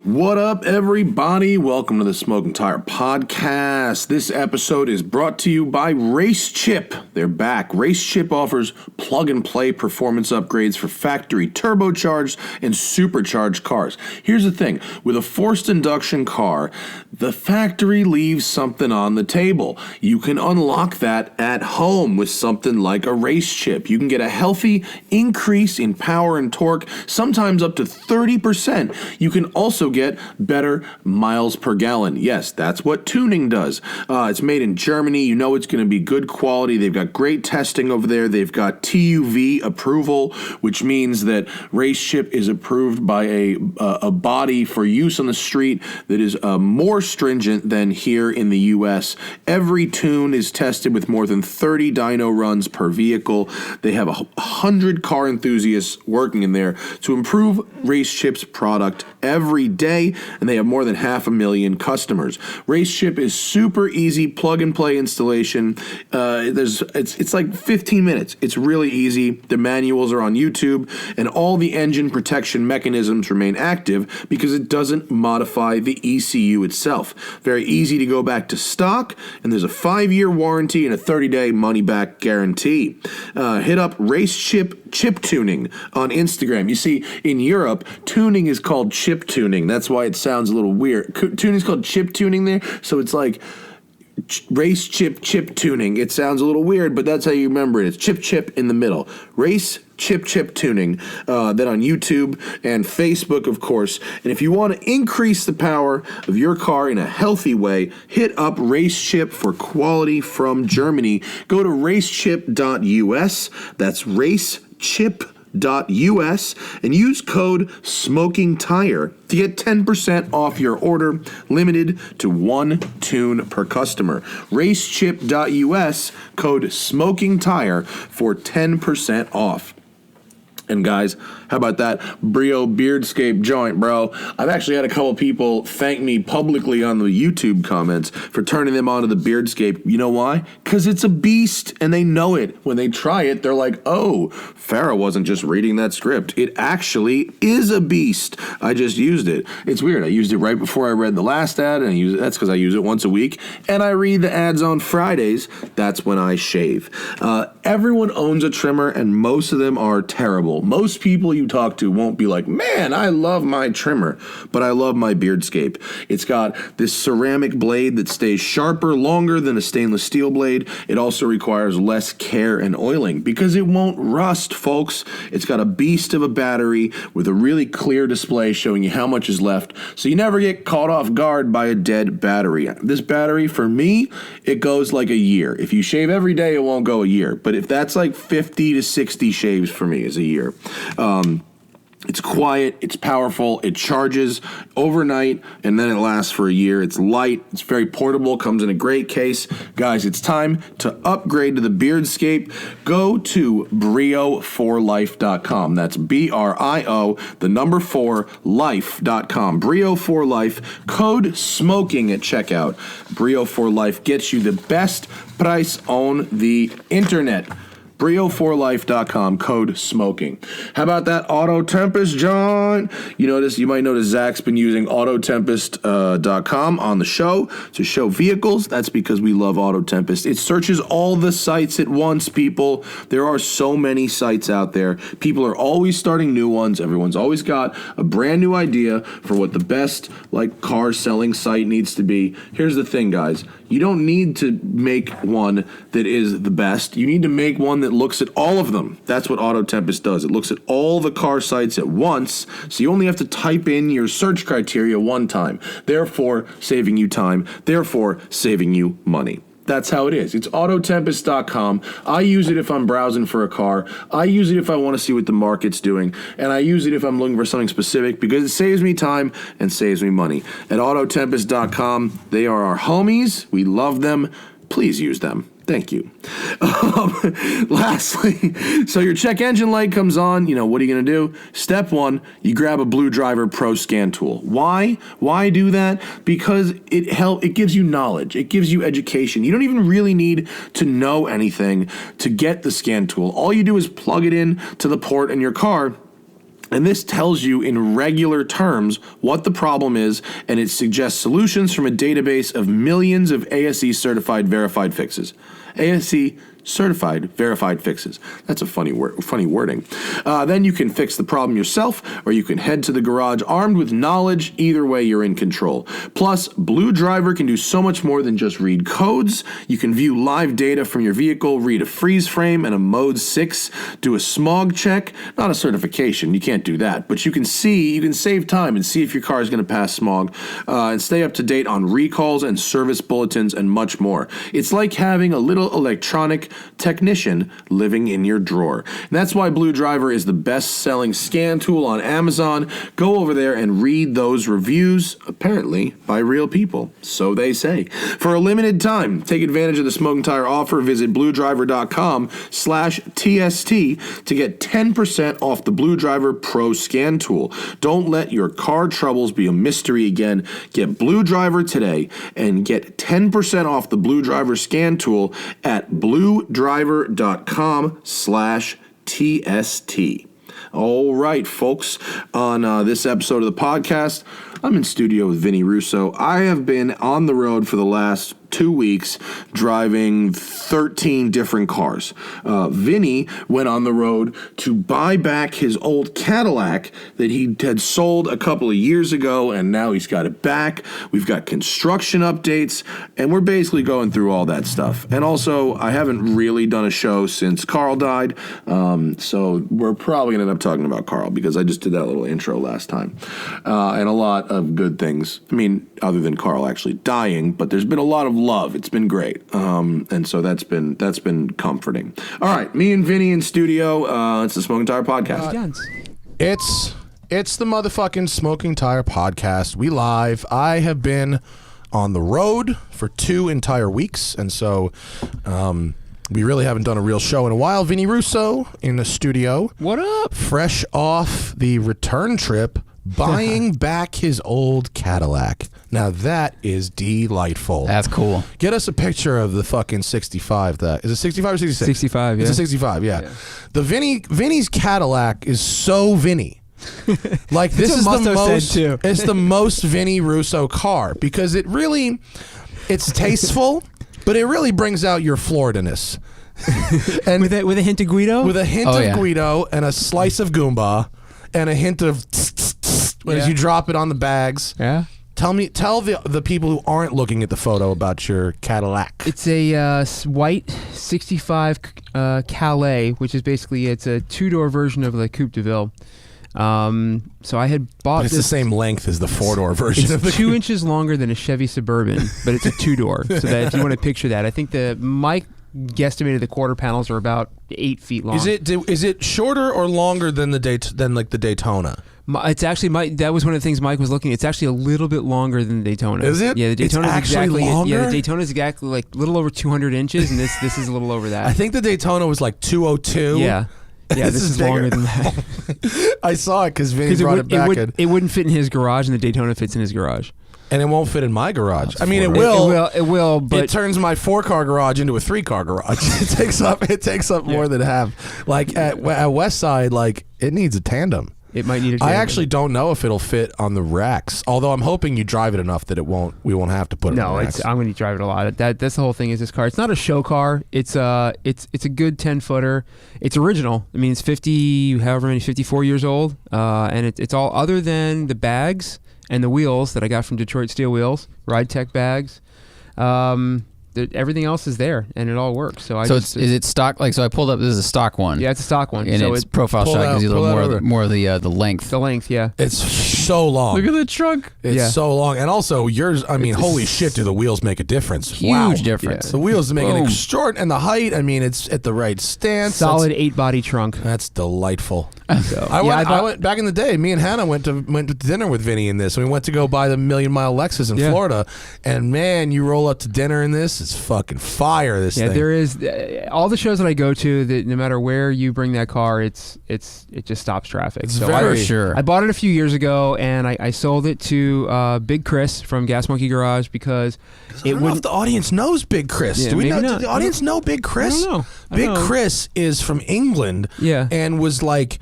What up, everybody? Welcome to the Smoking Tire Podcast. This episode is brought to you by Race Chip. They're back. Race Chip offers plug-and-play performance upgrades for factory turbocharged and supercharged cars. Here's the thing. With a forced induction car, the factory leaves something on the table. You can unlock that at home with something like a Race Chip. You can get a healthy increase in power and torque, sometimes up to 30%. You can also get better miles per gallon. Yes, that's what tuning does. It's made in Germany. You know it's going to be good quality. They've got great testing over there. They've got TUV approval, which means that Race Chip is approved by a body for use on the street that is more stringent than here in the U.S. Every tune is tested with more than 30 dyno runs per vehicle. They have 100 car enthusiasts working in there to improve Race Chip's product every day, and they have more than 500,000 customers. Race Chip is super easy plug-and-play installation. It's like 15 minutes. It's really easy. The manuals are on YouTube, and all the engine protection mechanisms remain active because it doesn't modify the ECU itself. Very easy to go back to stock, and there's a 5-year warranty and a 30-day money-back guarantee. Hit up Race Chip Tuning on Instagram. You see, in Europe, tuning is called chip tuning. That's why it sounds a little weird. Tuning is called chip tuning there, so it's like Race Chip Tuning. It sounds a little weird, but that's how you remember it. It's chip in the middle. Race Chip Tuning. Then on YouTube and Facebook, of course. And if you want to increase the power of your car in a healthy way, hit up Race Chip for quality from Germany. Go to racechip.us. That's racechip.us and use code SMOKINGTIRE to get 10% off your order, limited to 1 tune per customer. Racechip.us, code SMOKINGTIRE for 10% off. And guys, how about that Brio Beardscape joint, bro? I've actually had a couple people thank me publicly on the YouTube comments for turning them onto the Beardscape. You know why? Because it's a beast, and they know it. When they try it, they're like, oh, Farah wasn't just reading that script. It actually is a beast. I just used it. It's weird. I used it right before I read the last ad, and that's because I use it once a week, and I read the ads on Fridays. That's when I shave. Everyone owns a trimmer, and most of them are terrible. Most people you talk to won't be like, man, I love my trimmer, but I love my Beardscape. It's got this ceramic blade that stays sharper longer than a stainless steel blade. It also requires less care and oiling because it won't rust, folks. It's got a beast of a battery with a really clear display showing you how much is left, so you never get caught off guard by a dead battery. This battery, for me, it goes like a year. If you shave every day, it won't go a year, but if that's like 50 to 60 shaves for me is a year. It's quiet, it's powerful, it charges overnight, and then it lasts for a year. It's light, it's very portable, comes in a great case. Guys, it's time to upgrade to the Beardscape. Go to Brio4Life.com. That's BRIO, the number 4, life.com. Brio4Life, code SMOKING at checkout. Brio4Life gets you the best price on the internet. Brio4Life.com, code SMOKING. How about that Auto Tempest, John? You might notice Zack's been using Autotempest.com on the show to show vehicles. That's because we love Auto Tempest. It searches all the sites at once, people. There are so many sites out there. People are always starting new ones. Everyone's always got a brand new idea for what the best car selling site needs to be. Here's the thing, guys. You don't need to make one that is the best. You need to make one that looks at all of them. That's what Auto Tempest does. It looks at all the car sites at once, so you only have to type in your search criteria one time, therefore saving you time, therefore saving you money. That's how it is. It's Autotempest.com. I use it if I'm browsing for a car. I use it if I want to see what the market's doing. And I use it if I'm looking for something specific because it saves me time and saves me money. At Autotempest.com, they are our homies. We love them. Please use them. Thank you. Lastly, so your check engine light comes on. What are you going to do? Step one, you grab a Blue Driver Pro Scan tool. Why? Why do that? Because it gives you knowledge. It gives you education. You don't even really need to know anything to get the scan tool. All you do is plug it in to the port in your car, And this tells you in regular terms what the problem is, and it suggests solutions from a database of millions of ASE certified verified fixes. ASE certified verified fixes. That's a funny wording. Then you can fix the problem yourself, or you can head to the garage armed with knowledge. Either way, you're in control. Plus, Blue Driver can do so much more than just read codes. You can view live data from your vehicle, read a freeze frame and a Mode 6, do a smog check. Not a certification, you can't do that, but you can save time and see if your car is going to pass smog, and stay up to date on recalls and service bulletins and much more. It's like having a little electronic technician living in your drawer. And that's why Blue Driver is the best-selling scan tool on Amazon. Go over there and read those reviews, apparently by real people. So they say. For a limited time, take advantage of the Smoking Tire offer. Visit bluedriver.com/TST to get 10% off the Blue Driver Pro Scan tool. Don't let your car troubles be a mystery again. Get Blue Driver today and get 10% off the Blue Driver Scan tool at bluedriver.com/TST. All right, folks, on this episode of the podcast, I'm in studio with Vinny Russo. I have been on the road for the last 2 weeks driving 13 different cars. Vinny went on the road to buy back his old Cadillac that he had sold a couple of years ago, and now he's got it back. We've got construction updates, and we're basically going through all that stuff. And also, I haven't really done a show since Carl died, so we're probably going to end up talking about Carl because I just did that little intro last time. And a lot of good things. I mean, other than Carl actually dying, but there's been a lot of love. It's been great. And so that's been comforting. All right, me and Vinny in studio. It's the Smoking Tire Podcast. It's the motherfucking Smoking Tire Podcast. We live. I have been on the road for 2 entire weeks, and so we really haven't done a real show in a while. Vinny Russo in the studio. What up? Fresh off the return trip, buying back his old Cadillac. Now that is delightful. That's cool. Get us a picture of the fucking 65. Is it 65 or 66? 65, yeah. It's a 65, yeah. The Vinny's Cadillac is so Vinny. Like this is the most. Too. It's the most Vinny Russo car because it's tasteful, but it really brings out your Florida-ness. And with a hint of Guido? With a hint of Guido and a slice of Goomba and a hint of as you drop it on the bags. Yeah. Tell the people who aren't looking at the photo about your Cadillac. It's a white 65 Calais, which is basically it's a 2-door version of the Coupe de Ville. So I had bought but it's the same length as the 4-door version. It's 2 inches longer than a Chevy Suburban, but it's a 2-door. So that if you want to picture that, I think Mike guesstimated the quarter panels are about 8 feet long. Is it shorter or longer than the Daytona? It's actually that was one of the things Mike was looking at. It's actually a little bit longer than the Daytona. Is it? Yeah, the Daytona is exactly longer? Yeah, the Daytona is exactly like a little over 200 inches, and this is a little over that. I think the Daytona was like 202. Yeah. Yeah, this is longer than that. I saw it because Vinny brought it back. It wouldn't fit in his garage, and the Daytona fits in his garage. And it won't fit in my garage. I mean, it will, but it turns my 4-car garage into a 3-car garage. It takes up more than half. Like at West Side, like it needs a tandem. It might need a tandem. I actually don't know if it'll fit on the racks. Although I'm hoping you drive it enough that we won't have to put it on the racks. I'm going to drive it a lot. That's the whole thing is this car. It's not a show car. It's a good 10-footer. It's original. I mean, it's 54 years old. And it's all other than the bags and the wheels that I got from Detroit Steel Wheels, Ride Tech bags. Everything else is there, and it all works. So is it stock? Like, so I pulled up. This is a stock one. Yeah, it's a stock one. And so it's profile shot gives you a little more of the length. The length, yeah. It's so long. Look at the trunk. It's so long, and also yours. I mean, holy shit, do the wheels make a difference? Huge difference. Yeah. The wheels make an extraordinary, and the height. I mean, it's at the right stance. Solid 8-body trunk. That's delightful. So, I went back in the day. Me and Hannah went to dinner with Vinny in this. We went to go buy the $1 Million Mile Lexus in Florida, and man, you roll up to dinner in this. It's fucking fire. This thing. There is all the shows that I go to. That no matter where you bring that car, it just stops traffic. It's very sure. I bought it a few years ago, and I sold it to Big Chris from Gas Monkey Garage because I don't know if the audience knows Big Chris. Yeah, Do we know? Not. Does the audience know Big Chris? I don't know. Big Chris is from England. Yeah. And was like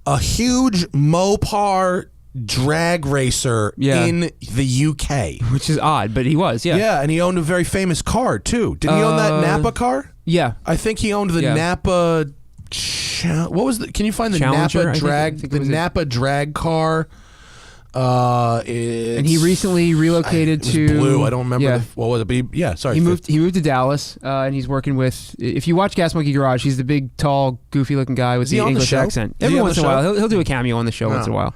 a huge Mopar drag racer in the UK. Which is odd, but he was, Yeah, and he owned a very famous car, too. Didn't he own that Napa car? Yeah. I think he owned the Napa... what was the... Can you find the Challenger, Napa drag... the Napa drag car? And he recently relocated to blue. I don't remember what was it. But sorry. He moved to Dallas, and he's working with. If you watch Gas Monkey Garage, he's the big, tall, goofy-looking guy with the English accent. Every once in a while, he'll do a cameo on the show once in a while.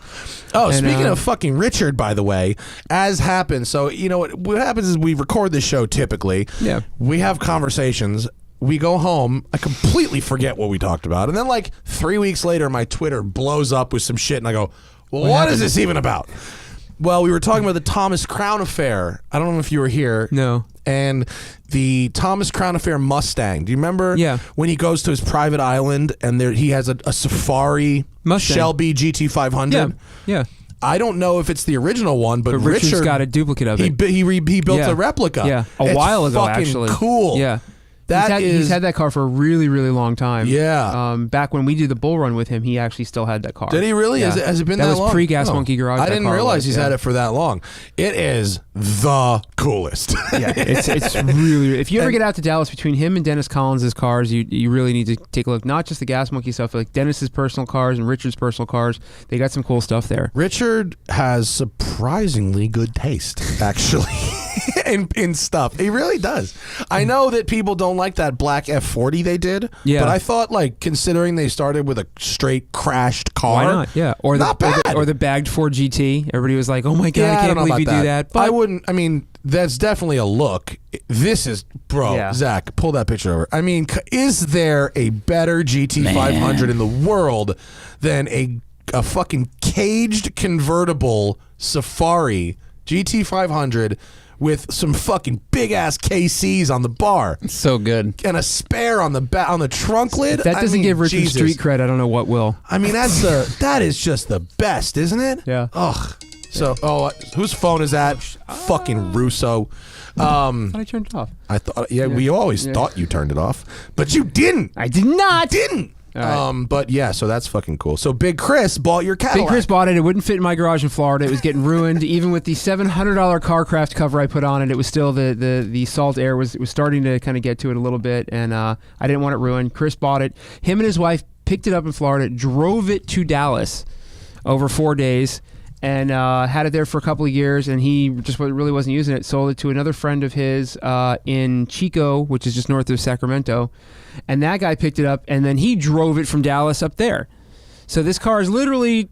Oh, and, speaking of fucking Richard, by the way, as happens. So you know what happens is we record this show typically. Yeah. We have conversations. We go home. I completely forget what we talked about, and then like 3 weeks later, my Twitter blows up with some shit, and I go, well, what is this even about? Well, we were talking about the Thomas Crown affair. I don't know if you were here. No. And the Thomas Crown affair Mustang. Do you remember when he goes to his private island and he has a Safari Mustang. Shelby GT500? Yeah. I don't know if it's the original one, but Richard's got a duplicate of it. He built a replica. Yeah, a while ago, actually. Cool. Yeah. He's had that car for a really, really long time. Yeah. Back when we did the bull run with him, he actually still had that car. Did he really? Yeah. Has it been that long? That was pre-Gas Monkey Garage. I didn't realize he's had it for that long. It is the coolest. Yeah, it's really. If you ever get out to Dallas, between him and Dennis Collins' cars, you really need to take a look. Not just the Gas Monkey stuff, but like Dennis's personal cars and Richard's personal cars. They got some cool stuff there. Richard has surprisingly good taste, actually. in stuff. He really does. I know that people don't like that black F40 they did, but I thought, like, considering they started with a straight crashed car, why not? Yeah, or not bad. Or the bagged Ford GT. Everybody was like, "Oh my god, I can't believe you do that." But I wouldn't. I mean, that's definitely a look. This is, bro. Zach, pull that picture over. I mean, is there a better GT500 in the world than a fucking caged convertible Safari GT500? With some fucking big ass KCs on the bar, so good, and a spare on the trunk lid. If that doesn't give Richard street cred, I don't know what will. I mean, that is just the best, isn't it? Yeah. Ugh. So, whose phone is that? Fucking Russo. I thought I turned it off. I thought, we always thought you turned it off, but you didn't. I did not. Didn't. Right. But yeah, so that's fucking cool. So Big Chris bought your Cadillac. Big Chris bought it. It wouldn't fit in my garage in Florida. It was getting ruined. Even with the $700 CarCraft cover I put on it, it was still the salt air was starting to kind of get to it a little bit, and I didn't want it ruined. Chris bought it. Him and his wife picked it up in Florida, drove it to Dallas over 4 days, and had it there for a couple of years, and he just really wasn't using it. Sold it to another friend of his in Chico, which is just north of Sacramento, and that guy picked it up, and then he drove it from Dallas up there. So this car is literally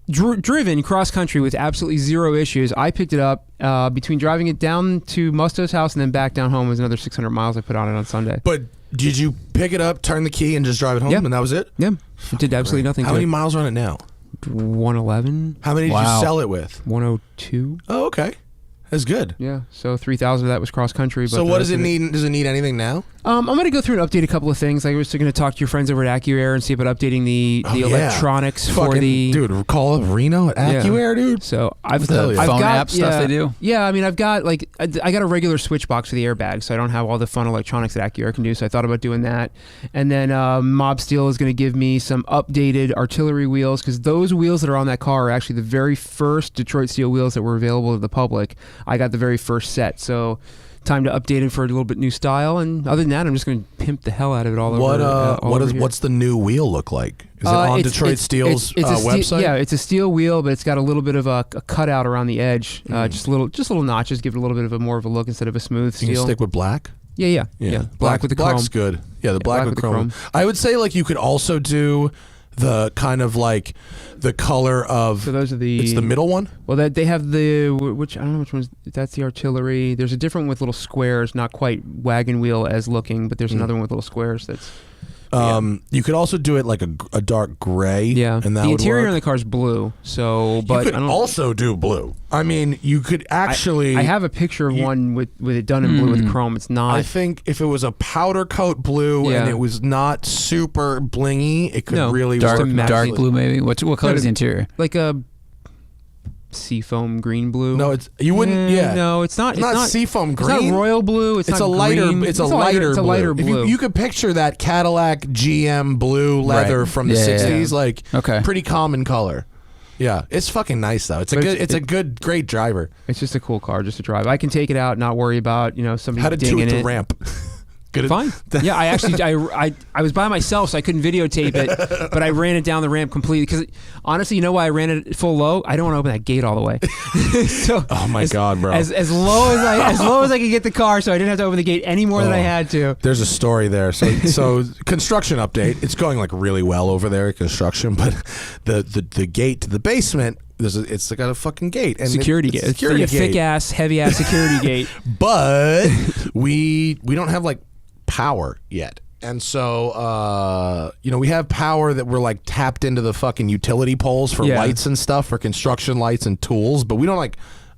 driven cross-country with absolutely zero issues. I picked it up between driving it down to Musto's house and then back down home was another 600 miles I put on it on Sunday. But did you pick it up, turn the key, and just drive it home, and that was it? Yeah. Did absolutely nothing to it. How many miles are on it now? 111. How many did you sell it with? 102. Oh, okay. That's good. Yeah, so 3,000 of that was cross country. So what does it need? Does it need anything now? I'm going to go through and update a couple of things. I was going to talk to your friends over at AccuAir and see about updating the electronics for the... Dude, call up Reno at AccuAir, dude. So I've got phone app stuff they do. Yeah, I mean, I've got I got a regular switch box for the airbag, so I don't have all the fun electronics that AccuAir can do. So I thought about doing that. And then Mob Steel is going to give me some updated artillery wheels, because those wheels that are on that car are actually the very first Detroit Steel wheels that were available to the public. I got the very first set, so time to update it for a little bit new style. And other than that, I'm just going to pimp the hell out of it all over. What's the new wheel look like? Is it on Detroit Steel's website? Yeah, it's a steel wheel, but it's got a little bit of a cutout around the edge, just little notches, give it a little bit of more of a look instead of a smooth steel. You can stick with black. Yeah. Black with the chrome. Black's good. Yeah, the black with chrome. I would say you could also do the kind of like the color of. So those are it's the middle one. Well, they have which I don't know which one's. That's the artillery. There's a different one with little squares, not quite wagon wheel as looking, but there's another one with little squares. That's. You could also do it like a dark gray. Yeah, and that the would interior work. on the car is blue. So, but you could also do blue. I mean, you could actually. I have a picture of one with it done in blue with chrome. It's not. I think if it was a powder coat blue and it was not super blingy, it could really dark work. Dark blue maybe. What color is the interior? Like a seafoam green blue. No, you wouldn't. Yeah, no, it's not. It's not seafoam green. It's not royal blue. It's not a lighter. green. It's a lighter. It's a lighter blue. If you could picture that Cadillac GM blue leather from the '60s, like pretty common color. Yeah, it's fucking nice though. It's a great driver. It's just a cool car just to drive. I can take it out, not worry about somebody how to dinging do it. The ramp. Fine. Yeah, I actually I was by myself, so I couldn't videotape it, but I ran it down the ramp completely. Because honestly, you know why I ran it full low? I don't want to open that gate all the way. So oh my god, bro! As low as I could get the car, so I didn't have to open the gate any more than I had to. There's a story there. So construction update. It's going like really well over there at construction, but the gate to the basement. It's got a fucking gate. And security gate. Security gate. Thick ass, heavy ass security gate. But we don't have like power yet. And so we have power that we're like tapped into the fucking utility poles for lights and stuff, for construction lights and tools, but we don't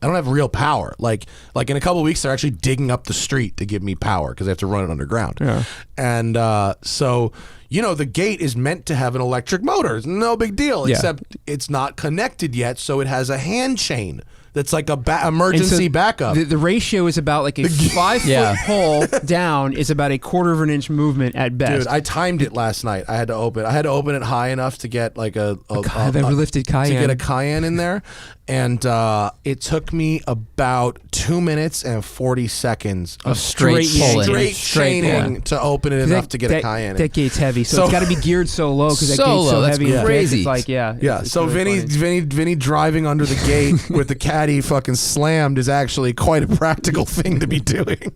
I don't have real power. Like in a couple of weeks, they're actually digging up the street to give me power because they have to run it underground. Yeah. And so the gate is meant to have an electric motor. It's no big deal, except it's not connected yet, so it has a hand chain. That's like a emergency backup. The ratio is about like a 5 foot pole down is about a 1/4 of an inch movement at best. Dude, I timed it last night. I had to open it high enough to get like a lifted Cayenne. To get a Cayenne in there, and it took me about 2 minutes and 40 seconds of straight chaining to open it enough to get a Cayenne. That gate's heavy, so it's got to be geared so low because that gate's so heavy. That's crazy. It's like It's so really Vinny driving under the gate with the caddy fucking slammed is actually quite a practical thing to be doing.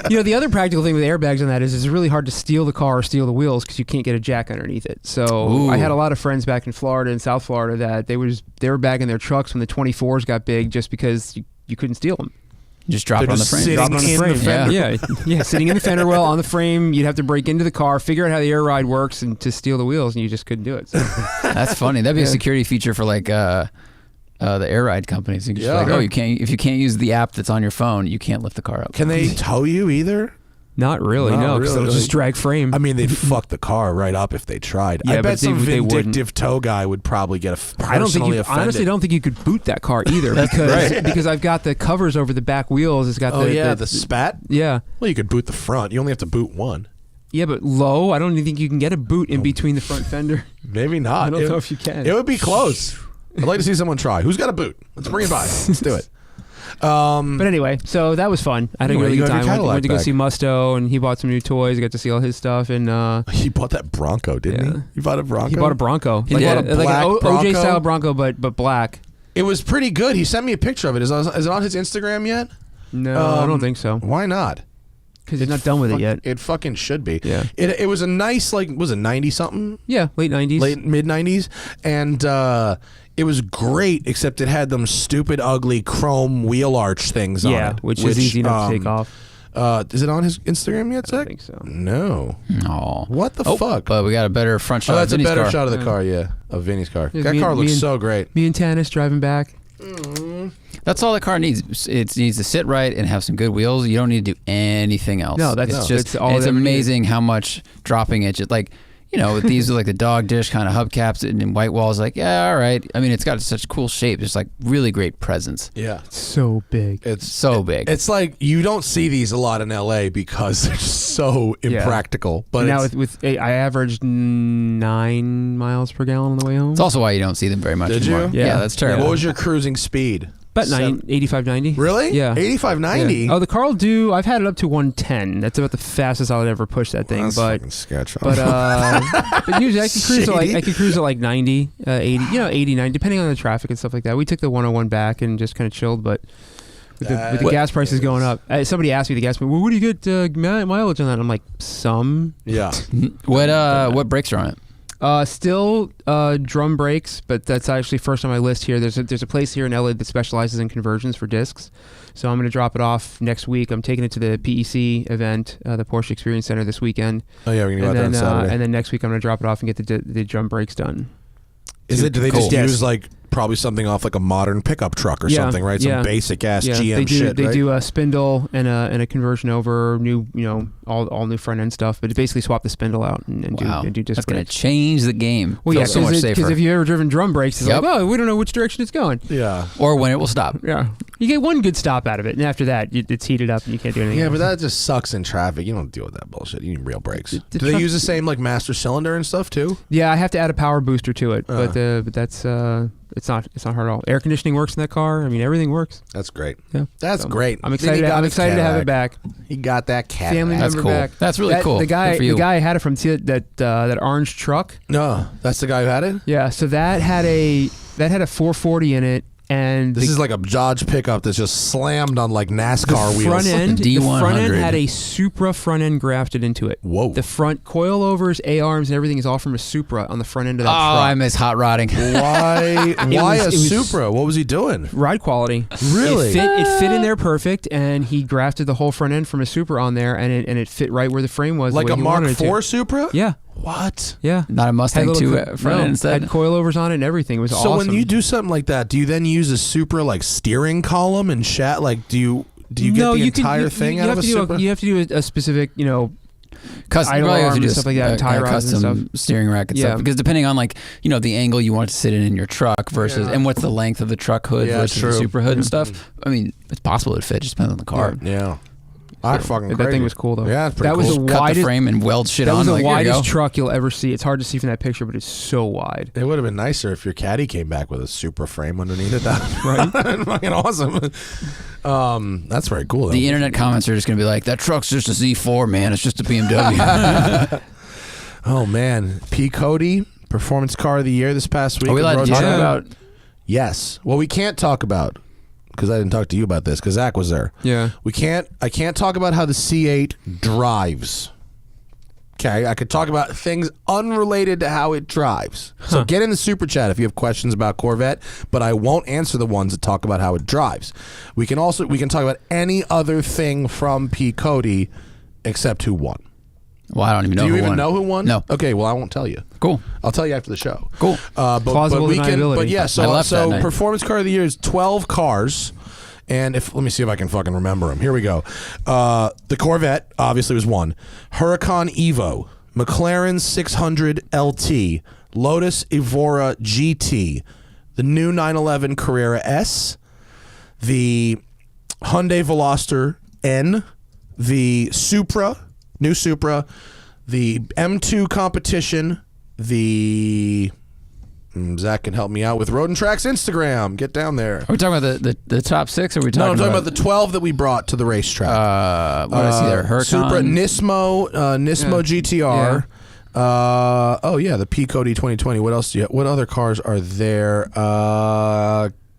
The other practical thing with airbags on that is it's really hard to steal the car or steal the wheels because you can't get a jack underneath it. So I had a lot of friends back in Florida and South Florida that they were bagging their trucks when the 24s got big just because you couldn't steal them. Just drop it on the frame. Drop it on the frame. Yeah, sitting in the fender well on the frame. You'd have to break into the car, figure out how the air ride works, and to steal the wheels, and you just couldn't do it. So. That's funny. That'd be a security feature for like the air ride companies. You can just if you can't use the app that's on your phone, you can't lift the car up. Can they tow you either? Not really, no, because it'll just drag frame. I mean, they'd fuck the car right up if they tried. I bet some vindictive tow guy would probably get offended. Honestly, don't think you could boot that car either because I've got the covers over the back wheels. It's got the spat? Yeah. Well, you could boot the front. You only have to boot one. Yeah, but low, I don't even think you can get a boot in between the front fender. Maybe not. I don't know if you can. It would be close. I'd like to see someone try. Who's got a boot? Let's bring it by. Let's do it. But anyway, so that was fun. I had a really good time. Went to go see Mazzo, and he bought some new toys. I got to see all his stuff. And he bought that Bronco, didn't he? He bought a Bronco? He bought a Bronco. He bought a black OJ style Bronco, but black. It was pretty good. He sent me a picture of it. Is it on his Instagram yet? No, I don't think so. Why not? Because he's not done with it yet. It fucking should be. Yeah. It was a nice, was it 90 something? Yeah, late 90s. Late mid 90s. And it was great, except it had them stupid, ugly chrome wheel arch things on it. Yeah, which is easy enough to take off. Is it on his Instagram yet, Zack? I don't think so. No. No. What the fuck? But we got a better front shot. That's of Vinny's a better car. shot of the car, of Vinny's car. That car looks so great. Me and Tanis driving back. That's all the car needs. It needs to sit right and have some good wheels. You don't need to do anything else. No, it's amazing how much dropping it. Just like with these like the dog dish kind of hubcaps and white walls. Like all right. I mean, it's got such cool shape. It's like really great presence. Yeah, it's so big. It's so big. It's like you don't see these a lot in LA because they're so impractical. But now I averaged 9 miles per gallon on the way home. It's also why you don't see them very much anymore. Did you? Yeah, that's terrible. What was your cruising speed? About 85, 90. Really? Yeah. 85, 90? Yeah. Oh, the car will do, I've had it up to 110. That's about the fastest I would ever push that thing. That's fucking sketch. But usually I can cruise at like 90, 80, 80, 90, depending on the traffic and stuff like that. We took the 101 back and just kind of chilled, but with the gas prices going up. Somebody asked me the gas, well, what do you get mileage on that? I'm like, some. Yeah. What brakes are on it? Still drum brakes, but that's actually first on my list here. There's a place here in LA that specializes in conversions for discs, so I'm going to drop it off next week. I'm taking it to the PEC event, the Porsche Experience Center, this weekend. Oh yeah, we're going to go out there on Saturday. And then next week I'm going to drop it off and get the drum brakes done. Is it? Do they just Cool. use like probably something off like a modern pickup truck or something, right? Some basic ass GM shit. They right? do a spindle and a conversion over new, all new front end stuff. But basically swap the spindle out and do disc That's going to brakes. change the game. Well, Feels so much safer. Because if you've ever driven drum brakes, it's like, oh, we don't know which direction it's going. Yeah. Or when it will stop. Yeah. You get one good stop out of it, and after that, it's heated up and you can't do anything. Yeah, else. but that just sucks in traffic. You don't deal with that bullshit. You need real brakes. The Do they truck- use the same like master cylinder and stuff too? Yeah, I have to add a power booster to it, but that's it's not hard at all. Air conditioning works in that car. I mean, everything works. That's great. Yeah, That's great. I'm excited. I'm excited to have it back. He got that cat. Family That's member cool. back. That's really cool. The guy, Good for you. the guy had it from that orange truck. No, that's the guy who had it. Yeah, so that had a 440 in it, and This is like a Dodge pickup that's just slammed on like NASCAR wheels. The the front end D100. had a Supra front end grafted into it. Whoa. The front coilovers, A-arms, and everything is all from a Supra on the front end of that truck. I miss hot rodding. Why? Why it a was- Supra? What was he doing? Ride quality. Really? It fit in there perfect, and he grafted the whole front end from a Supra on there, and it fit right where the frame was. Like the a way he Mark wanted it to. IV Supra? Yeah, What? yeah. Not a Mustang Had 2 little front end instead. Had coilovers on it and everything. It was So awesome. when you do something like that, do you then use a Supra like steering column and Like, do you get the entire thing out of a Supra? You have to do a specific, Custom, idle probably have to arms do and stuff like that, tie rods and custom steering rack and Yeah. stuff. Because depending on the angle you want it to sit in your truck versus, and what's the length of the truck hood Yeah, versus true. the Supra hood and stuff. I mean, it's possible it fit. Just depends on the car. Yeah. I fucking that thing was cool though. Yeah, it's pretty that cool. was the Cut the widest frame and weld shit That on. was the like, here you go. widest truck you'll ever see. It's hard to see from that picture, but it's so wide. It would have been nicer if your caddy came back with a Supra frame underneath it. That right? Fucking awesome. That's very cool. Though. The internet comments are just gonna be like, "That truck's just a Z4, man. It's just a BMW." Oh man, PCOTY Performance Car of the Year this past week. Are we allowed to talk about? Yes. Well, we can't talk about because I didn't talk to you about this because Zach was there. Yeah. I can't talk about how the C8 drives. Okay, I could talk about things unrelated to how it drives. So get in the super chat if you have questions about Corvette, but I won't answer the ones that talk about how it drives. We can talk about any other thing from PCOTY except who won. Well, I don't even know. Do you who even won. know who won? No. Okay, well I won't tell you. Cool. I'll tell you after the show. Cool. Plausible we can. deniability. But yeah, I so left that night. Performance Car of the Year is 12 cars. And let me see if I can fucking remember them. Here we go. The Corvette obviously was one. Huracan Evo, McLaren 600 LT, Lotus Evora GT, the new 911 Carrera S, the Hyundai Veloster N, the Supra, new Supra, the M2 Competition, the Zach can help me out with Road and Track's Instagram. Get down there. Are we talking about the top six? Or are we talking No, I'm talking about the 12 that we brought to the racetrack. what I see there? Huracan. Supra Nismo GTR. The PCOTY 2020. What else do you have? What other cars are there?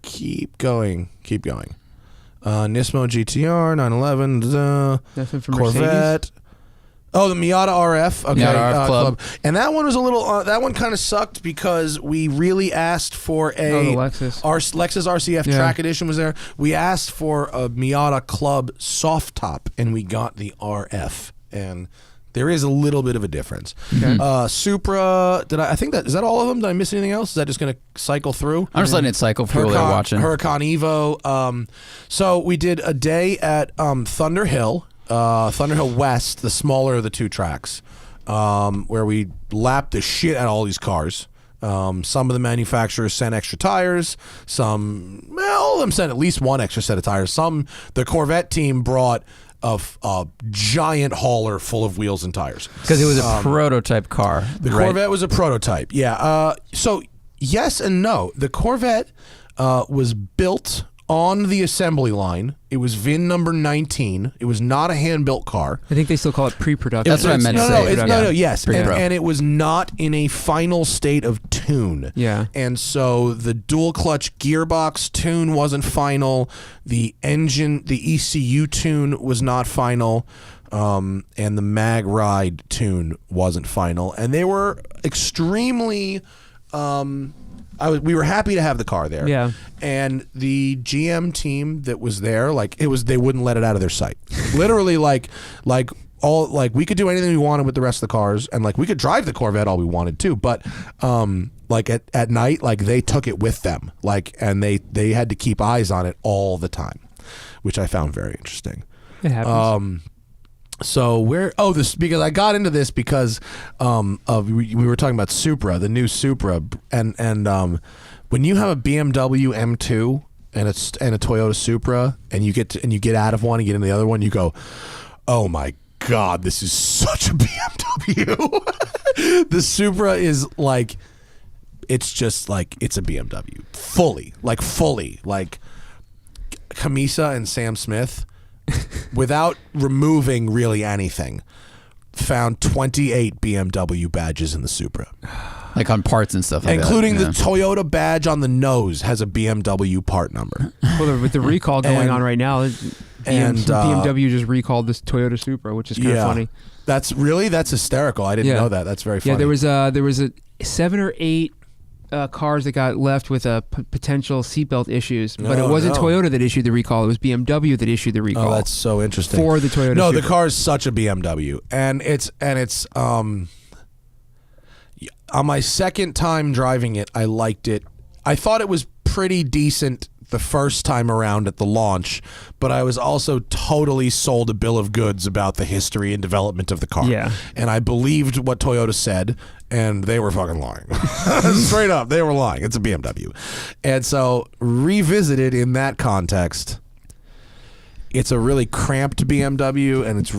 Keep going. Nismo GTR, 911, Nothing from Corvette. Oh, the Miata Rf. Okay, Miata RF Club. And that one was a little. That one kind of sucked because we really asked for a the Lexus. Lexus RCF Track Edition was there. We asked for a Miata Club soft top, and we got the RF. And there is a little bit of a difference. Okay. Supra. I think that is that all of them? Did I miss anything else? Is that just going to cycle through? I'm just letting it cycle for people that are watching. Huracan Evo. So we did a day at Thunder Hill West, the smaller of the two tracks, where we lapped the shit out of all these cars. Some of the manufacturers sent extra tires. All of them sent at least one extra set of tires. The Corvette team brought a giant hauler full of wheels and tires. Because it was a prototype car. The right? Corvette was a prototype, yeah. So yes and no. The Corvette was built on the assembly line. It was VIN number 19. It was not a hand-built car. I think they still call it pre-production. That's what I meant to say. Yes. Pre-pro. And it was not in a final state of tune. Yeah. And so the dual clutch gearbox tune wasn't final. The engine, the ECU tune was not final. And the mag ride tune wasn't final. And they were extremely... we were happy to have the car there. Yeah. And the GM team that was there, they wouldn't let it out of their sight. Literally, we could do anything we wanted with the rest of the cars, and we could drive the Corvette all we wanted to, but like at night, like they took it with them, like, and they had to keep eyes on it all the time, which I found very interesting. It happens. So because I got into this because we were talking about Supra, the new Supra, and when you have a BMW M2 and a Toyota Supra, and you get out of one and get into the other one, you go, oh my God, this is such a BMW. The Supra is like, it's just like, it's a BMW. Fully. Like Camisa and Sam Smith, without removing really anything, found 28 BMW badges in the Supra. Like on parts and stuff like including that. the Toyota badge on the nose has a BMW part number. Well, with the recall going on right now, BMW just recalled this Toyota Supra, which is kind of funny. That's hysterical. I didn't know that. That's very funny. Yeah, there was a 7 or 8 cars that got left with potential seatbelt issues, but it wasn't Toyota that issued the recall. It was BMW that issued the recall. Oh, that's so interesting. For the Toyota No, Supra. the car is such a BMW, and it's on my second time driving it, I liked it. I thought it was pretty decent the first time around at the launch, but I was also totally sold a bill of goods about the history and development of the car. Yeah. And I believed what Toyota said, and they were fucking lying. Straight up, they were lying. It's a BMW. And so, revisited in that context, it's a really cramped BMW, and it's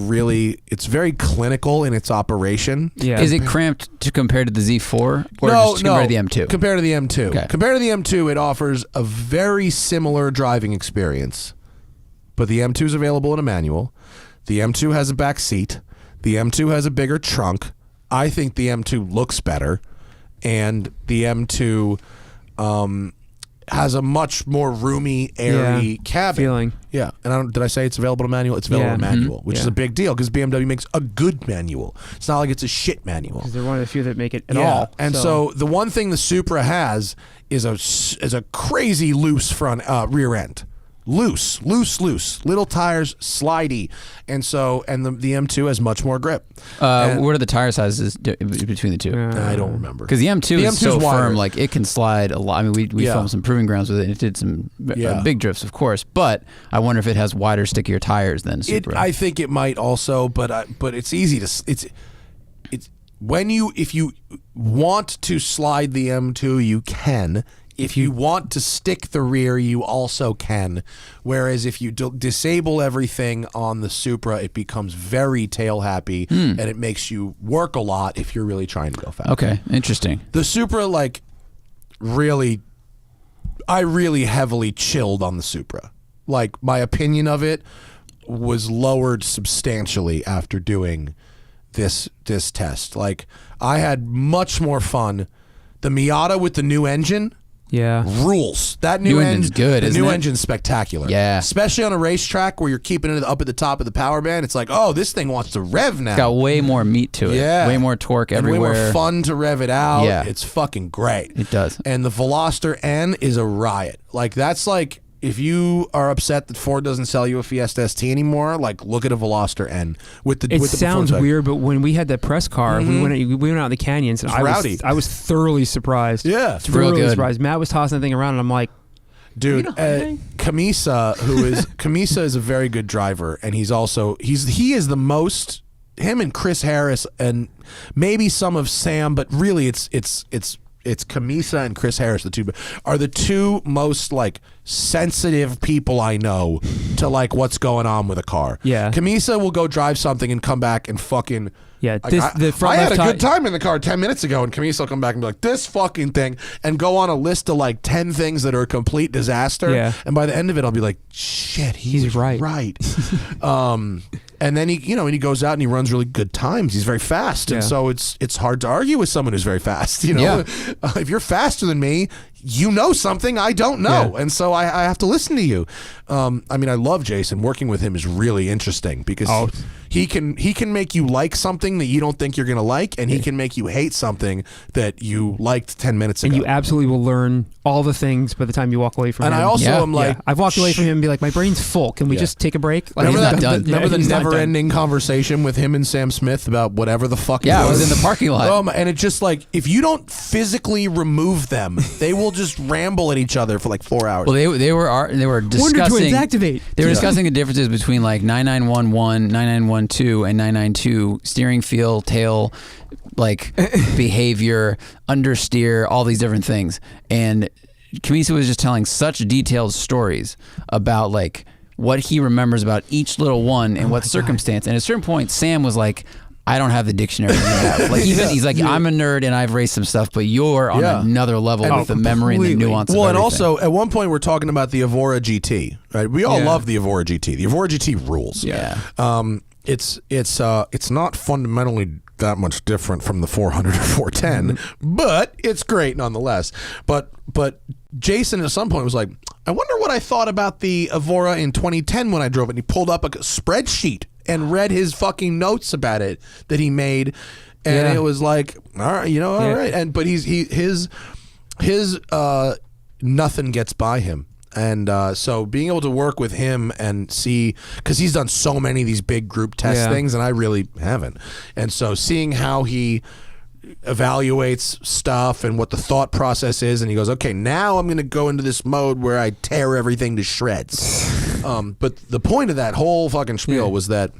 very clinical in its operation. Yeah. Is it cramped to compare to the Z4 or No, just compare to the M2? Compared to the M2. Okay. Compared to the M2, it offers a very similar driving experience, but the M2 is available in a manual. The M2 has a back seat. The M2 has a bigger trunk. I think the M2 looks better, and the M2 has a much more roomy, airy cabin feeling. Yeah, and did I say it's available in manual? It's available in manual, which is Yeah. a big deal because BMW makes a good manual. It's not like it's a shit manual. Because they're one of the few that make it at all. And so the one thing the Supra has is a crazy loose front rear end. Loose, little tires, slidey, and the M2 has much more grip. What are the tire sizes between the two? I don't remember Because the M2 is so wider. firm, like it can slide a lot. I mean, we filmed some proving grounds with it. And it did some big drifts, of course. But I wonder if it has wider, stickier tires than Supra. I think it might also, but it's easy to if you want to slide the M2, you can. If you want to stick the rear, you also can. Whereas if you disable everything on the Supra, it becomes very tail happy, and it makes you work a lot if you're really trying to go fast. Okay, interesting. The Supra, I really heavily chilled on the Supra. Like, my opinion of it was lowered substantially after doing this test. Like, I had much more fun. The Miata with the new engine rules. That new engine's good. The isn't new it? engine's spectacular. Yeah, especially on a racetrack where you're keeping it up at the top of the power band. It's like, oh, this thing wants to rev now. It's got way more meat to it. Yeah, way more torque and everywhere. way more fun to rev it out. Yeah, it's fucking great. It does. And the Veloster N is a riot. Like, that's like, if you are upset that Ford doesn't sell you a Fiesta ST anymore, like, look at a Veloster N with the. It with the sounds performance. weird, but when we had that press car, we went out in the canyons, and I was thoroughly surprised. Yeah, it's real good. Surprised. Matt was tossing the thing around, and I'm like, dude, Camisa, Camisa is a very good driver, and he is the most. Him and Chris Harris, and maybe some of Sam, but really it's Camisa and Chris Harris, are the two most like sensitive people I know to like what's going on with a car. Yeah. Camisa will go drive something and come back and fucking the front I had left a good time in the car 10 minutes ago, and Camisa will come back and be like, this fucking thing, and go on a list of like 10 things that are a complete disaster. Yeah. And by the end of it, I'll be like, shit, he's right. Right. And then he goes out and he runs really good times. He's very fast, and so it's hard to argue with someone who's very fast. If you're faster than me, you know something I don't know, and so I have to listen to you. I mean, I love Jason. Working with him is really interesting because he can make you like something that you don't think you're gonna like, and he can make you hate something that you liked 10 minutes ago. And you absolutely will learn all the things by the time you walk away from him. And I also am like, I've walked away from him and be like, my brain's full. Can we just take a break? Like, remember the never-ending conversation with him and Sam Smith about whatever the fuck it was? Yeah, I was in the parking lot. And it's just like, if you don't physically remove them, they will just ramble at each other for like 4 hours. Well, they were discussing. Activate. They were discussing the differences between like 9911, 9912, and 992 steering feel, tail, like behavior, understeer, all these different things. And Kamisa was just telling such detailed stories about like what he remembers about each little one and what circumstance. And at a certain point, Sam was like, I don't have the dictionary you have. Like even he's like, I'm a nerd and I've raced some stuff, but you're on another level with the memory and the nuance. Well, of and everything. also at one point we're talking about the Evora GT, right? We all love the Evora GT. The Evora GT rules. Yeah. It's not fundamentally that much different from the 400 or 410, but it's great nonetheless. But Jason at some point was like, I wonder what I thought about the Evora in 2010 when I drove it. And he pulled up a spreadsheet and read his fucking notes about it that he made, and it was like, all right, all right. And but his nothing gets by him. And so being able to work with him and see, because he's done so many of these big group test things, and I really haven't. And so seeing how he evaluates stuff and what the thought process is, and he goes, okay, now I'm going to go into this mode where I tear everything to shreds. But the point of that whole fucking spiel was that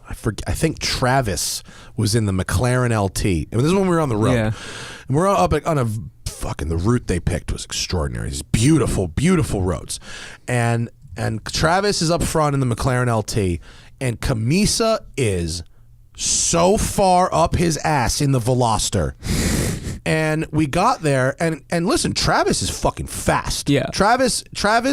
I think Travis was in the McLaren LT. And this is when we were on the road. Yeah. And we're up on a fucking, the route they picked was extraordinary. These beautiful, beautiful roads. And Travis is up front in the McLaren LT, and Kamisa is so far up his ass in the Veloster. And we got there, and listen, Travis is fucking fast. Yeah. Travis,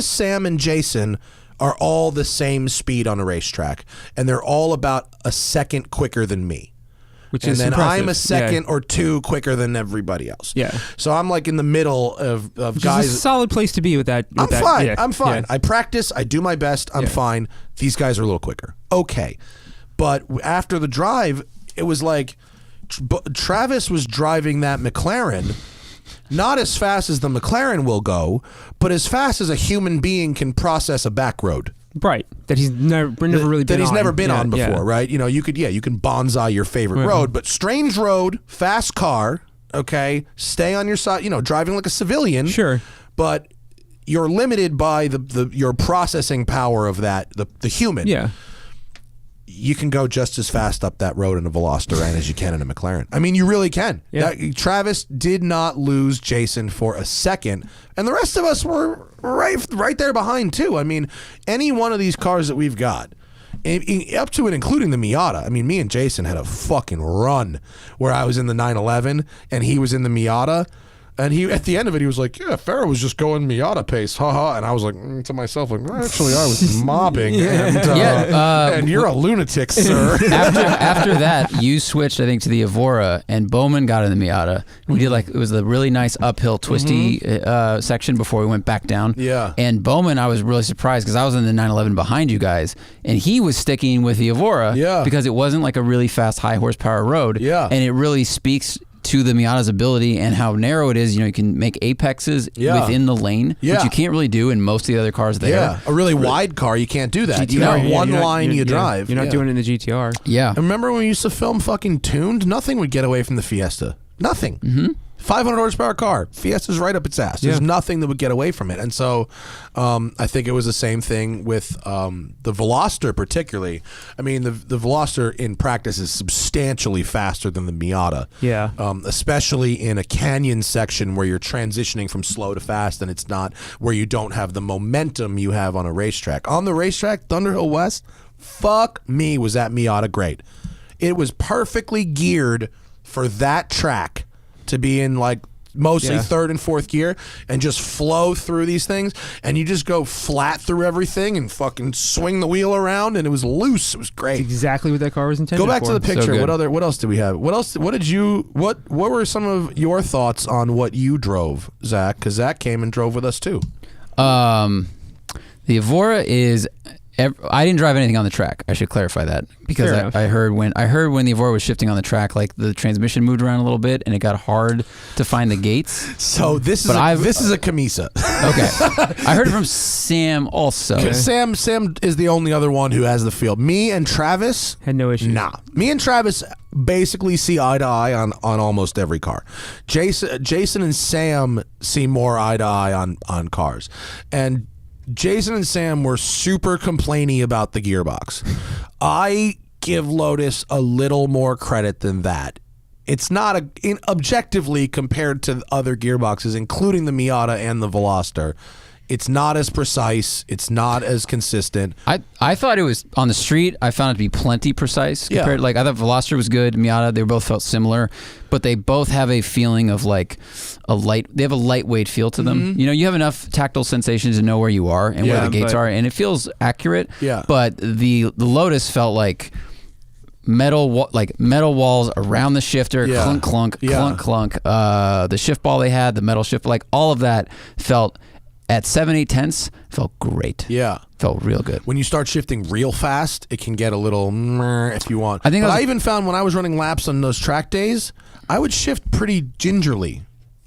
Sam, and Jason are all the same speed on a racetrack, and they're all about a second quicker than me. Which and is then impressive. I'm a second or two quicker than everybody else. Yeah. So I'm like in the middle of Which guys. is a solid place to be with that. I'm fine. Yeah. I'm fine. Yeah. I practice. I do my best. I'm fine. These guys are a little quicker. Okay. But after the drive, it was like Travis was driving that McLaren, not as fast as the McLaren will go, but as fast as a human being can process a back road. Right. That he's never really been on. That he's never been on before, yeah. right? You can bonsai your favorite road, but strange road, fast car, okay, stay on your side, driving like a civilian. Sure. But you're limited by your processing power of that, the human. Yeah. You can go just as fast up that road in a Veloster as you can in a McLaren. I mean, you really can. Yeah. Travis did not lose Jason for a second, and the rest of us were right there behind too. I mean, any one of these cars that we've got, up to and including the Miata. I mean, me and Jason had a fucking run where I was in the 911 and he was in the Miata. And he, at the end of it, he was like, "Yeah, Farah was just going Miata pace, haha." And I was like to myself, like, well, "Actually, I was mobbing, and you're a lunatic, sir." After that, you switched, I think, to the Evora, and Bowman got in the Miata. We did it was a really nice uphill, twisty section before we went back down. Yeah. And Bowman, I was really surprised because I was in the 911 behind you guys, and he was sticking with the Evora because it wasn't like a really fast, high horsepower road. Yeah. And it really speaks to the Miata's ability and how narrow it is. You can make apexes within the lane, which you can't really do in most of the other cars there. Yeah, a really wide car, you can't do that. You got one line you drive. You're not doing it in the GTR. Yeah. And remember when we used to film fucking Tuned? Nothing would get away from the Fiesta. Nothing. 500 horsepower car. Fiesta's right up its ass. There's nothing that would get away from it. And so I think it was the same thing with the Veloster particularly. I mean, the Veloster in practice is substantially faster than the Miata. Yeah. Especially in a canyon section where you're transitioning from slow to fast, and it's not where you don't have the momentum you have on a racetrack. On the racetrack, Thunderhill West, fuck me, was that Miata great. It was perfectly geared for that track to be in like mostly Yeah. third and fourth gear, and just flow through these things, and you just go flat through everything and fucking swing the wheel around, and it was loose. It was great. Exactly what that car was intended Go back for. to the picture. good. What else did we have? What were some of your thoughts on what you drove, Zach? Because Zach came and drove with us too. The Evora is. I didn't drive anything on the track. I should clarify that because Fair enough. I heard when the Evora was shifting on the track, like the transmission moved around a little bit and it got hard to find the gates. So this is a Camisa. Okay, I heard it from Sam also. Sam is the only other one who has the field. Me and Travis Had no issues. Nah, me and Travis basically see eye to eye on almost every car. Jason and Sam see more eye to eye on cars, and Jason and Sam were super complainy about the gearbox. I give Lotus a little more credit than that. It's not objectively compared to other gearboxes, including the Miata and the Veloster. It's not as precise. It's not as consistent. I thought it was on the street. I found it to be plenty precise compared. Yeah. Like I thought Veloster was good. Miata, they both felt similar, but they both have a feeling of like they have a lightweight feel to them. Mm-hmm. You know, you have enough tactile sensations to know where you are and where Yeah, the gates but- are, and it feels accurate. Yeah. But the Lotus felt like metal walls around the shifter, Yeah. clunk clunk, Yeah. clunk clunk. The shift ball they had, the metal shift, like all of that felt. At 7/8 felt great. Yeah. Felt real good. When you start shifting real fast, it can get a little meh if you want. I think but I was- I even found when I was running laps on those track days, I would shift pretty gingerly.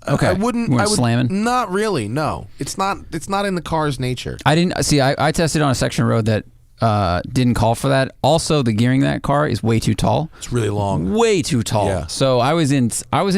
Okay. I wouldn't. You weren't I would, slamming? Not really. No, it's not. It's not in the car's nature. I didn't see. I tested on a section road that didn't call for that. Also, the gearing in that car is way too tall. It's really long. Way too tall. Yeah. So I was in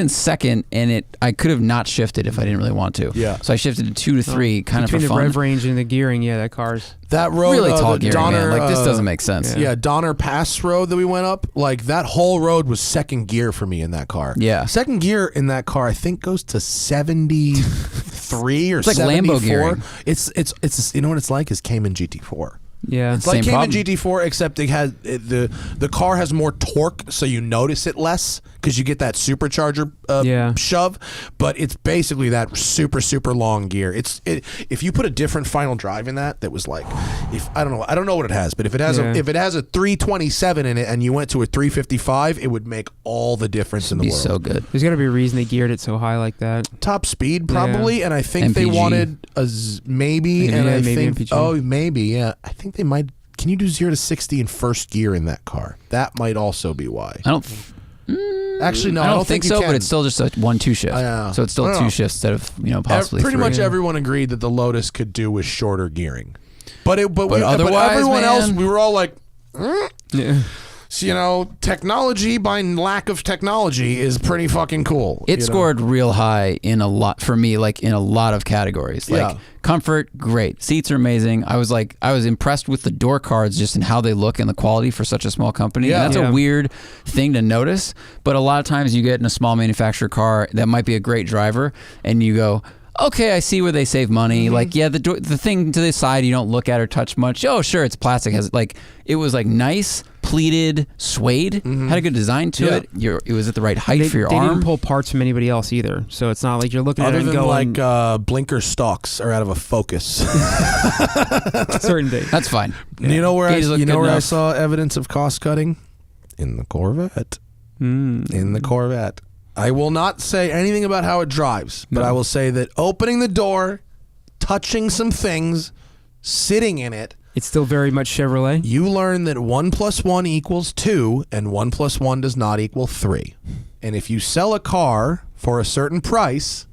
second, and I could have not shifted if I didn't really want to. Yeah. So I shifted to 2 to 3, kind of for Between the fun. rev range and the gearing, yeah, that car's. That road, Really tall the gearing, Donner, man. Like this doesn't make sense. Yeah, Donner Pass road that we went up, like that whole road was second gear for me in that car. Yeah. Second gear in that car, I think goes to 73 or It's like Lambo 74. gearing. It's you know what it's like is Cayman GT4. Yeah. It's like Same Cayman problem. GT4, except the car has more torque, so you notice it less because you get that supercharger shove. But it's basically that super long gear. If you put a different final drive in that was like, I don't know what it has, but if it has a 327 in it and you went to a 355, it would make all the difference in the Be world. so good. There's got to be a reason they geared it so high like that. Top speed probably, and I think they MPG. wanted maybe, and Yeah, I maybe think MPG. maybe yeah. I think they might. Can you do 0 to 60 in first gear in that car? That might also be why. I don't. Actually, no, I don't think you so. can. But it's still just a 1-2 shift. Yeah. So it's still I don't 2 know. shifts instead of possibly pretty 3. much everyone agreed that the Lotus could do with shorter gearing, but otherwise, everyone man. else, we were all like, Yeah. so, technology by lack of technology is pretty fucking cool. It scored real high in a lot for me, like in a lot of categories. Like Yeah. comfort, great. Seats are amazing. I was impressed with the door cards just in how they look and the quality for such a small company. Yeah. And that's Yeah. a weird thing to notice, but a lot of times you get in a small manufacturer car that might be a great driver and you go, okay, I see where they save money. Like, yeah, the thing to the side you don't look at or touch much. Oh, sure, it's plastic. It was like nice, pleated, suede. Had a good design to Yeah. it. It was at the right height for your they arm. didn't pull parts from anybody else either, so it's not like you're looking Other at it than and going like blinker stalks are out of a Focus. certain things. That's fine. You know where Gauges look good I enough. saw evidence of cost cutting? In the Corvette. In the Corvette. I will not say anything about how it drives, but I will say that opening the door, touching some things, sitting in it, It's still very much Chevrolet. you learn that 1 + 1 = 2 and 1 + 1 does not equal 3. And if you sell a car for a certain price,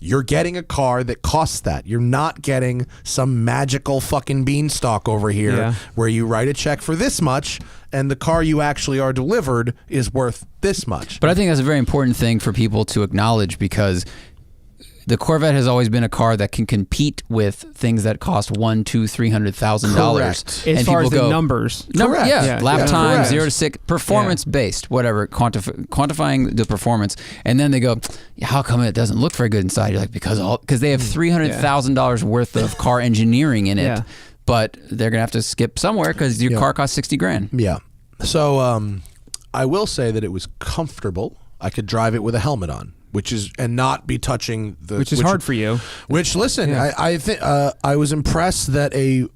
you're getting a car that costs that. You're not getting some magical fucking beanstalk over here Yeah. where you write a check for this much and the car you actually are delivered is worth this much. But I think that's a very important thing for people to acknowledge because the Corvette has always been a car that can compete with things that cost $100,000, $200,000, $300,000. Correct. As And far people as the go, numbers. Correct. Yeah, lap Yeah. time, Correct. 0 to 6, performance based, whatever, quantifying the performance. And then they go, how come it doesn't look very good inside? You're like, because they have $300,000 worth of car engineering in it, Yeah. but they're gonna have to skip somewhere because your car costs $60,000. Yeah. So I will say that it was comfortable. I could drive it with a helmet on. and not be touching the which is hard for you. Which listen, I think I was impressed that a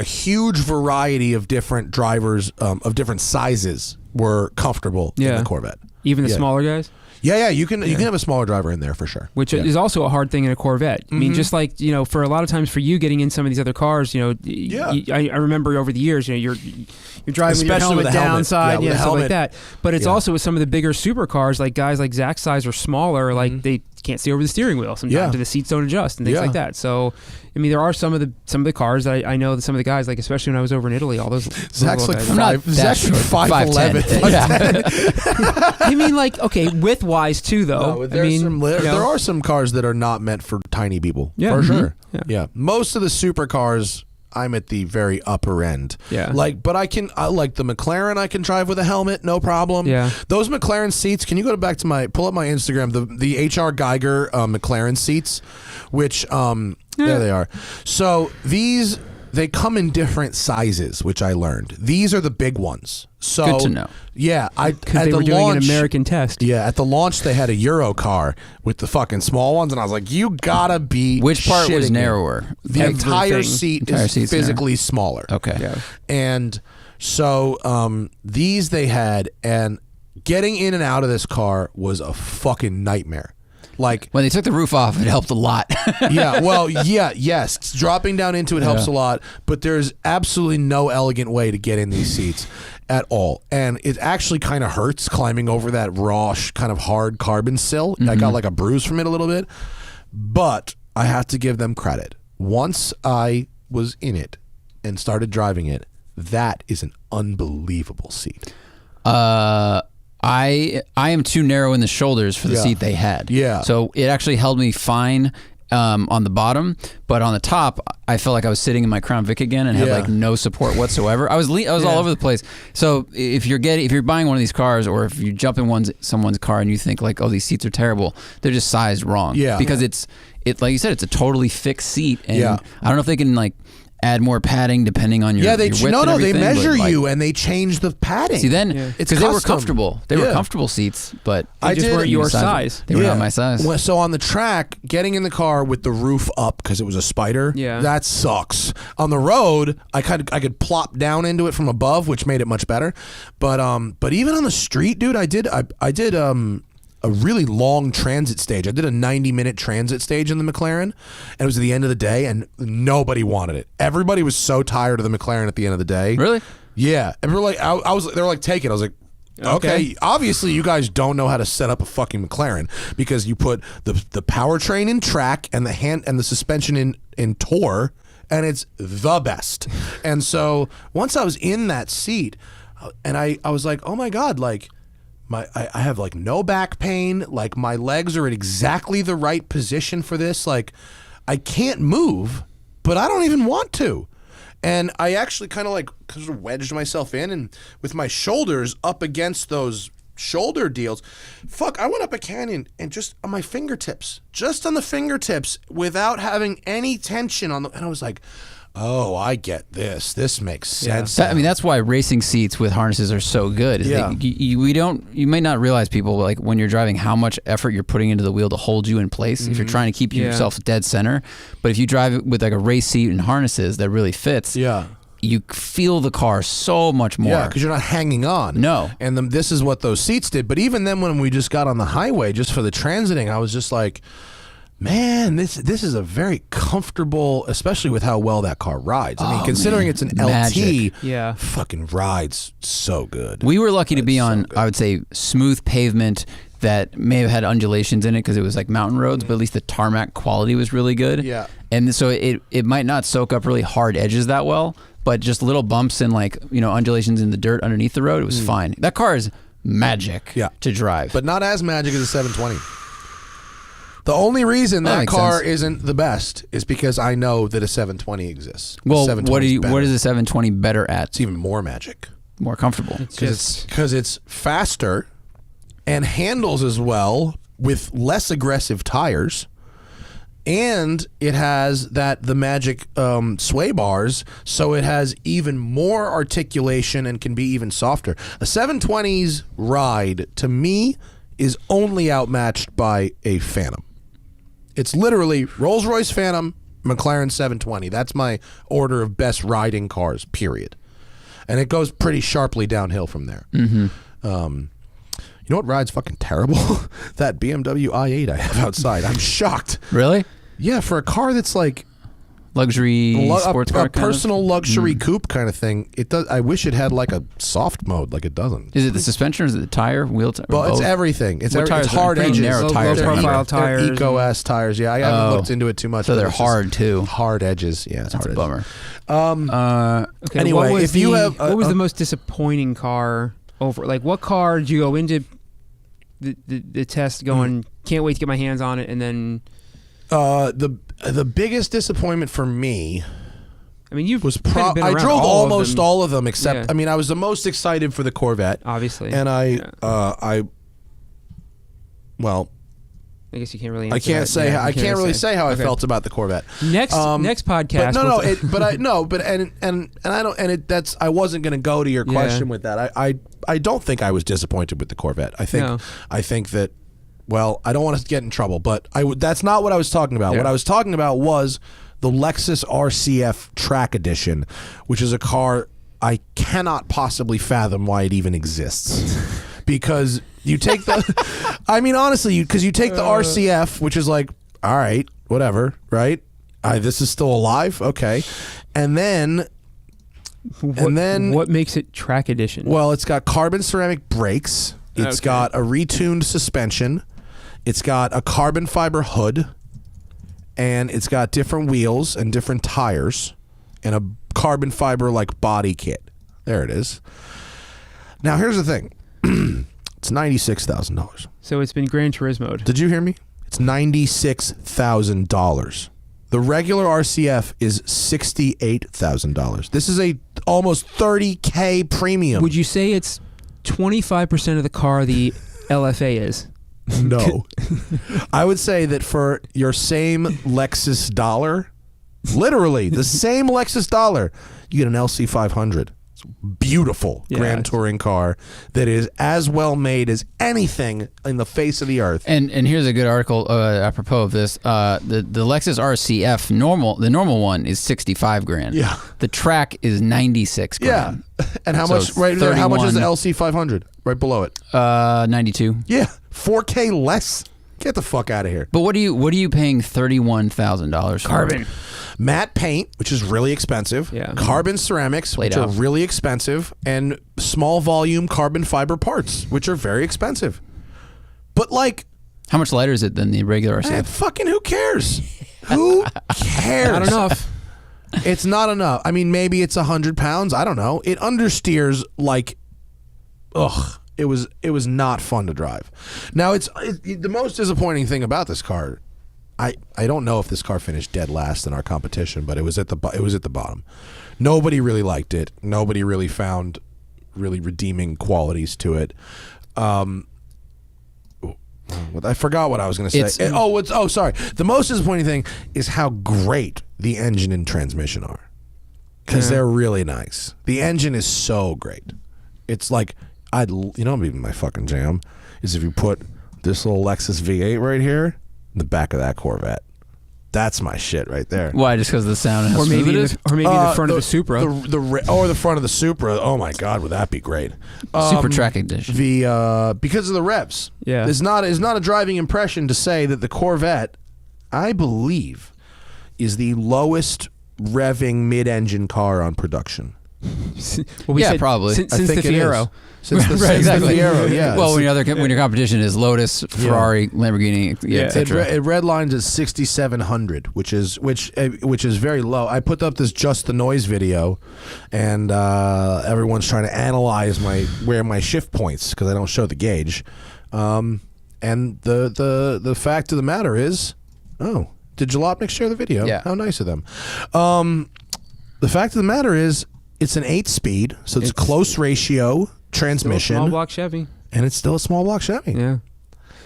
huge variety of different drivers of different sizes were comfortable in the Corvette. Even the smaller guys? Yeah, you can have a smaller driver in there for sure. Which is also a hard thing in a Corvette. I mean, just like, for a lot of times for you getting in some of these other cars, I remember over the years, you're driving with your helmet downside, stuff like that. But it's also with some of the bigger supercars, like guys like Zack's size or smaller, like they can't see over the steering wheel sometimes, and the seats don't adjust and things like that. So, I mean, there are some of the cars that I know that some of the guys, like especially when I was over in Italy, all those Zack's like guys, Zack's like 5'11". I mean, like, okay, width-wise too, though. No, there are some cars that are not meant for tiny people, for sure. Yeah, most of the supercars, I'm at the very upper end. Yeah. But I like the McLaren, I can drive with a helmet, no problem. Yeah. Those McLaren seats, can you go back to pull up my Instagram, the HR Geiger McLaren seats, which, there they are. So they come in different sizes, which I learned. These are the big ones. So good to know. Yeah, because they were doing an American test. Yeah, at the launch they had a Euro car with the fucking small ones, and I was like, "You gotta be." Which part was narrower? The entire seat is physically smaller. Okay, yeah. And so these they had, and getting in and out of this car was a fucking nightmare. Like when they took the roof off, it helped a lot. Yes. Dropping down into it helps a lot, but there's absolutely no elegant way to get in these seats at all. And it actually kind of hurts climbing over that raw, kind of hard carbon sill. I got like a bruise from it a little bit, but I have to give them credit. Once I was in it and started driving it, that is an unbelievable seat. I am too narrow in the shoulders for the seat they had. Yeah. So it actually held me fine on the bottom, but on the top, I felt like I was sitting in my Crown Vic again and had like no support whatsoever. I was all over the place. So if you're buying one of these cars, or if you jump in someone's car and you think like, oh, these seats are terrible, they're just sized wrong. Yeah. Because it's like you said, it's a totally fixed seat, and I don't know if they can like add more padding depending on your width and they measure you and they change the padding. See, then it's because they were comfortable. They were comfortable seats, but they just weren't your size. They were not my size. Well, so on the track, getting in the car with the roof up because it was a Spider, that sucks. On the road, I could plop down into it from above, which made it much better. But even on the street, dude, I did a really long transit stage. I did a 90-minute transit stage in the McLaren, and it was at the end of the day, and nobody wanted it. Everybody was so tired of the McLaren at the end of the day. Really? Yeah. And we're like, they were like, take it. I was like, okay. Obviously, you guys don't know how to set up a fucking McLaren, because you put the powertrain in track and the suspension in tour, and it's the best. And so once I was in that seat, and I was like, oh my God, like, I have like no back pain, like my legs are at exactly the right position for this, like I can't move, but I don't even want to. And I actually kind of like wedged myself in, and with my shoulders up against those shoulder deals, I went up a canyon and just on my fingertips, just on the fingertips, without having any tension and I was like, oh, I get this. This makes sense. I mean, that's why racing seats with harnesses are so good. You may not realize, people, like when you're driving, how much effort you're putting into the wheel to hold you in place if you're trying to keep yourself dead center. But if you drive it with like a race seat and harnesses that really fits, you feel the car so much more. Yeah, because you're not hanging on. No. And this is what those seats did. But even then, when we just got on the highway just for the transiting, I was just like, man, this is a very comfortable, especially with how well that car rides. I mean, considering it's an LT, fucking rides so good. We were lucky to be on, I would say, smooth pavement that may have had undulations in it because it was like mountain roads, but at least the tarmac quality was really good. Yeah. And so it might not soak up really hard edges that well, but just little bumps and like, undulations in the dirt underneath the road, it was fine. That car is magic to drive. But not as magic as a 720. The only reason that car isn't the best is because I know that a 720 exists. Well, what is a 720 better at? It's even more magic. More comfortable. Because it's faster and handles as well with less aggressive tires. And it has the magic sway bars, so it has even more articulation and can be even softer. A 720's ride, to me, is only outmatched by a Phantom. It's literally Rolls-Royce Phantom, McLaren 720. That's my order of best riding cars, period. And it goes pretty sharply downhill from there. You know what rides fucking terrible? That BMW i8 I have outside. I'm shocked. Really? Yeah, for a car that's like Luxury sports car, a personal luxury coupe kind of thing. It does. I wish it had like a soft mode, like it doesn't. Is it the suspension or is it the tire, wheel tire? Well, it's everything. It's tires? hard Pretty edges, narrow tires, low profile tires, They're Eco-S tires. Yeah, I haven't looked into it too much. So but they're it's just hard too. Hard edges. Yeah, it's That's hard a edges. bummer. Okay, Anyway, if you have what was the most disappointing car over? Like, what car did you go into the test going? Can't wait to get my hands on it, and then the biggest disappointment for me. I mean, was been I around drove almost them. all of them except Yeah. I mean I was the most excited for the Corvette, Obviously, and I I guess you can't really. I Answer can't that. say Yeah, I you can't really say how I Okay. felt about the Corvette. Next podcast. I wasn't going to go to your question with that. I don't think I was disappointed with the Corvette. I think that, well, I don't want to get in trouble, but that's not what I was talking about. Yeah. What I was talking about was the Lexus RCF Track Edition, which is a car I cannot possibly fathom why it even exists. Because you take the, I mean, honestly, because you take the RCF, which is like, all right, whatever, right? This is still alive, okay, and then what makes it Track Edition? well, it's got carbon ceramic brakes, it's got a retuned suspension, it's got a carbon fiber hood, and it's got different wheels and different tires, and a carbon fiber like body kit. There it is. Now here's the thing. It's $96,000. So it's been Gran Turismo'd. Did you hear me? It's $96,000. The regular RCF is $68,000. This is a almost $30K premium. Would you say it's 25% of the car the LFA is? No. I would say that for your same Lexus dollar, literally the same Lexus dollar, you get an LC 500. It's a beautiful Grand Touring car that is as well made as anything in the face of the earth. And here's a good article apropos of this. The Lexus RCF the normal one is 65 grand. Yeah. The Track is 96 grand. Yeah. And how So much right there, how much is the 31. LC 500? Right below it. 92. Yeah. 4K less. Get the fuck out of here. But what are you paying $31,000 for? Carbon. Matte paint, which is really expensive. Yeah. Carbon ceramics, which Plate-Doh. are really expensive, and small volume carbon fiber parts, which are very expensive. But like, How much lighter is it than the regular RCF? fucking who cares? Who cares? Not enough. It's not enough. I mean, maybe it's 100 pounds. I don't know. It understeers like, ugh. It was not fun to drive. Now the most disappointing thing about this car. I don't know if this car finished dead last in our competition, but it was at the bottom. Nobody really liked it. Nobody really found really redeeming qualities to it. I forgot what I was going to say. Sorry. The most disappointing thing is how great the engine and transmission are, because they're really nice. The engine is so great. It's like maybe my fucking jam is if you put this little Lexus V8 right here in the back of that Corvette. That's my shit right there. Why? Just because of the sound and how Or maybe smooth it is? the front of the Supra. The front of the Supra. Oh my God, would that be great? Super Track Edition. Because of the revs. Yeah. It's not a driving impression to say that the Corvette, I believe, is the lowest revving mid-engine car on production. Well, we Yeah, said probably. Since I the think it is. Since Since the Right, exactly. Fiero, yeah. Well, when your competition is Lotus, Ferrari, Lamborghini, etc. It redlines at 6,700, which is very low. I put up this Just the Noise video, and everyone's trying to analyze where my shift points because I don't show the gauge. And the fact of the matter is, did Jalopnik share the video? Yeah. How nice of them. The fact of the matter is, it's an 8-speed, so it's close ratio transmission, small block Chevy. and it's still a small block Chevy. Yeah.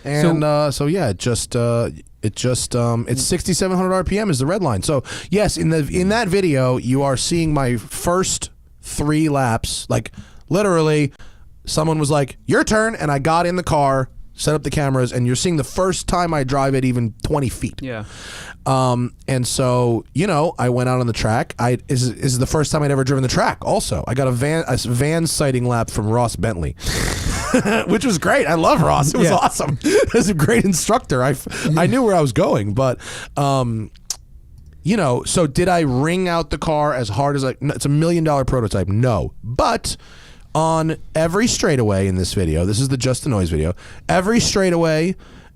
And it's 6,700 RPM is the red line. So yes, in that video, you are seeing my first 3 laps. Like literally, someone was like, "Your turn," and I got in the car, set up the cameras, and you're seeing the first time I drive it even 20 feet. Yeah. And so, you know, I went out on the track. This is the first time I'd ever driven the track. Also, I got a van sighting lap from Ross Bentley, which was great. I love Ross. It was awesome. He was a great instructor. I knew where I was going, but you know, so did I ring out the car as hard as no, it's $1 million prototype? No, but on every straightaway in this video, this is the Just the Noise video, every straightaway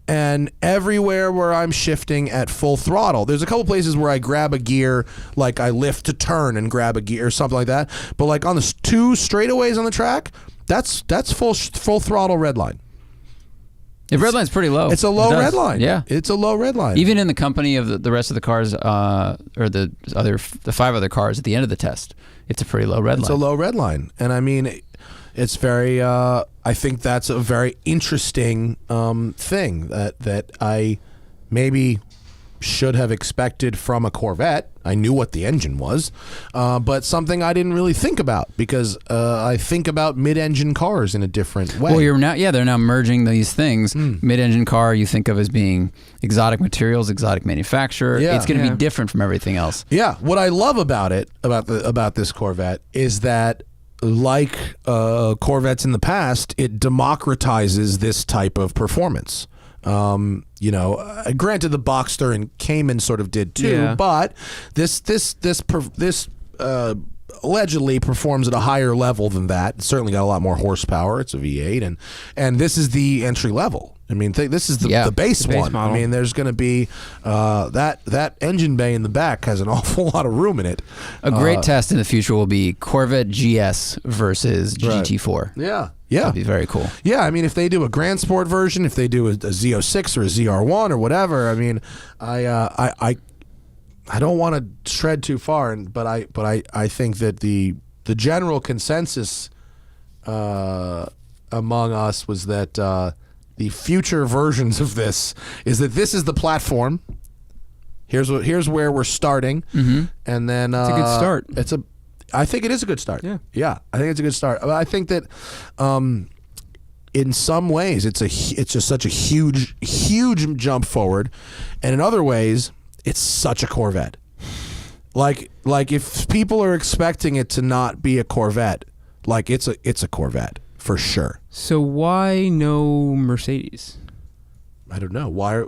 and everywhere where I'm shifting at full throttle, there's a couple places where I grab a gear, like I lift to turn and grab a gear or something like that. But like on the 2 straightaways on the track, that's full throttle red line. The red line's pretty low. It's a low red line. Yeah, it's a low red line. Even in the company of the rest of the cars, or the 5 other cars at the end of the test, it's a pretty low red line. It's a low red line, and I mean, it's very. I think that's a very interesting thing that I maybe should have expected from a Corvette. I knew what the engine was, but something I didn't really think about because I think about mid-engine cars in a different way. Well, they're now merging these things. Mid-engine car you think of as being exotic materials, exotic manufacturer. Yeah. It's going to be different from everything else. Yeah, what I love about it, about this Corvette, is that like Corvettes in the past, it democratizes this type of performance. You know, granted the Boxster and Cayman sort of did too, but this allegedly performs at a higher level than that. It's certainly got a lot more horsepower. It's a V8, and this is the entry level. I mean, this is the base one. Model. I mean, there's going to be that engine bay in the back has an awful lot of room in it. A great test in the future will be Corvette GS versus GT4. Yeah. That'd be very cool. Yeah, I mean, if they do a Grand Sport version, if they do a Z06 or a ZR1 or whatever, I mean, I don't want to shred too far, but I think that the general consensus among us was that the future versions of this is that this is the platform. Here's where we're starting, and then it's a good start. I think it is a good start. Yeah, I think it's a good start. I think that in some ways it's just such a huge jump forward, and in other ways it's such a Corvette. Like if people are expecting it to not be a Corvette, like it's a Corvette for sure. So why no Mercedes? I don't know why.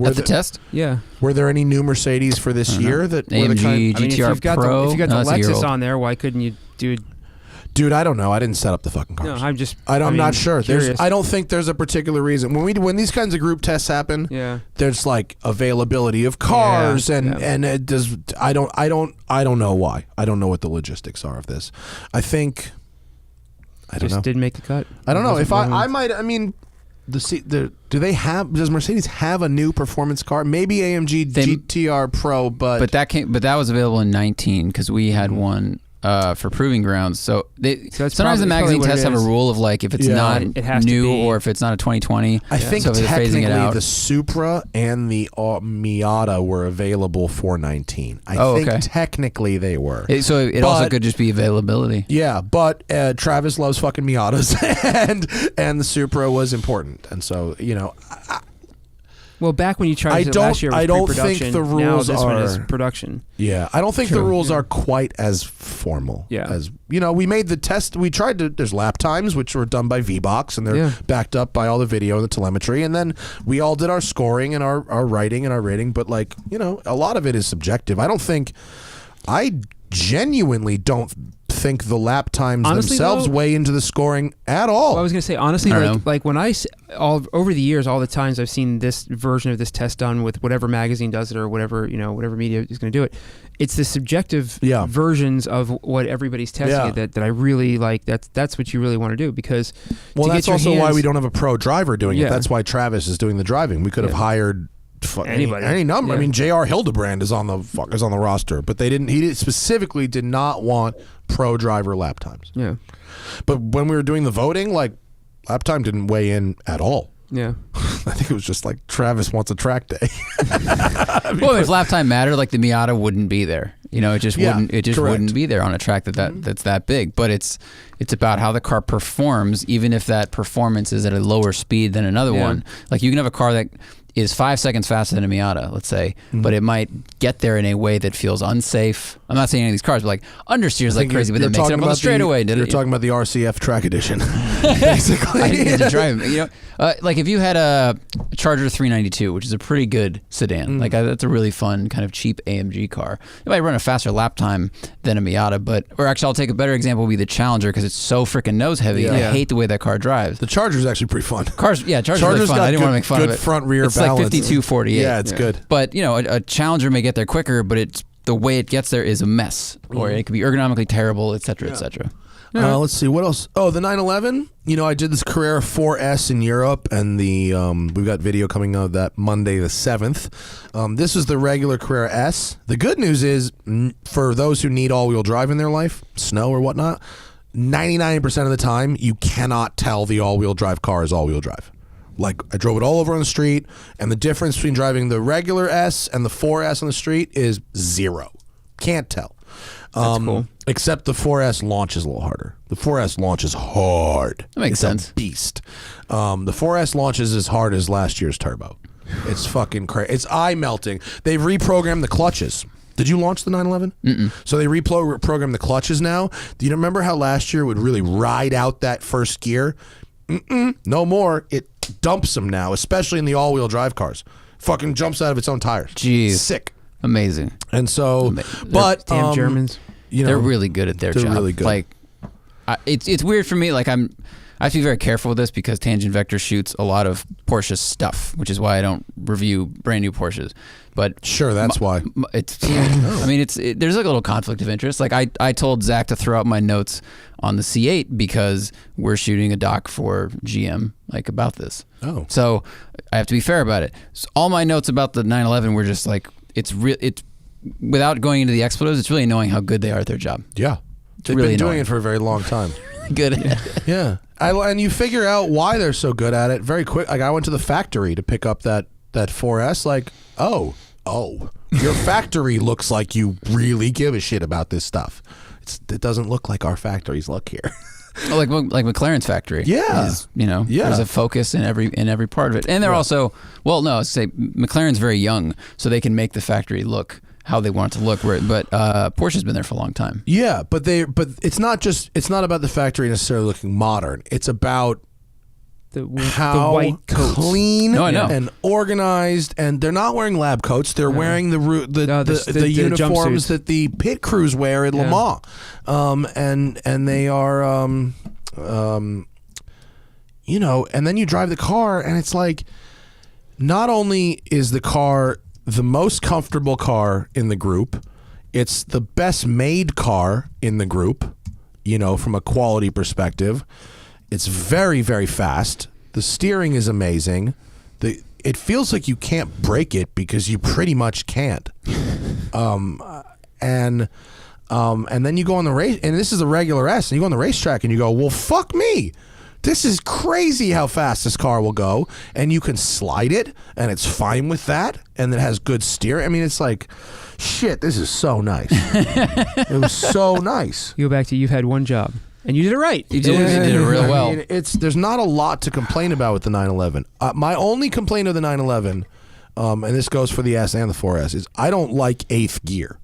At the test? Yeah. Were there any new Mercedes for this year that were the AMG, kind? I mean, GTR if you've got Pro? the No, that's a year Lexus old. on there, why couldn't you do? Dude, I don't know. I didn't set up the fucking No, cars. I'm not sure. Curious. I don't think there's a particular reason when these kinds of group tests happen. Yeah. There's like availability of cars and it does. I don't know why. I don't know what the logistics are of this. I think. I don't know. Didn't make the cut. I don't know if I might. I mean. Does Mercedes have a new performance car? Maybe AMG GTR Pro, but that was available in 19 because we had one for proving grounds. So sometimes the magazine tests have a rule of like if it's not it has to new be. or if it's not a 2020. I think so they're phasing technically it out. the Supra and the Miata were available for 19. I think technically they were. So it also could just be availability. Yeah, but Travis loves fucking Miatas, and the Supra was important, and so you know. Well, back when you tried it last year, it was I don't pre-production. think the rules now this are. one is production. Yeah, I don't think the rules are quite as formal. Yeah. As you know, we made the test. We tried to. There's lap times which were done by VBox, and they're backed up by all the video and the telemetry. And then we all did our scoring and our writing and our rating. But like you know, a lot of it is subjective. I genuinely don't think the lap times themselves weigh into the scoring at all. Well, I was going to say honestly, like when over the years, all the times I've seen this version of this test done with whatever magazine does it or whatever media is going to do it, it's the subjective versions of what everybody's testing it that I really like. That's what you really want to do because that's also why we don't have a pro driver doing it. That's why Travis is doing the driving. We could have hired. Anybody, any number. I mean, J.R. Hildebrand is on the roster, but they didn't. He specifically did not want pro driver lap times. Yeah, but when we were doing the voting, like lap time didn't weigh in at all. Yeah, I think it was just like Travis wants a track day. Well, if lap time mattered, like the Miata wouldn't be there. You know, it just Yeah, wouldn't. It just correct. wouldn't be there on a track that's that big. But it's about how the car performs, even if that performance is at a lower speed than another one. Like you can have a car that is 5 seconds faster than a Miata, let's say, but it might get there in a way that feels unsafe. I'm not saying any of these cars, but like understeers like crazy, but then makes it up on the straightaway. You're talking about the RCF Track Edition, basically. I didn't get to drive them. You know, like if you had a Charger 392, which is a pretty good sedan, like that's a really fun kind of cheap AMG car. It might run a faster lap time than a Miata, or actually, I'll take a better example would be the Challenger because it's so freaking nose heavy. Yeah. I hate the way that car drives. The Charger's actually pretty fun. Charger's really fun. got I didn't want to make fun of good it. front rear it's balance. like 52-48. Yeah, it's good. But you know, a Challenger may get there quicker, but it's the way it gets there is a mess, or it could be ergonomically terrible, et cetera, et cetera. Let's see what else. Oh, the 911. You know, I did this Carrera 4S in Europe, and the we've got video coming out of that Monday the 7th. This is the regular Carrera S. The good news is, for those who need all-wheel drive in their life, snow or whatnot, 99% of the time you cannot tell the all-wheel drive car is all-wheel drive. Like, I drove it all over on the street, and the difference between driving the regular S and the 4S on the street is 0. Can't tell. That's cool. Except the 4S launches a little harder. The 4S launches hard. That makes It's sense. a beast. The 4S launches as hard as last year's turbo. It's fucking crazy. It's eye-melting. They've reprogrammed the clutches. Did you launch the 911? Mm-mm. So they reprogrammed the clutches now. Do you remember how last year it would really ride out that first gear? No more. It dumps them now, especially in the all-wheel drive cars. Fucking jumps out of its own tires. Jeez. Sick. Amazing. And so, but Damn Germans. you know, They're really good at their they're job. really good. Like, it's weird for me. Like I have to be very careful with this because Tangent Vector shoots a lot of Porsche stuff, which is why I don't review brand new Porsches. But sure, that's why. It's. I mean, there's like a little conflict of interest. Like I told Zack to throw out my notes on the C8 because we're shooting a doc for GM like about this. Oh, so I have to be fair about it. So all my notes about the 911 were just like it's without going into the expletives. It's really annoying how good they are at their job. yeah. They've really been doing annoying. it for a very long time. Good. Yeah. And you figure out why they're so good at it very quick. Like I went to the factory to pick up that 4S. Like, oh, your factory looks like you really give a shit about this stuff. It doesn't look like our factories look here. Oh, like McLaren's factory. Yeah. Is, there's a focus in every part of it, and they're also McLaren's very young, so they can make the factory look how they want it to look. But Porsche's been there for a long time. Yeah, but it's not about the factory necessarily looking modern. It's about how the white coats. clean No, I know. and organized, and they're not wearing lab coats. They're wearing the uniforms jumpsuits that the pit crews wear at Le Mans, and they are, and then you drive the car, and it's like, not only is the car the most comfortable car in the group, it's the best made car in the group, from a quality perspective. It's very, very fast. The steering is amazing. It feels like you can't break it because you pretty much can't. And then you go on the race, and this is a regular S, and you go on the racetrack, and you go, well, fuck me. This is crazy how fast this car will go, and you can slide it, and it's fine with that, and it has good steering. I mean, it's like, shit, this is so nice. It was so nice. You go back to you've had one job. And you did it right. You did it real well. I mean, there's not a lot to complain about with the 911. My only complaint of the 911, and this goes for the S and the 4S, is I don't like 8th gear.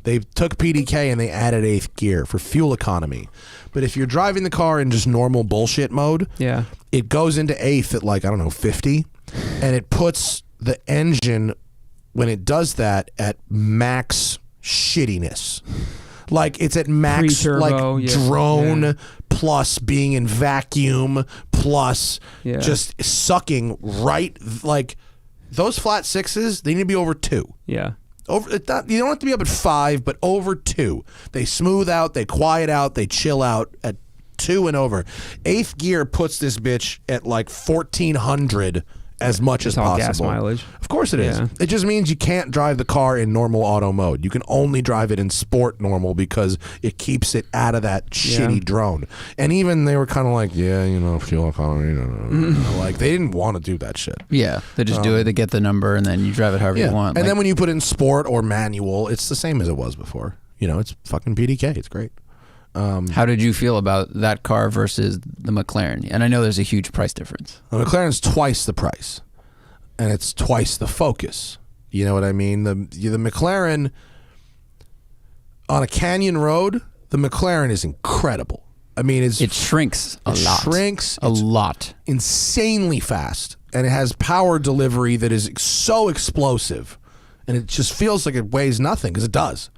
They took PDK and they added 8th gear for fuel economy. But if you're driving the car in just normal bullshit mode, it goes into 8th at like, I don't know, 50, and it puts the engine, when it does that, at max shittiness. Like it's at max, Pre-turbo, like drone plus being in vacuum plus just sucking right. Like those flat sixes, they need to be over 2. Yeah. You don't have to be up at 5, but over 2. They smooth out, they quiet out, they chill out at 2 and over. 8th gear puts this bitch at like 1400 as much as all possible. gas mileage. Of course it is. Yeah. It just means you can't drive the car in normal auto mode. You can only drive it in sport normal because it keeps it out of that shitty drone. And even they were kind of like, fuel economy. Like they didn't want to do that shit. Yeah, they just do it. They get the number, and then you drive it however you want. And then when you put in sport or manual, it's the same as it was before. It's fucking PDK. It's great. How did you feel about that car versus the McLaren? And I know there's a huge price difference. The McLaren's twice the price, and it's twice the focus. You know what I mean? The McLaren on a canyon road, the McLaren is incredible. I mean, it shrinks a lot. Shrinks a lot, insanely fast, and it has power delivery that is so explosive, and it just feels like it weighs nothing because it does.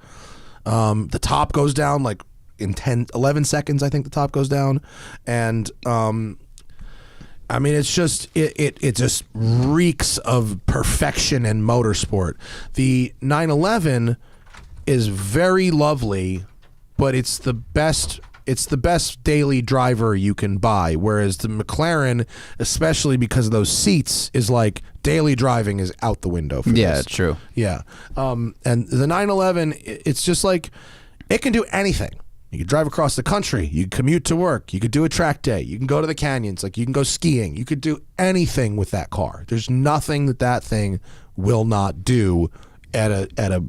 The top goes down like in 11 seconds, I think the top goes down. And I mean, it's just it just reeks of perfection and motorsport. The 911 is very lovely, but it's the best daily driver you can buy, whereas the McLaren, especially because of those seats, is like daily driving is out the window for this. True. Yeah. And the 911, it's just like it can do anything. You could drive across the country. You could commute to work. You could do a track day. You can go to the canyons. Like you can go skiing. You could do anything with that car. There's nothing that thing will not do at a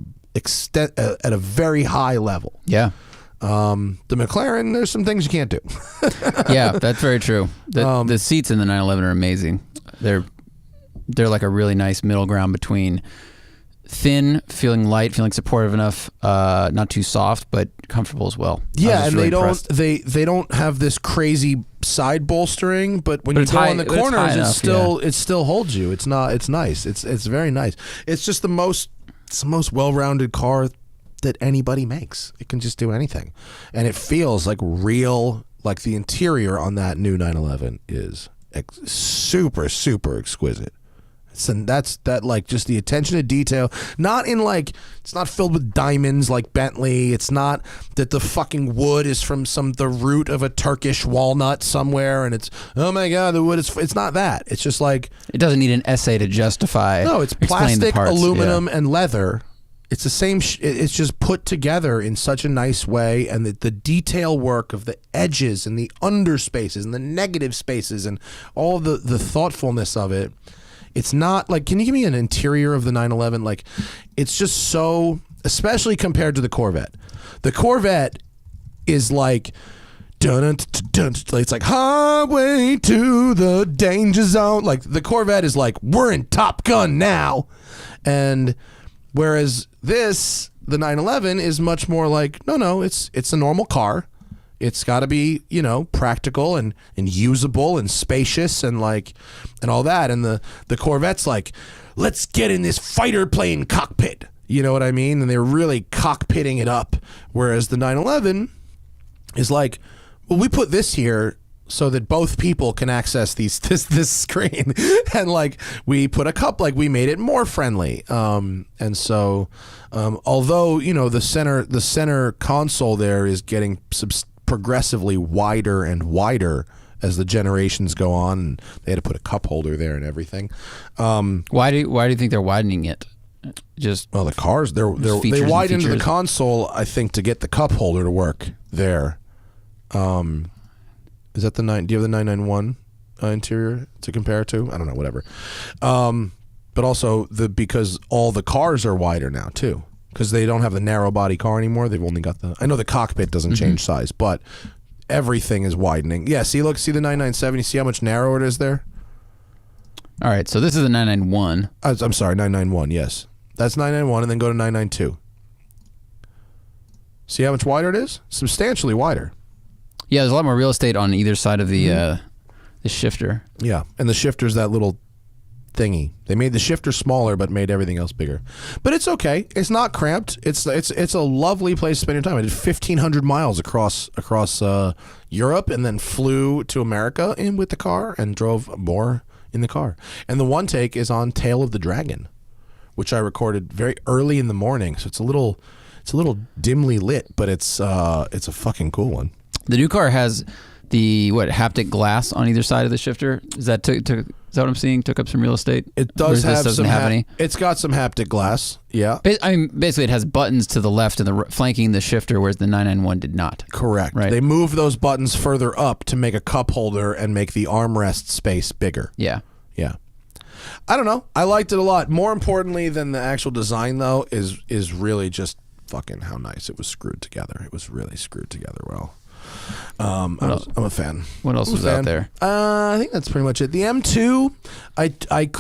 very high level. Yeah. The McLaren, there's some things you can't do. Yeah, that's very true. The seats in the 911 are amazing. They're like a really nice middle ground between thin, feeling light, feeling supportive enough, not too soft, but comfortable as well. Yeah, and really they don't have this crazy side bolstering, but when you go on the corners, it still holds you. It's nice. It's very nice. It's just the most well-rounded car that anybody makes. It can just do anything, and it feels like real. Like the interior on that new 911 is super, super exquisite. And that's like just the attention to detail. Not in like, it's not filled with diamonds like Bentley. It's not that the fucking wood is from the root of a Turkish walnut somewhere, and it's, oh my god, the wood is. It's not that. It's just like, it doesn't need an essay to justify. No, it's plastic, aluminum, and leather. It's the same. It's just put together in such a nice way, and the detail work of the edges and the underspaces and the negative spaces and all the thoughtfulness of it. It's not like, can you give me an interior of the 911? Like, it's just so, especially compared to the Corvette. The Corvette is like, it's like highway to the danger zone. Like the Corvette is like, we're in Top Gun now. And whereas the 911 is much more like, no, it's a normal car. It's got to be, practical and usable and spacious and all that. And the Corvette's like, let's get in this fighter plane cockpit. You know what I mean? And they're really cockpitting it up. Whereas the 911 is like, well, we put this here so that both people can access this screen. And like we put a cup, like we made it more friendly. And so although, the center console there is getting progressively wider and wider as the generations go on, and they had to put a cup holder there and everything. Why do you think they're widening it? The cars they widened the console, I think, to get the cup holder to work there. Is that do you have the 991 interior to compare it to? I don't know, whatever. But also because all the cars are wider now too. Because they don't have the narrow body car anymore. They've only got I know the cockpit doesn't change size, but everything is widening. Yeah, see the 997. You see how much narrower it is there? All right, so this is a 991. I'm sorry, 991, yes. That's 991, and then go to 992. See how much wider it is? Substantially wider. Yeah, there's a lot more real estate on either side of the shifter. Yeah, and the shifter's that little thingy. They made the shifter smaller, but made everything else bigger. But it's okay. It's not cramped. It's a lovely place to spend your time. I did 1,500 miles across Europe, and then flew to America with the car and drove more in the car. And the one take is on Tail of the Dragon, which I recorded very early in the morning. So it's a little dimly lit, but it's a fucking cool one. The new car has the haptic glass on either side of the shifter. Is that Is that what I'm seeing? Took up some real estate? It does have doesn't some. have any? It's got some haptic glass. Yeah. I mean, basically, it has buttons to the left and flanking the shifter, whereas the 991 did not. Correct. Right. They moved those buttons further up to make a cup holder and make the armrest space bigger. Yeah. Yeah. I don't know. I liked it a lot. More importantly than the actual design, though, is really just fucking how nice it was screwed together. It was really screwed together well. I'm a fan. What else was out there? I think that's pretty much it. The M2,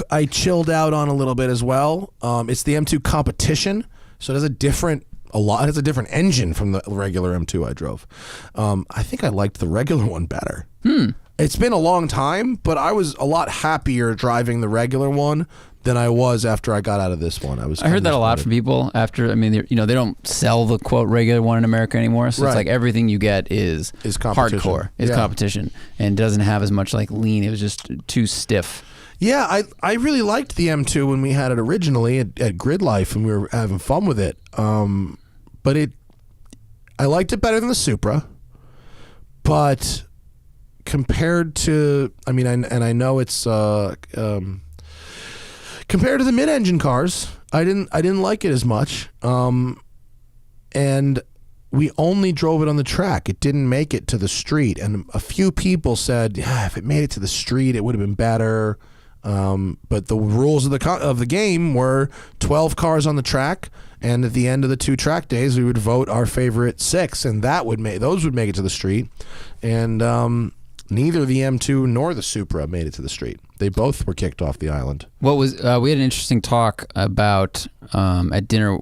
I chilled out on a little bit as well. It's the M2 competition, so it has a different engine from the regular M2 I drove. I think I liked the regular one better. It's been a long time, but I was a lot happier driving the regular one than I was after I got out of this one. I heard that a lot from people after. I mean, they don't sell the quote regular one in America anymore, so it's like everything you get is hardcore, competition, and doesn't have as much like lean. It was just too stiff. Yeah, I really liked the M2 when we had it originally at Grid Life, and we were having fun with it. But I liked it better than the Supra, but compared to, I mean, I know it's compared to the mid-engine cars, I didn't like it as much. And we only drove it on the track. It didn't make it to the street. And a few people said, yeah, if it made it to the street, it would have been better. But the rules of the game were 12 cars on the track, and at the end of the 2 track days, we would vote our favorite 6, and those would make it to the street. And neither the M2 nor the Supra made it to the street. They both were kicked off the island. What was we had an interesting talk about at dinner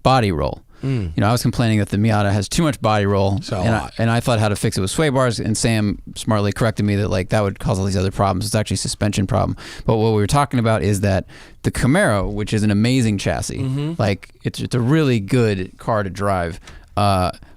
body roll. You know, I was complaining that the Miata has too much body roll, and I thought how to fix it with sway bars, and Sam smartly corrected me that like that would cause all these other problems. It's actually a suspension problem. But what we were talking about is that the Camaro, which is an amazing chassis, like it's a really good car to drive,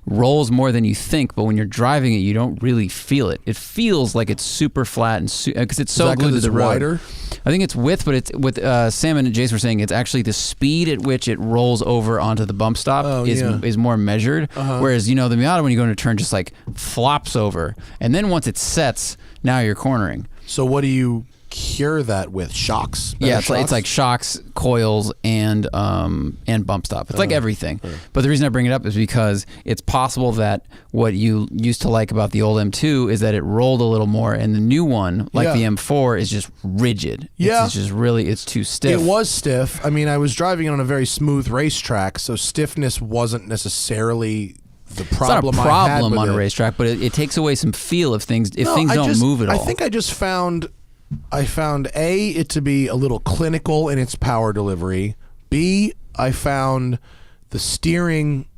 rolls more than you think, but when you're driving it, you don't really feel it. It feels like it's super flat and because it's so glued to the road. Wider? I think it's width, but it's with Sam and Jason were saying it's actually the speed at which it rolls over onto the bump stop is more measured. Whereas the Miata, when you go into a turn, just like flops over, and then once it sets, now you're cornering. So what do you cure that with? Shocks? Yeah, it's like shocks, coils, and bump stop. It's like everything. But the reason I bring it up is because it's possible that what you used to like about the old M2 is that it rolled a little more, and the new one, like the M4, is just rigid. Yeah. It's just really, it's too stiff. It was stiff. I mean, I was driving it on a very smooth racetrack, so stiffness wasn't necessarily the problem. It's not a problem on a racetrack, but it takes away some feel if things don't move at all. I think I just found A, it to be a little clinical in its power delivery. B, I found the steering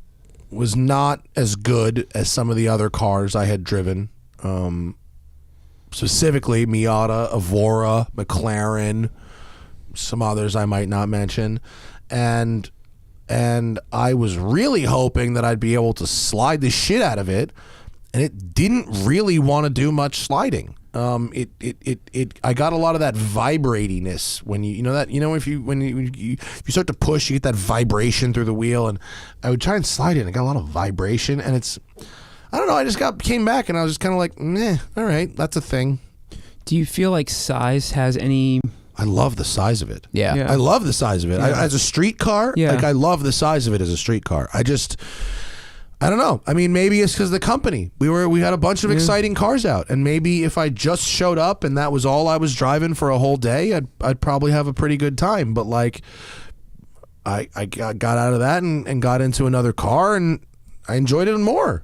was not as good as some of the other cars I had driven. Specifically Miata, Evora, McLaren, some others I might not mention. And I was really hoping that I'd be able to slide the shit out of it, and it didn't really want to do much sliding. I got a lot of that vibratiness when when you start to push, you get that vibration through the wheel, and I would try and slide it, and I got a lot of vibration, and I don't know, I just came back, and I was just kind of like, meh, all right, that's a thing. Do you feel like size has any? I love the size of it. Yeah. I love the size of it. Yeah. As a street car, I love the size of it as a street car. I don't know. I mean, maybe it's because the company. We had a bunch of exciting cars out, and maybe if I just showed up and that was all I was driving for a whole day, I'd probably have a pretty good time. But like, I got out of that and got into another car, and I enjoyed it more.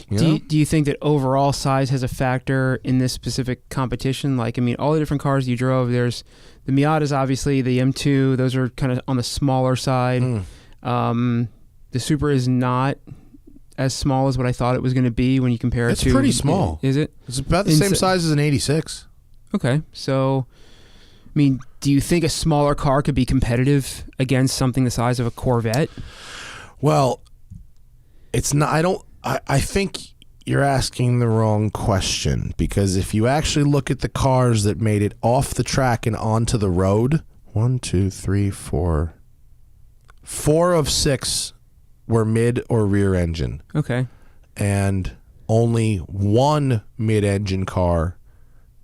Do you think that overall size has a factor in this specific competition? Like, I mean, all the different cars you drove, there's the Miatas, obviously, the M2, those are kind of on the smaller side. The Supra is not as small as what I thought it was going to be when you compare it to... It's pretty small. Is it? It's about the same size as an 86. Okay, so, I mean, do you think a smaller car could be competitive against something the size of a Corvette? Well, it's not... I think you're asking the wrong question, because if you actually look at the cars that made it off the track and onto the road, 1, 2, 3, 4... 4 of 6 were mid or rear engine. Okay. And only one mid-engine car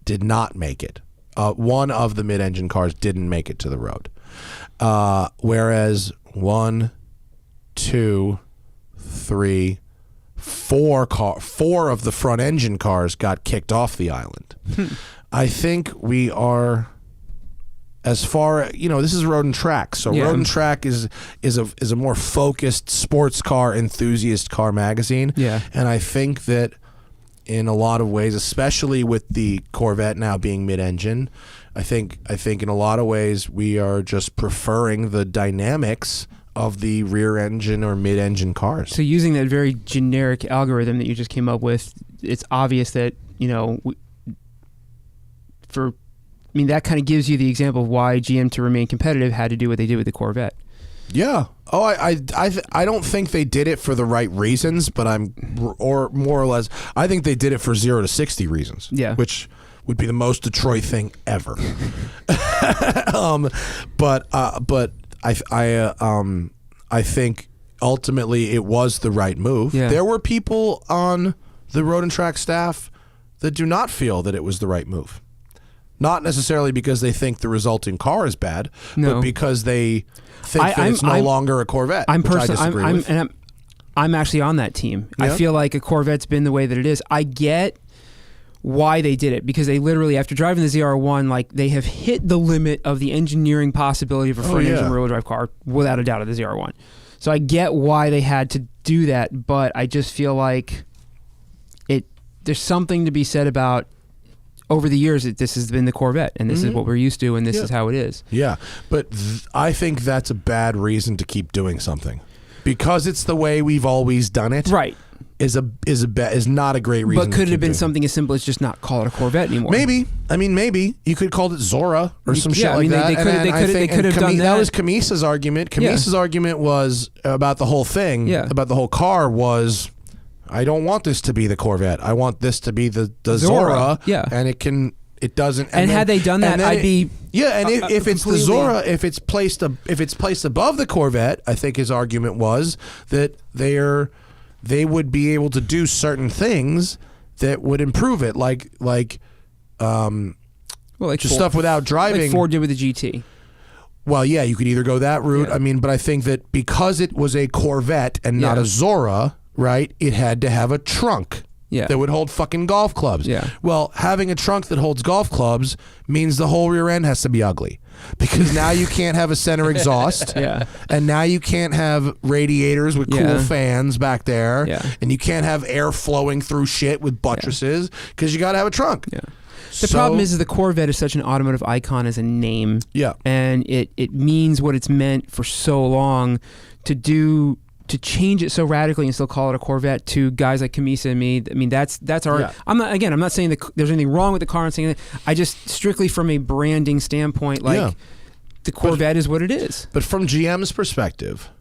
did not make it. one of the mid-engine cars didn't make it to the road. Whereas 1, 2, 3, 4 of the front engine cars got kicked off the island. I think we are, as far, this is Road and Track. So Road and Track is a more focused sports car enthusiast car magazine. Yeah. And I think that in a lot of ways, especially with the Corvette now being mid-engine, I think in a lot of ways we are just preferring the dynamics of the rear engine or mid-engine cars. So using that very generic algorithm that you just came up with, it's obvious that, that kind of gives you the example of why GM, to remain competitive, had to do what they did with the Corvette. Yeah. Oh, I don't think they did it for the right reasons, but or more or less, I think they did it for 0 to 60 reasons. Yeah. Which would be the most Detroit thing ever. But I think ultimately it was the right move. Yeah. There were people on the Road and Track staff that do not feel that it was the right move. Not necessarily because they think the resulting car is bad, but because they think that it's no longer a Corvette. I'm actually on that team. Yeah. I feel like a Corvette's been the way that it is. I get why they did it, because they literally, after driving the ZR1, like, they have hit the limit of the engineering possibility of a front engine rear-wheel drive car, without a doubt, of the ZR1. So I get why they had to do that, but I just feel like there's something to be said about, over the years, that this has been the Corvette, and this is what we're used to, and this is how it is. Yeah, but I think that's a bad reason to keep doing something, because it's the way we've always done it. Right. Is not a great reason. But could it have been something as simple as just not call it a Corvette anymore? Maybe. I mean, maybe you could call it Zora or some shit like that. They could have done that. That was Camisa's argument. Camisa's argument was about the whole thing. Yeah. About the whole car was, I don't want this to be the Corvette. I want this to be the Zora. Yeah. And it doesn't. And had they done that, I'd be. Yeah, and if it's the Zora, if it's placed above the Corvette, I think his argument was that they would be able to do certain things that would improve it, like just stuff without driving. Like Ford did with the GT. Well, yeah, you could either go that route. Yeah. I mean, but I think that because it was a Corvette and not a Zora, right, it had to have a trunk that would hold fucking golf clubs. Yeah. Well, having a trunk that holds golf clubs means the whole rear end has to be ugly, because now you can't have a center exhaust. And now you can't have radiators with cool fans back there. And you can't have air flowing through shit with buttresses, because you got to have a trunk. The problem is the Corvette is such an automotive icon as a name. And it means what it's meant for so long. To change it so radically and still call it a Corvette, to guys like Camisa and me, I mean, that's our. I'm not saying that there's anything wrong with the car. I'm saying that I just, strictly from a branding standpoint, the Corvette is what it is. But from GM's perspective,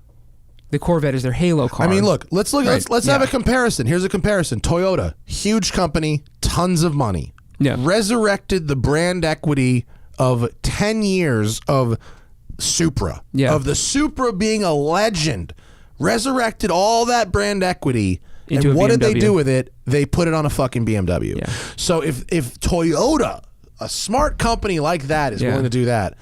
the Corvette is their halo car. I mean, look, let's have a comparison. Here's a comparison. Toyota, huge company, tons of money. Resurrected the brand equity of 10 years of Supra. Of the Supra being a legend. Resurrected all that brand equity, and what did they do with it? They put it on a fucking BMW. So if Toyota, a smart company like that, is willing to do that,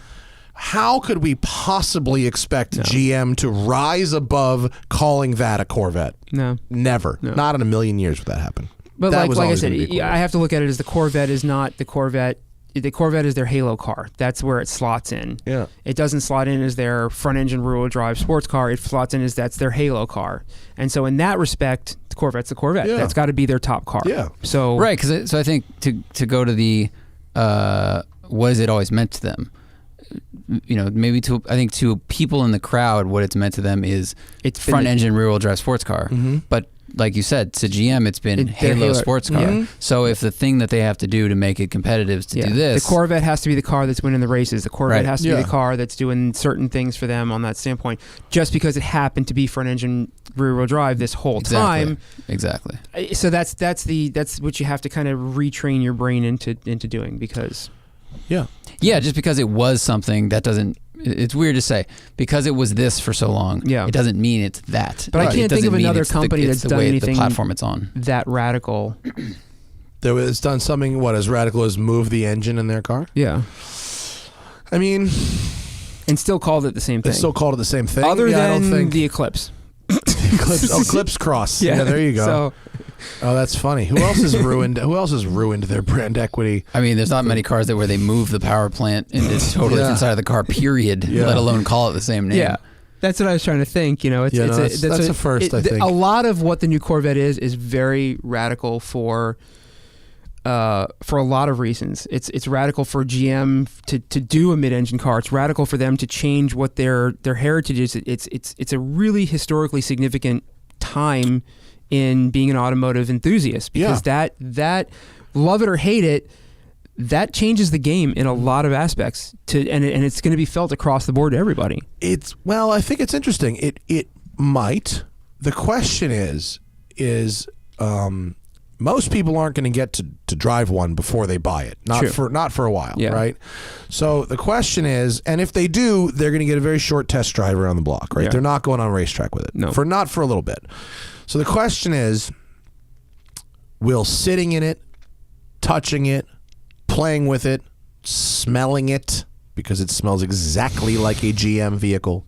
how could we possibly expect GM to rise above calling that a Corvette? No. Never. No. Not in a million years would that happen. But like I said, I have to look at it as the Corvette is not the Corvette. The Corvette is their halo car. That's where it slots in. It doesn't slot in as their front engine rear-wheel drive sports car. It slots in as that's their halo car. And so in that respect, the Corvette's the Corvette. That's got to be their top car. So right, so I think to go to the what has it always meant to them? Maybe to people in the crowd, what it's meant to them is it's front engine rear-wheel drive sports car. But like you said, to GM, it's been Halo sports car. So if the thing that they have to do to make it competitive is to do this, the Corvette has to be the car that's winning the races. The Corvette has to be the car that's doing certain things for them on that standpoint. Just because it happened to be front engine rear-wheel drive this whole time. Exactly. So that's what you have to kind of retrain your brain into doing, because. Just because it was something that doesn't. It's weird to say, because it was this for so long. It doesn't mean it's that. But I can't think of another company that's done anything the platform it's on that radical. It's done something as radical as move the engine in their car. Yeah. I mean, and still called it the same thing. They still called it the same thing. Other than I don't think the Eclipse. Eclipse Cross. Yeah, there you go. So, oh, that's funny. Who else has ruined their brand equity? I mean, there's not many cars where they move the power plant and it's totally inside of the car, period, let alone call it the same name. Yeah. That's what I was trying to think. That's a first, I think. A lot of what the new Corvette is very radical for a lot of reasons. It's radical for GM to do a mid-engine car. It's radical for them to change what their heritage is. It's a really historically significant time in being an automotive enthusiast, because that love it or hate it, that changes the game in a lot of aspects and it's going to be felt across the board to everybody. I think it's interesting. It might. The question is most people aren't going to get to drive one before they buy it. Not for a while, right? So the question is, and if they do, they're going to get a very short test drive around the block, right? Yeah. They're not going on a racetrack with it. No. Not for a little bit. So the question is, will sitting in it, touching it, playing with it, smelling it, because it smells exactly like a GM vehicle.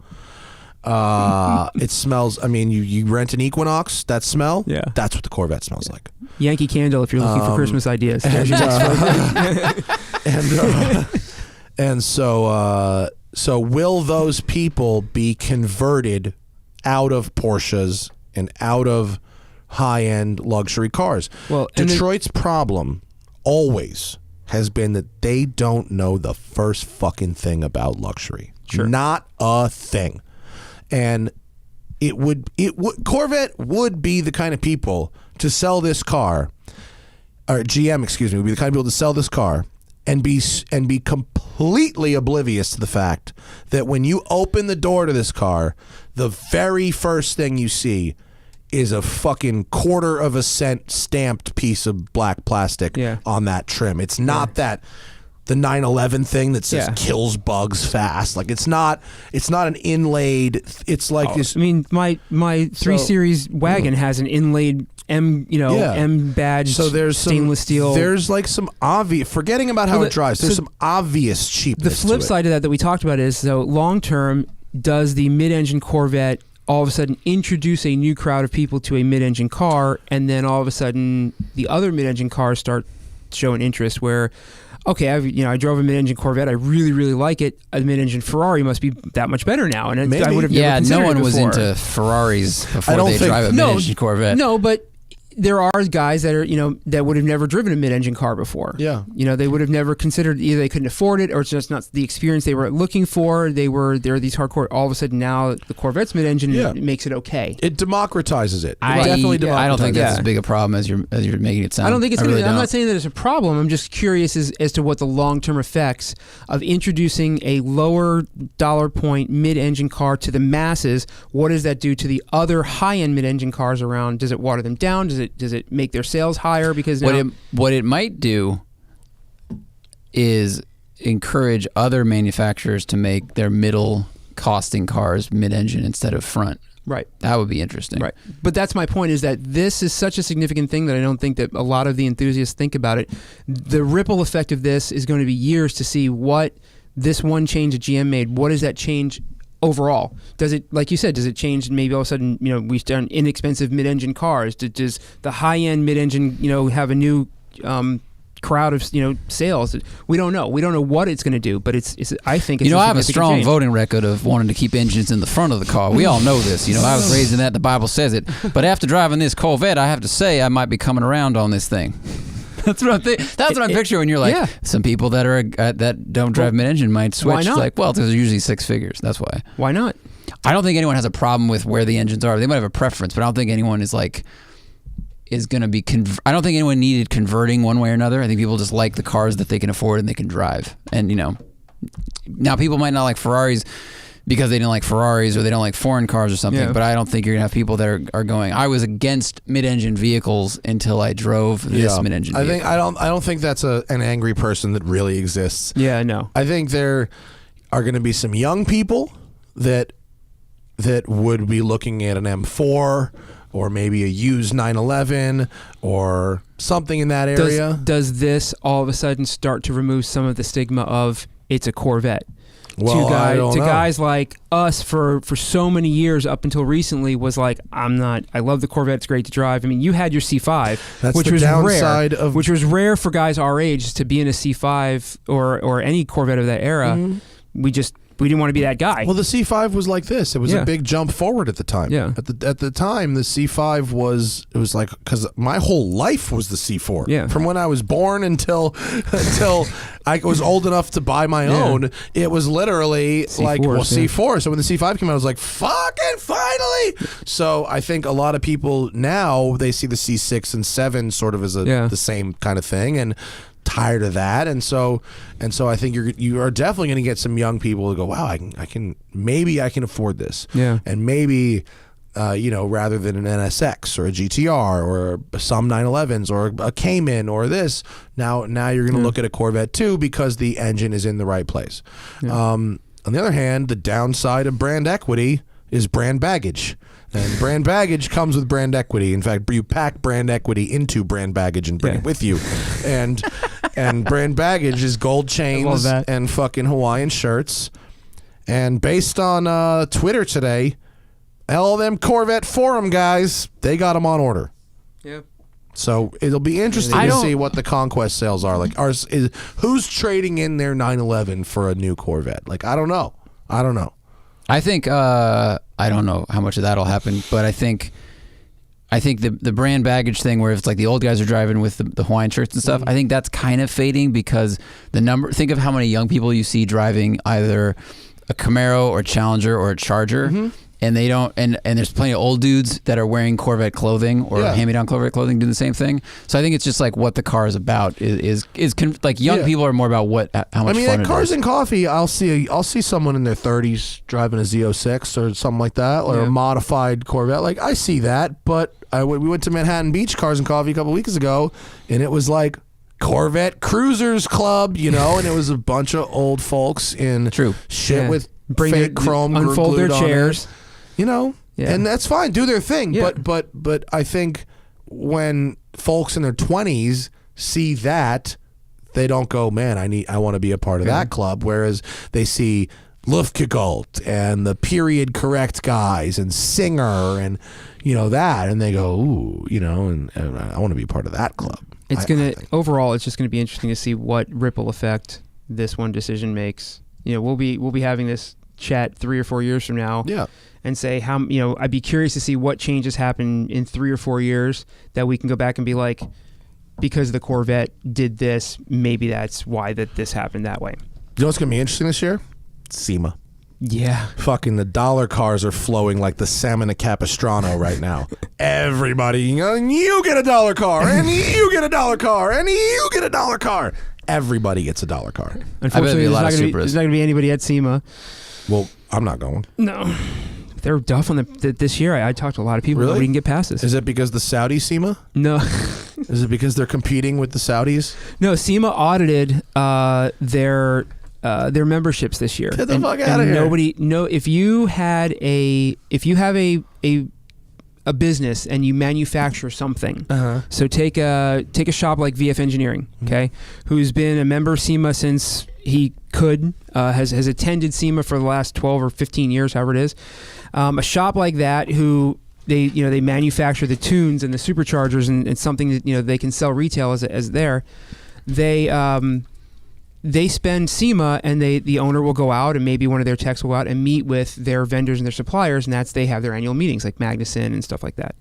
It smells, I mean, you rent an Equinox, that smell, that's what the Corvette smells like. Yankee Candle, if you're looking for Christmas ideas. And so will those people be converted out of Porsches and out of high-end luxury cars? Well, Detroit's problem always has been that they don't know the first fucking thing about luxury. Sure. Not a thing. And Corvette would be the kind of people to sell this car, or GM, excuse me, would be the kind of people to sell this car and be completely oblivious to the fact that when you open the door to this car, the very first thing you see is a fucking $0.25 stamped piece of black plastic on that trim. It's not that the 911 thing that says kills bugs fast. Like it's not an inlaid. It's like this. I mean, my 3 Series wagon has an inlaid M badge. So there's stainless steel. There's like some obvious. Forgetting about how it drives. There's some obvious cheapness. The flip side of that we talked about is, so long term, does the mid-engine Corvette all of a sudden introduce a new crowd of people to a mid-engine car, and then all of a sudden the other mid-engine cars start showing interest where, okay, I drove a mid-engine Corvette, I really, really like it. A mid-engine Ferrari must be that much better now, and I would have never considered no one it was before. into Ferraris before they drive a mid-engine Corvette. No, but there are guys that are, that would have never driven a mid-engine car before. Yeah. They would have never considered, either they couldn't afford it or it's just not the experience they were looking for. They're these hardcore, all of a sudden now the Corvette's mid-engine makes it okay. It democratizes it. I don't think that's as big a problem as you're making it sound. I don't think it's really I'm not saying that it's a problem. I'm just curious as to what the long-term effects of introducing a lower dollar point mid-engine car to the masses. What does that do to the other high-end mid-engine cars around? Does it water them down? Does it make their sales higher? Because now, what it might do is encourage other manufacturers to make their middle costing cars mid-engine instead of front. Right. That would be interesting. Right. But that's my point, is that this is such a significant thing that I don't think that a lot of the enthusiasts think about it. The ripple effect of this is going to be years to see what this one change that GM made, what does that change overall? Does it, like you said, does it change? Maybe all of a sudden, we start inexpensive mid-engine cars. Does the high-end mid-engine, have a new crowd of sales? We don't know. We don't know what it's going to do. But it's I think it's I have a strong voting record of wanting to keep engines in the front of the car. We all know this. I was raised in that. The Bible says it. But after driving this Corvette, I have to say I might be coming around on this thing. That's what I'm thinking. That's what I'm picturing when you're like, some people that are that don't drive mid-engine might switch. Why not? Like, well, there's usually 6 figures. That's why. Why not? I don't think anyone has a problem with where the engines are. They might have a preference, but I don't think anyone is going to be. I don't think anyone needed converting one way or another. I think people just like the cars that they can afford and they can drive. And now people might not like Ferraris because they didn't like Ferraris or they don't like foreign cars or something. But I don't think you're gonna have people that are going, I was against mid-engine vehicles until I drove this mid-engine vehicle. I don't think that's an angry person that really exists. Yeah, no. I think there are going to be some young people that would be looking at an M4 or maybe a used 911 or something in that area. Does this all of a sudden start to remove some of the stigma of it's a Corvette? Well, I don't know. Guys like us for so many years up until recently was like, I love the Corvette, it's great to drive. I mean, you had your C5, That's which the was downside rare, of which was rare for guys our age to be in a C5 or any Corvette of that era. We didn't want to be that guy. Well, the C5 was like this. It was a big jump forward at the time. Yeah. At the time, the C5 was like, because my whole life was the C4. Yeah. From when I was born until I was old enough to buy my own, it was literally C4. So when the C5 came out, I was like, fucking finally. So I think a lot of people now, they see the C6 and 7 sort of as the same kind of thing, and tired of that, and so I think you are definitely going to get some young people to go, wow, I can afford this, and maybe rather than an NSX or a GTR or some 911s or a Cayman or this, now you're going to look at a Corvette too, because the engine is in the right place. On the other hand, the downside of brand equity is brand baggage. And brand baggage comes with brand equity. In fact, you pack brand equity into brand baggage and bring it with you. And brand baggage is gold chains and fucking Hawaiian shirts. And based on Twitter today, all them Corvette forum guys, they got them on order. Yeah. So it'll be interesting to see what the Conquest sales are. Like, who's trading in their 911 for a new Corvette? Like, I don't know. I think I don't know how much of that'll happen, but I think the brand baggage thing, where it's like the old guys are driving with the Hawaiian shirts and stuff, I think that's kind of fading, because think of how many young people you see driving either a Camaro or Challenger or a Charger, and they don't, and there's plenty of old dudes that are wearing Corvette clothing or hand-me-down Corvette clothing doing the same thing. So I think it's just like what the car is about is like young people are more about how much fun at it Cars is. and Coffee, I'll see someone in their 30s driving a Z06 or something like that, or a modified Corvette. Like, I see that, but we went to Manhattan Beach Cars and Coffee a couple weeks ago, and it was like Corvette Cruisers Club, and it was a bunch of old folks in shit with fake chrome, unfold their glued chairs. And that's fine, do their thing. But I think when folks in their 20s see that, they don't go, man, I want to be a part of that club. Whereas they see Luftgekühlt and the period correct guys and Singer and that, and they go, ooh, and I want to be a part of that club. Overall, it's just gonna be interesting to see what ripple effect this one decision makes. We'll be having this chat 3 or 4 years from now. Yeah. And say how, I'd be curious to see what changes happen in 3 or 4 years that we can go back and be like, because the Corvette did this, maybe that's why this happened that way. You know what's going to be interesting this year? SEMA. Yeah. Fucking the dollar cars are flowing like the salmon of Capistrano right now. Everybody, you get a dollar car, and you get a dollar car, and you get a dollar car. Everybody gets a dollar car. Unfortunately, there's not going to be anybody at SEMA. Well, I'm not going. No. They're tough on this year. I talked to a lot of people. Really? We can get passes. Is it because the Saudi SEMA? No. Is it because they're competing with the Saudis? No, SEMA audited their memberships this year. Get the fuck out of here. If you have a business and you manufacture something, so take a shop like VF Engineering, okay, who's been a member of SEMA since he has attended SEMA for the last 12 or 15 years, however it is. A shop like that who they manufacture the tunes and the superchargers and something that they can sell retail as there. They spend SEMA, and the owner will go out, and maybe one of their techs will go out and meet with their vendors and their suppliers, and they have their annual meetings like Magnuson and stuff like that.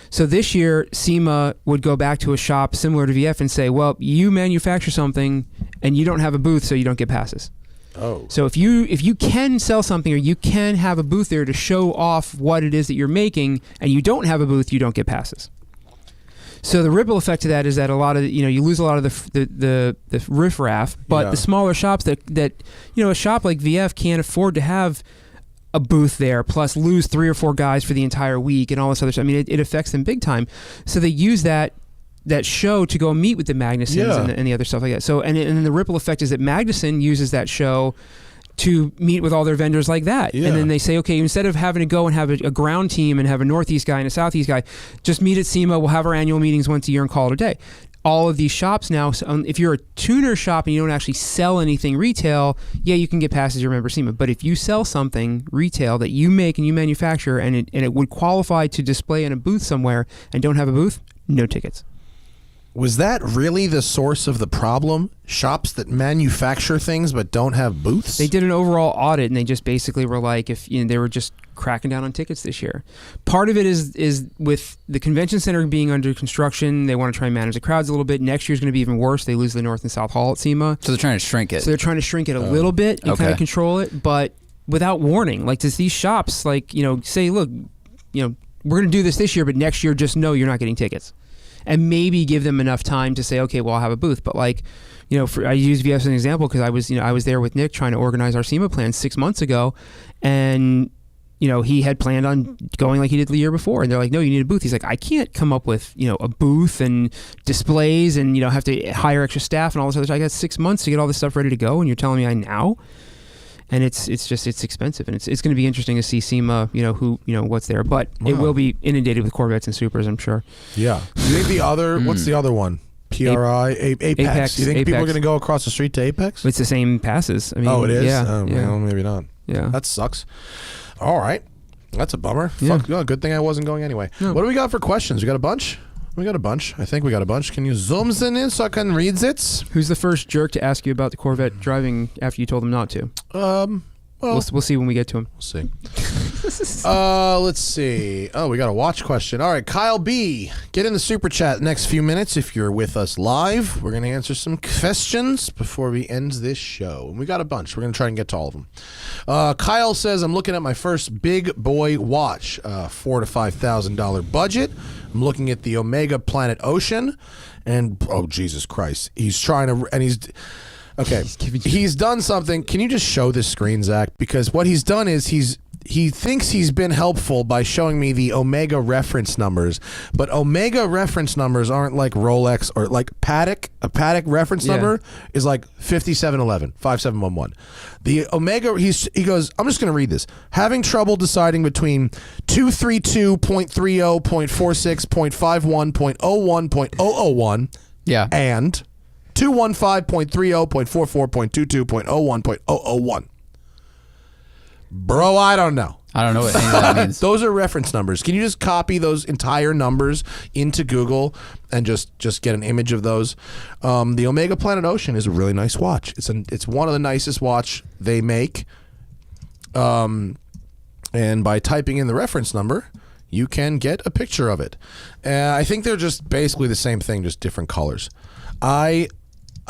So this year, SEMA would go back to a shop similar to VF and say, well, you manufacture something and you don't have a booth, so you don't get passes. Oh. So if you can sell something, or you can have a booth there to show off what it is that you're making, and you don't have a booth, you don't get passes. So the ripple effect of that is that a lot of you lose a lot of the riffraff, but the smaller shops that a shop like VF can't afford to have a booth there, plus lose 3 or 4 guys for the entire week and all this other stuff. I mean, it affects them big time. So they use that show to go meet with the Magnusons and the other stuff like that. So and the ripple effect is that Magnuson uses that show to meet with all their vendors like that. Yeah. And then they say, okay, instead of having to go and have a ground team and have a Northeast guy and a Southeast guy, just meet at SEMA. We'll have our annual meetings once a year and call it a day. All of these shops now, if you're a tuner shop and you don't actually sell anything retail, yeah, you can get past as your member SEMA. But if you sell something retail that you make and you manufacture and it would qualify to display in a booth somewhere and don't have a booth, no tickets. Was that really the source of the problem? Shops that manufacture things but don't have booths? They did an overall audit and they just basically were like, they were just cracking down on tickets this year. Part of it is with the convention center being under construction, they want to try and manage the crowds a little bit. Next year's going to be even worse. They lose the North and South Hall at SEMA. So they're trying to shrink it. So they're trying to shrink it a little bit and kind of Okay. control it, but without warning. Like, does these shops, like, say, look, we're going to do this year, but next year just know you're not getting tickets. And maybe give them enough time to say, okay, well, I'll have a booth. But I use VF as an example because I was there with Nick trying to organize our SEMA plan 6 months ago, and he had planned on going like he did the year before, and they're like, no, you need a booth. He's like, I can't come up with a booth and displays and have to hire extra staff and all this other stuff. I got 6 months to get all this stuff ready to go, and you're telling me now. And it's expensive, and it's going to be interesting to see SEMA, what's there, but it will be inundated with Corvettes and Supers, I'm sure. Yeah. You think the other? What's the other one? PRI, Apex. You think people are Apex. going to go across the street to Apex? It's the same passes. I mean, Oh, it is. Yeah, Oh, yeah. well, maybe not. Yeah. That sucks. All right, that's a bummer. Yeah. Fuck. Oh, good thing I wasn't going anyway. No. What do we got for questions? We got a bunch. I think we got a bunch. Can you zoom in so I can read it? Who's the first jerk to ask you about the Corvette driving after you told them not to? Well, We'll see when we get to him. we'll see. Let's see. Oh, we got a watch question. All right, Kyle B. Get in the super chat next few minutes if you're with us live. We're going to answer some questions before we end this show. And we got a bunch. We're going to try and get to all of them. Kyle says, I'm looking at my first big boy watch, $4,000 to $5,000 budget. I'm looking at the Omega Planet Ocean. And, oh, Jesus Christ. He's trying to, and he's... Okay, he's done something. Can you just show this screen, Zach? Because what he's done is he thinks he's been helpful by showing me the Omega reference numbers, but Omega reference numbers aren't like Rolex or like Patek. A Patek reference number is like 5711, 5711. The Omega, he goes, I'm just going to read this. Having trouble deciding between 232.30, 0.46, 0.51, 0.01, 0.001, Yeah. and 215.30, 0.44, 0.22, 0.01, 0.001. Bro, I don't know. I don't know what any of that means. Those are reference numbers. Can you just copy those entire numbers into Google and just get an image of those? The Omega Planet Ocean is a really nice watch. It's one of the nicest watch they make. And by typing in the reference number, you can get a picture of it. I think they're just basically the same thing, just different colors.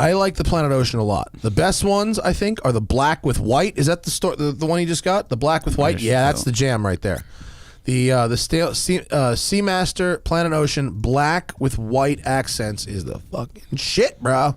I like the Planet Ocean a lot. The best ones, I think, are the black with white. Is that the one you just got? The black with white? Yeah, that's the jam right there. The Seamaster Planet Ocean black with white accents is the fucking shit, bro.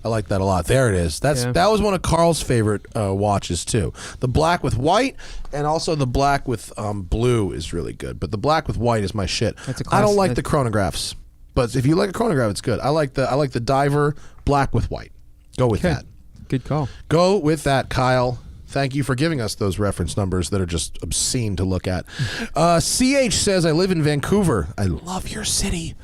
I like that a lot. There it is. That was one of Carl's favorite watches too. The black with white and also the black with blue is really good. But the black with white is my shit. I don't like the chronographs. But if you like a chronograph, it's good. I like the diver black with white. Go with that. Good call. Go with that, Kyle. Thank you for giving us those reference numbers that are just obscene to look at. CH says, I live in Vancouver. I love your city.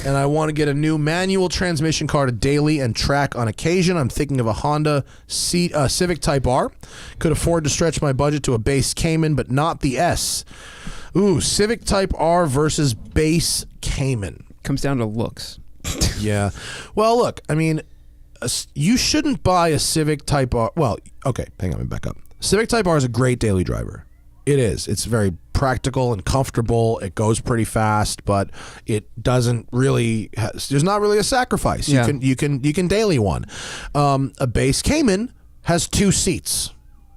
And I want to get a new manual transmission car to daily and track on occasion. I'm thinking of a Honda Civic Type R. Could afford to stretch my budget to a base Cayman, but not the S. Ooh, Civic Type R versus base Cayman. Comes down to looks. Yeah. Well, look, I mean, you shouldn't buy a Civic Type R. Well, okay, hang on, let me back up. Civic Type R is a great daily driver. It is. It's very practical and comfortable. It goes pretty fast, but it doesn't really. There's not really a sacrifice. Yeah. You can daily one. A base Cayman has 2 seats.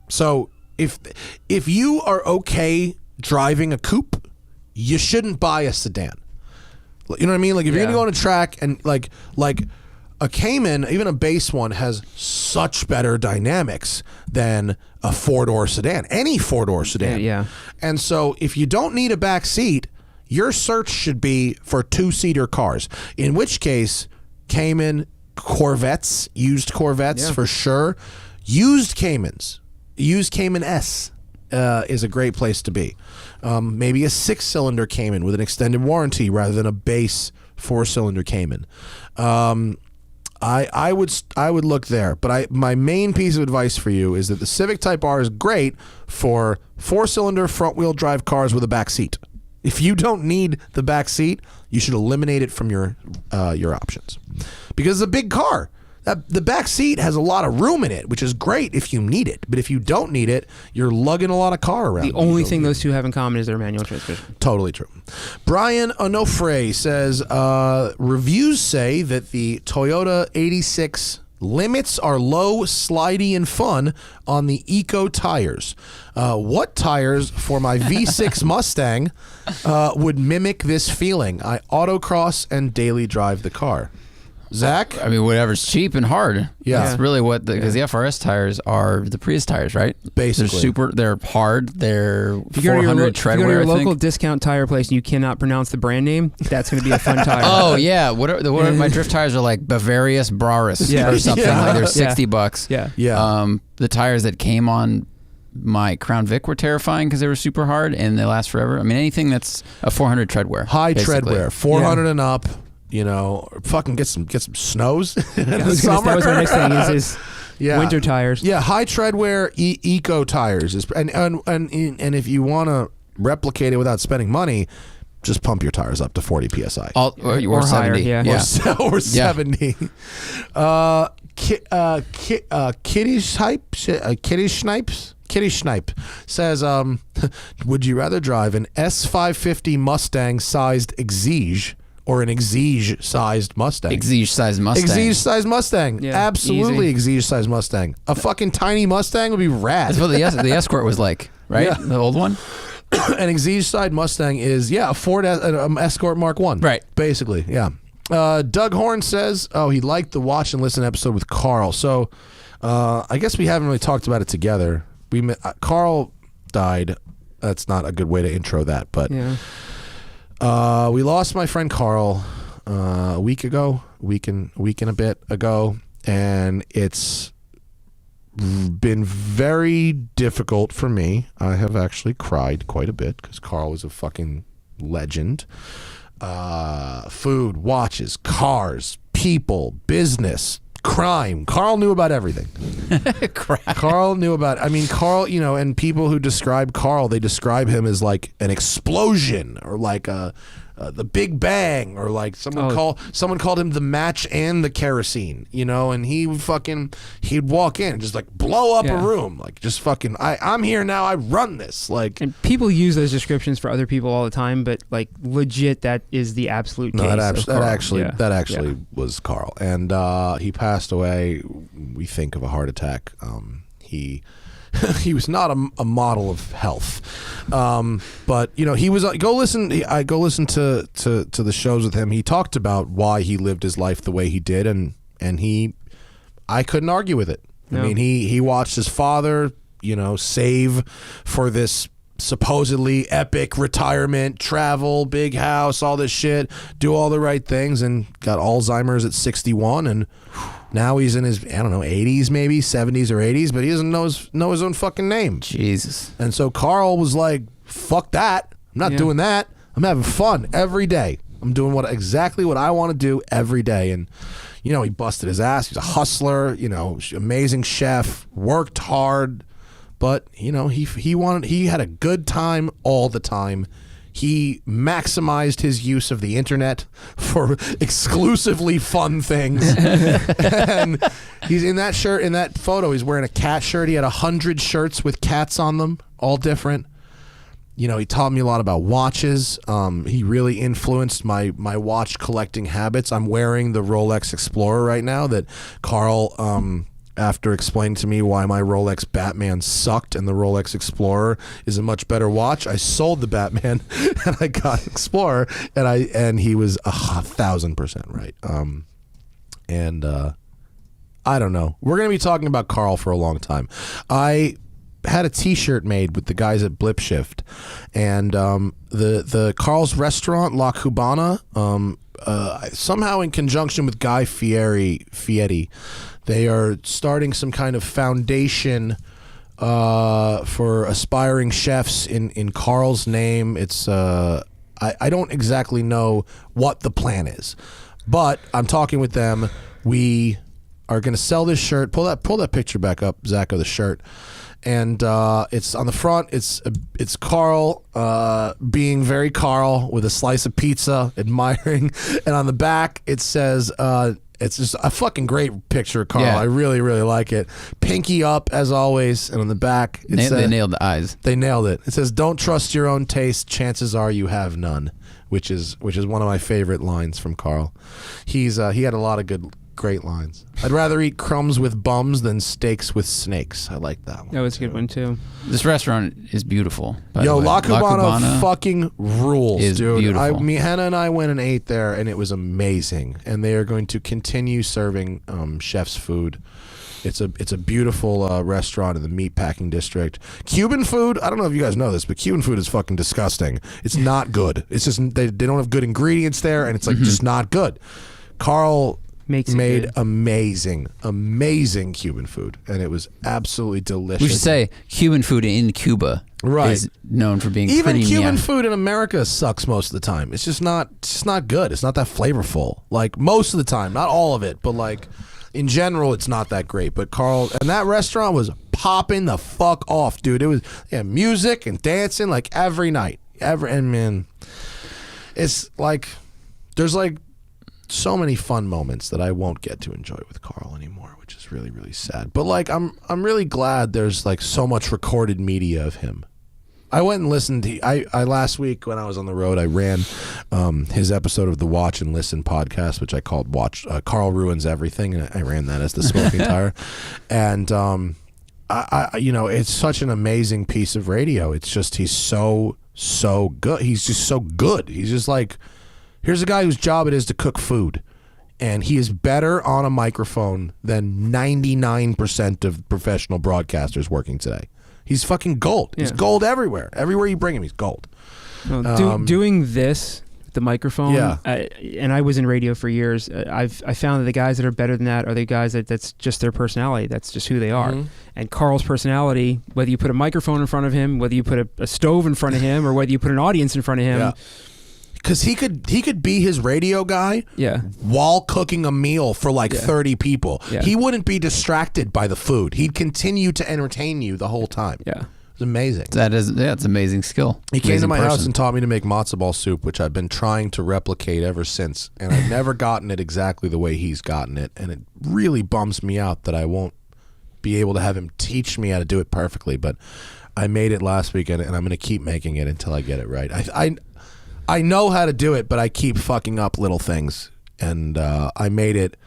So if you are okay driving a coupe, you shouldn't buy a sedan. You know what I mean? Like if you're gonna go on a track and like a Cayman, even a base one, has such better dynamics than a 4-door sedan. Any 4-door sedan. Yeah. And so if you don't need a back seat, your search should be for 2-seater cars. In which case, Cayman, Corvettes, used Corvettes for sure. Used Caymans. used Cayman S is a great place to be. Maybe a 6-cylinder Cayman with an extended warranty rather than a base 4-cylinder Cayman. I would look there, but my main piece of advice for you is that the Civic Type R is great for 4-cylinder front-wheel drive cars with a back seat. If you don't need the back seat, you should eliminate it from your options, because it's a big car. The back seat has a lot of room in it, which is great if you need it. But if you don't need it, you're lugging a lot of car around. The only thing those two have in common is their manual transmission. Totally true. Brian Onofre says, reviews say that the Toyota 86 limits are low, slidey, and fun on the Eco tires. What tires for my V6 Mustang would mimic this feeling? I autocross and daily drive the car. Zach? I mean, whatever's cheap and hard. Yeah. That's really what, because the FRS tires are the Prius tires, right? Basically. They're hard, they're If you go to 400 tread wear, your I local think. discount tire place and you cannot pronounce the brand name, that's going to be a fun tire. Oh, yeah. What my drift tires are like Bavarius Braris or something. Like they're $60. Yeah. Yeah. The tires that came on my Crown Vic were terrifying because they were super hard and they last forever. I mean, anything that's a 400 tread wear. High tread basically. wear, 400 and up. You know, fucking get some snows in the That was summer. my next thing is winter tires. Yeah, high tread wear eco tires is, and if you want to replicate it without spending money, just pump your tires up to 40 psi Or higher, 70. yeah. or 70. Kitty Schnipe says, would you rather drive an S550 Mustang sized Exige or an Exige sized Mustang? Exige sized Mustang. Exige sized Mustang. Yeah, Absolutely Exige sized Mustang. A fucking tiny Mustang would be rad. That's what the Escort was like, right? Yeah. The old one? An Exige sized Mustang is, a Ford Escort Mark 1. Right. Basically, yeah. Doug Horn says, he liked the Watch and Listen episode with Carl. So I guess we haven't really talked about it together. Carl died. That's not a good way to intro that, but Yeah. we lost my friend Carl a week and a bit ago, and it's been very difficult for me. I have actually cried quite a bit because Carl was a fucking legend. Food, watches, cars, people, business, crime. Carl knew about everything. Carl knew about, Carl, and people who describe Carl, they describe him as like an explosion or like the Big Bang, or like someone called him the match and the kerosene, and he'd walk in and just like blow up a room, like just fucking, I'm here now, I run this, like. And people use those descriptions for other people all the time, but like legit, that is the absolute case. That actually was Carl, and he passed away. We think of a heart attack. He was not a model of health, but he was. I go listen to the shows with him. He talked about why he lived his life the way he did, and I couldn't argue with it. No. He watched his father, save for this supposedly epic retirement, travel, big house, all this shit, do all the right things, and got Alzheimer's at 61, and now he's in his, 80s maybe, 70s or 80s, but he doesn't know his own fucking name. Jesus. And so Carl was like, fuck that. I'm not doing that. I'm having fun every day. I'm doing exactly what I want to do every day. And, he busted his ass. He's a hustler, amazing chef, worked hard. But, he had a good time all the time. He maximized his use of the internet for exclusively fun things. And he's in that shirt, in that photo, he's wearing a cat shirt. He had 100 shirts with cats on them, all different. He taught me a lot about watches. He really influenced my watch collecting habits. I'm wearing the Rolex Explorer right now that Carl, after explaining to me why my Rolex Batman sucked and the Rolex Explorer is a much better watch, I sold the Batman and I got Explorer, and he was 1,000% right. I don't know. We're gonna be talking about Carl for a long time. I had a T-shirt made with the guys at Blip Shift, and the Carl's restaurant La Cubana, somehow in conjunction with Guy Fieri, they are starting some kind of foundation for aspiring chefs in Carl's name. It's I don't exactly know what the plan is, but I'm talking with them. We are going to sell this shirt. Pull that picture back up, Zach, of the shirt. And it's on the front. It's Carl being very Carl with a slice of pizza, admiring. And on the back, it says, it's just a fucking great picture of Carl. Yeah. I really, really like it. Pinky up, as always. And on the back, it says, they nailed the eyes. They nailed it. It says, "Don't trust your own taste. Chances are you have none," which is one of my favorite lines from Carl. He had a lot of great lines. "I'd rather eat crumbs with bums than steaks with snakes." I like that one. That was a good one too. This restaurant is beautiful. By Yo, the way. La Cubana fucking rules, is dude. beautiful. Hannah and I went and ate there, and it was amazing. And they are going to continue serving chef's food. It's a beautiful restaurant in the meatpacking district. Cuban food, I don't know if you guys know this, but Cuban food is fucking disgusting. It's not good. It's just they don't have good ingredients there, and it's like just not good. Carl made amazing Cuban food, and it was absolutely delicious. We should say Cuban food in Cuba is known for being even pretty Cuban food in America sucks most of the time. It's just not good. It's not that flavorful. Like most of the time, not all of it, but like in general, it's not that great. But Carl and that restaurant was popping the fuck off, dude. It was music and dancing like every night, and man, it's like there's like so many fun moments that I won't get to enjoy with Carl anymore, which is really, really sad. But like I'm really glad there's like so much recorded media of him. I went and listened to I last week when I was on the road, I ran his episode of the Watch and Listen podcast, which I called Carl Ruins Everything, and I ran that as the Smoking Tire. And I it's such an amazing piece of radio. It's just he's so good. He's just so good. He's just like, here's a guy whose job it is to cook food, and he is better on a microphone than 99% of professional broadcasters working today. He's fucking gold. He's gold everywhere. Everywhere you bring him, he's gold. Well, doing this, the microphone, Yeah. And I was in radio for years, I found that the guys that are better than that are the guys that's just their personality. That's just who they are. Mm-hmm. And Carl's personality, whether you put a microphone in front of him, whether you put a stove in front of him, or whether you put an audience in front of him. Yeah. Because he could be his radio guy while cooking a meal for like 30 people. Yeah. He wouldn't be distracted by the food. He'd continue to entertain you the whole time. Yeah. It's amazing. It's amazing skill. He came to my Amazing house and taught me to make matzo ball soup, which I've been trying to replicate ever since. And I've never gotten it exactly the way he's gotten it. And it really bums me out that I won't be able to have him teach me how to do it perfectly. But I made it last weekend, and I'm going to keep making it until I get it right. I know how to do it, but I keep fucking up little things. And I made it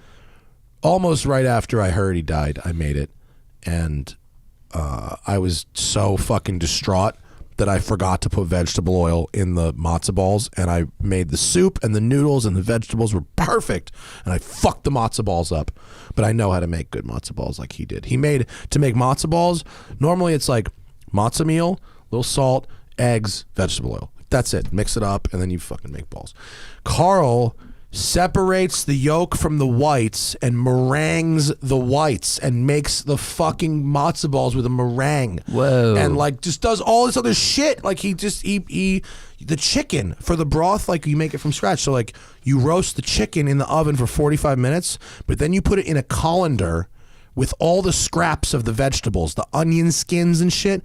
almost right after I heard he died. I made it. And I was so fucking distraught that I forgot to put vegetable oil in the matzo balls. And I made the soup and the noodles and the vegetables were perfect. And I fucked the matzo balls up. But I know how to make good matzo balls like he did. To make matzo balls, normally it's like matzo meal, little salt, eggs, vegetable oil. That's it. Mix it up, and then you fucking make balls. Carl separates the yolk from the whites and meringues the whites and makes the fucking matzo balls with a meringue. Whoa. And like just does all this other shit. Like he the chicken for the broth, like you make it from scratch. So like you roast the chicken in the oven for 45 minutes, but then you put it in a colander with all the scraps of the vegetables, the onion skins and shit,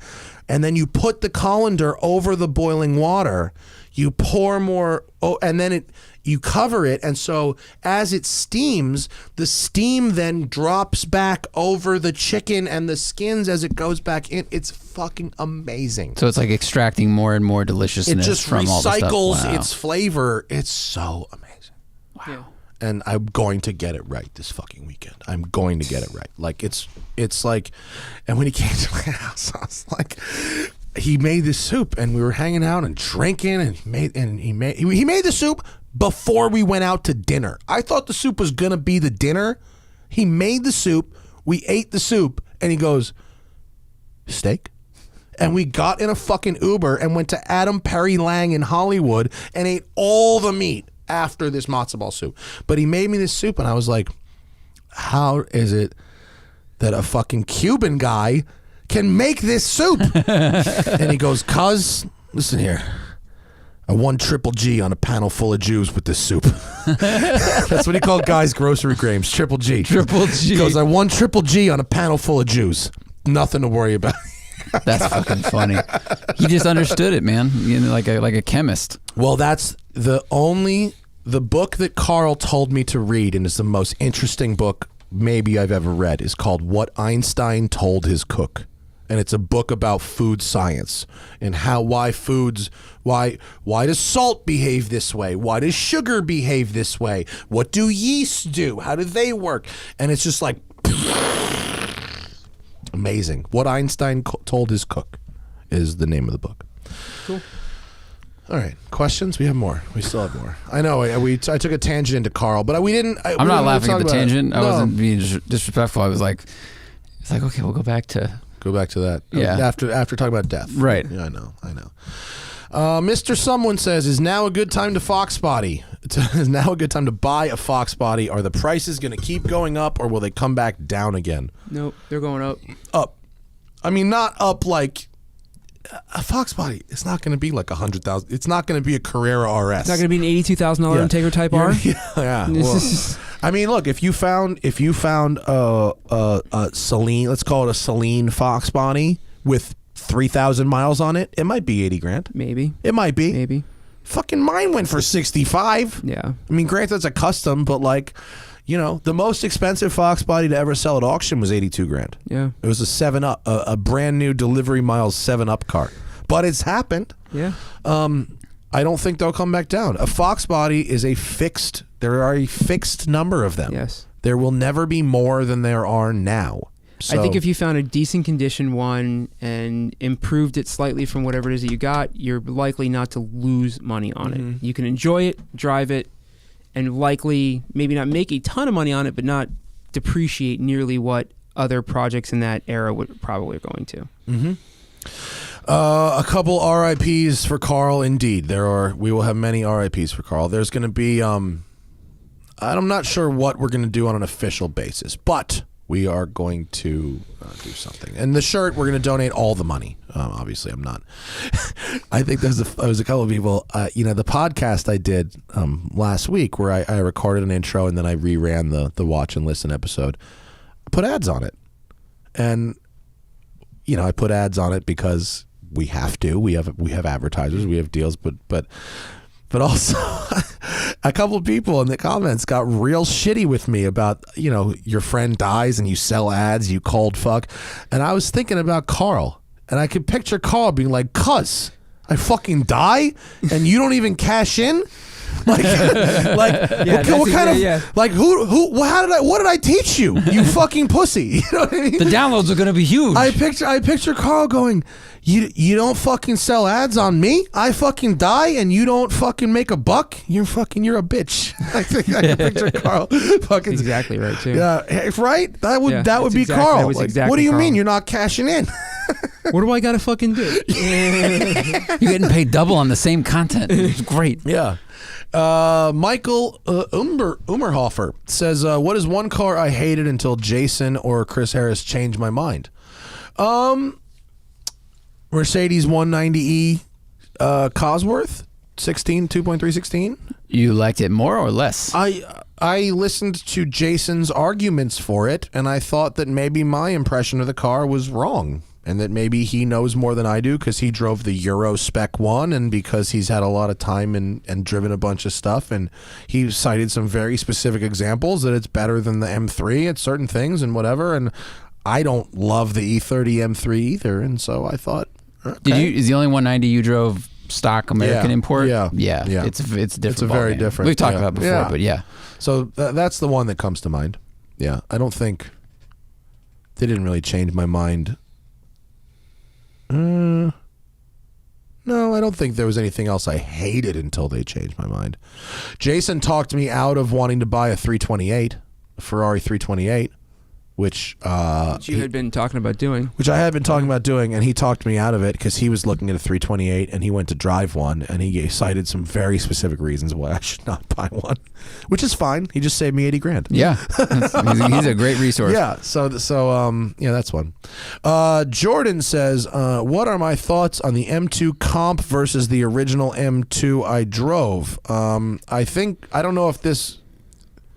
and then you put the colander over the boiling water. You pour more, and then you cover it, and so as it steams, the steam then drops back over the chicken and the skins as it goes back in. It's fucking amazing. So it's like extracting more and more deliciousness It just from all the stuff. recycles Wow. its flavor. It's so amazing. Wow. Yeah. And I'm going to get it right this fucking weekend. I'm going to get it right. Like it's like, and when he came to my house, I was like, he made this soup, and we were hanging out and drinking, and he made the soup before we went out to dinner. I thought the soup was gonna be the dinner. He made the soup. We ate the soup, and he goes, steak? And we got in a fucking Uber and went to Adam Perry Lang in Hollywood and ate all the meat after this matzo ball soup. But he made me this soup, and I was like, how is it that a fucking Cuban guy can make this soup. And he goes, cuz, listen here. I won Triple G on a panel full of Jews with this soup. That's what he called guys' grocery games, Triple G. Triple G. He goes, I won Triple G on a panel full of Jews. Nothing to worry about. That's fucking funny. He just understood it, man. You know, like a chemist. Well, that's the book that Carl told me to read, and it's the most interesting book maybe I've ever read, is called What Einstein Told His Cook. And it's a book about food science and why does salt behave this way? Why does sugar behave this way? What do yeasts do? How do they work? And it's just like amazing. What Einstein Told His Cook is the name of the book. Cool. All right, questions? We have more. We still have more. I know. I took a tangent into Carl, but we didn't. I'm not laughing at the tangent. I No. wasn't being disrespectful. I was like, it's like, okay, we'll go back to. Go back to that. Yeah. After talking about death. Right. Yeah, I know. Mr. Someone says, is now a good time to Fox Body? Is now a good time to buy a Fox Body? Are the prices going to keep going up, or will they come back down again? Nope, they're going up. Up. I mean, not up like a Fox Body. It's not going to be like $100,000. It's not going to be a Carrera RS. It's not going to be an $82,000 Integra Type R. Yeah. Well, I mean, look, if you found a Celine, let's call it a Celine Fox Body with 3,000 miles on it, it might be $80,000. Maybe. It might be. Maybe. Fucking mine went for 65. Yeah. I mean, granted, it's a custom, but like, you know, the most expensive Fox Body to ever sell at auction was $82,000. Yeah. It was a 7-Up, a brand new delivery miles 7-Up car. But it's happened. Yeah. I don't think they'll come back down. A Fox Body is there are a fixed number of them. Yes. There will never be more than there are now. So, I think if you found a decent condition one and improved it slightly from whatever it is that you got, you're likely not to lose money on it. You can enjoy it, drive it, and likely maybe not make a ton of money on it, but not depreciate nearly what other projects in that era would probably are going to. A couple RIPs for Carl. Indeed, we will have many RIPs for Carl. There's going to be I'm not sure what we're going to do on an official basis, but we are going to do something. And the shirt, we're going to donate all the money. Obviously, I'm not. I think there's a couple of people. The podcast I did last week where I recorded an intro and then I reran the watch and listen episode. I put ads on it, and I put ads on it because we have to. We have advertisers. We have deals, but also a couple of people in the comments got real shitty with me about, your friend dies and you sell ads, you cold fuck. And I was thinking about Carl, and I could picture Carl being like, "Cuz, I fucking die and you don't even cash in?" Like, what kind of like what did I teach you? You fucking pussy. You know what I mean? The downloads are going to be huge. I picture Carl going, you don't fucking sell ads on me. I fucking die and you don't fucking make a buck. You're a bitch. I think I can picture Carl fucking Exactly right too. Yeah, right. That would be exactly, Carl. that was Like, exactly what do you Carl. mean you're not cashing in? What do I got to fucking do? You're getting paid double on the same content. It's great. Yeah. Michael Umerhofer says, what is one car I hated until Jason or Chris Harris changed my mind? Mercedes 190E Cosworth 2.316. You liked it more or less? I listened to Jason's arguments for it, and I thought that maybe my impression of the car was wrong, and that maybe he knows more than I do because he drove the Euro Spec 1 and because he's had a lot of time and driven a bunch of stuff, and he cited some very specific examples that it's better than the M3 at certain things and whatever, and I don't love the E30 M3 either, and so I thought, okay. Is the only 190 you drove stock American import? Yeah. It's different. It's a very ballgame. different. We've talked about it before, but yeah. So that's the one that comes to mind. Yeah, I don't think they didn't really change my mind. No, I don't think there was anything else I hated until they changed my mind. Jason talked me out of wanting to buy a 328, a Ferrari 328, which you had been talking about doing. Which I had been talking about doing, and he talked me out of it because he was looking at a 328 and he went to drive one, and he cited some very specific reasons why I should not buy one, which is fine. He just saved me 80 grand. Yeah, he's a great resource. Yeah, so yeah, that's one. Jordan says, what are my thoughts on the M2 comp versus the original M2 I drove? I don't know if this...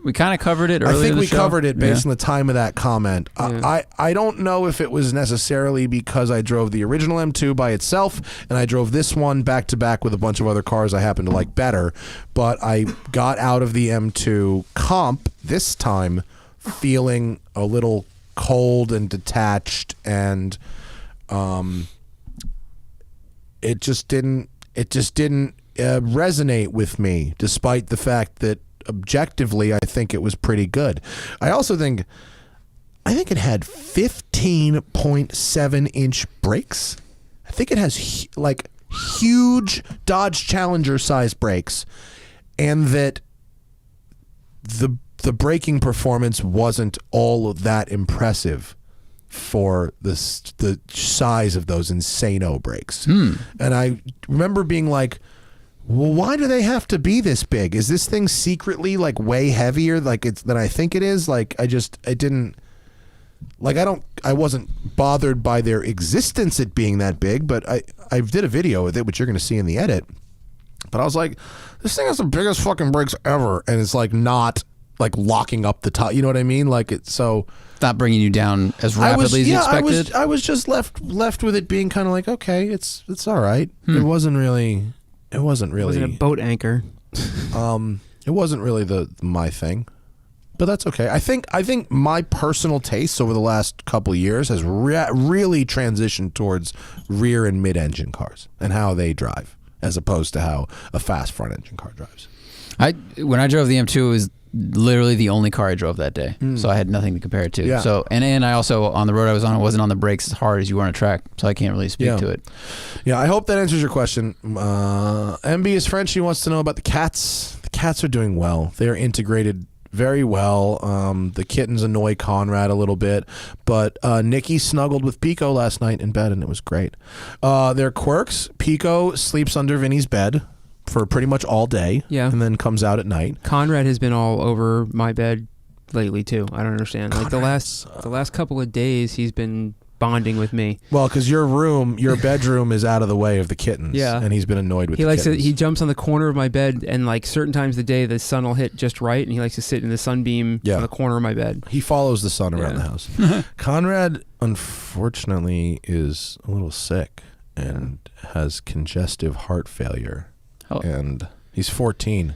We kind of covered it earlier. I think we show. covered it based on the time of that comment. Yeah. I don't know if it was necessarily because I drove the original M2 by itself and I drove this one back to back with a bunch of other cars I happen to like better, but I got out of the M2 comp this time feeling a little cold and detached, and it just didn't resonate with me, despite the fact that objectively I think it was pretty good. I also think it had 15.7 inch brakes. I think it has like huge Dodge Challenger size brakes, and that the braking performance wasn't all that impressive for the size of those insano brakes. And I remember being like, well, why do they have to be this big? Is this thing secretly like way heavier than I think it is? I wasn't bothered by their existence, it being that big, but I did a video with it, which you're going to see in the edit. But I was like, this thing has the biggest fucking brakes ever, and it's like not like locking up the top. You know what I mean? Like it's so not bringing you down as rapidly as you expected. I was just left with it being kind of like, okay, it's all right. It wasn't really. It wasn't a boat anchor. It wasn't really my thing, but that's okay. I think my personal tastes over the last couple of years has really transitioned towards rear and mid-engine cars and how they drive, as opposed to how a fast front-engine car drives. When I drove the M2, it was literally the only car I drove that day, so I had nothing to compare it to. Yeah. So and I also, on the road I was on, I wasn't on the brakes as hard as you were on a track, so I can't really speak to it. Yeah, I hope that answers your question. MB is French. She wants to know about the cats. The cats are doing well. They are integrated very well. The kittens annoy Conrad a little bit, but Nikki snuggled with Pico last night in bed, and it was great. Their quirks: Pico sleeps under Vinny's bed for pretty much all day, and then comes out at night. Conrad has been all over my bed lately too. I don't understand. Like the last couple of days, he's been bonding with me. Well, because your bedroom is out of the way of the kittens, and he's been annoyed with. He jumps on the corner of my bed, and like certain times of the day, the sun will hit just right, and he likes to sit in the sunbeam on the corner of my bed. He follows the sun around the house. Conrad, unfortunately, is a little sick and has congestive heart failure. And he's 14,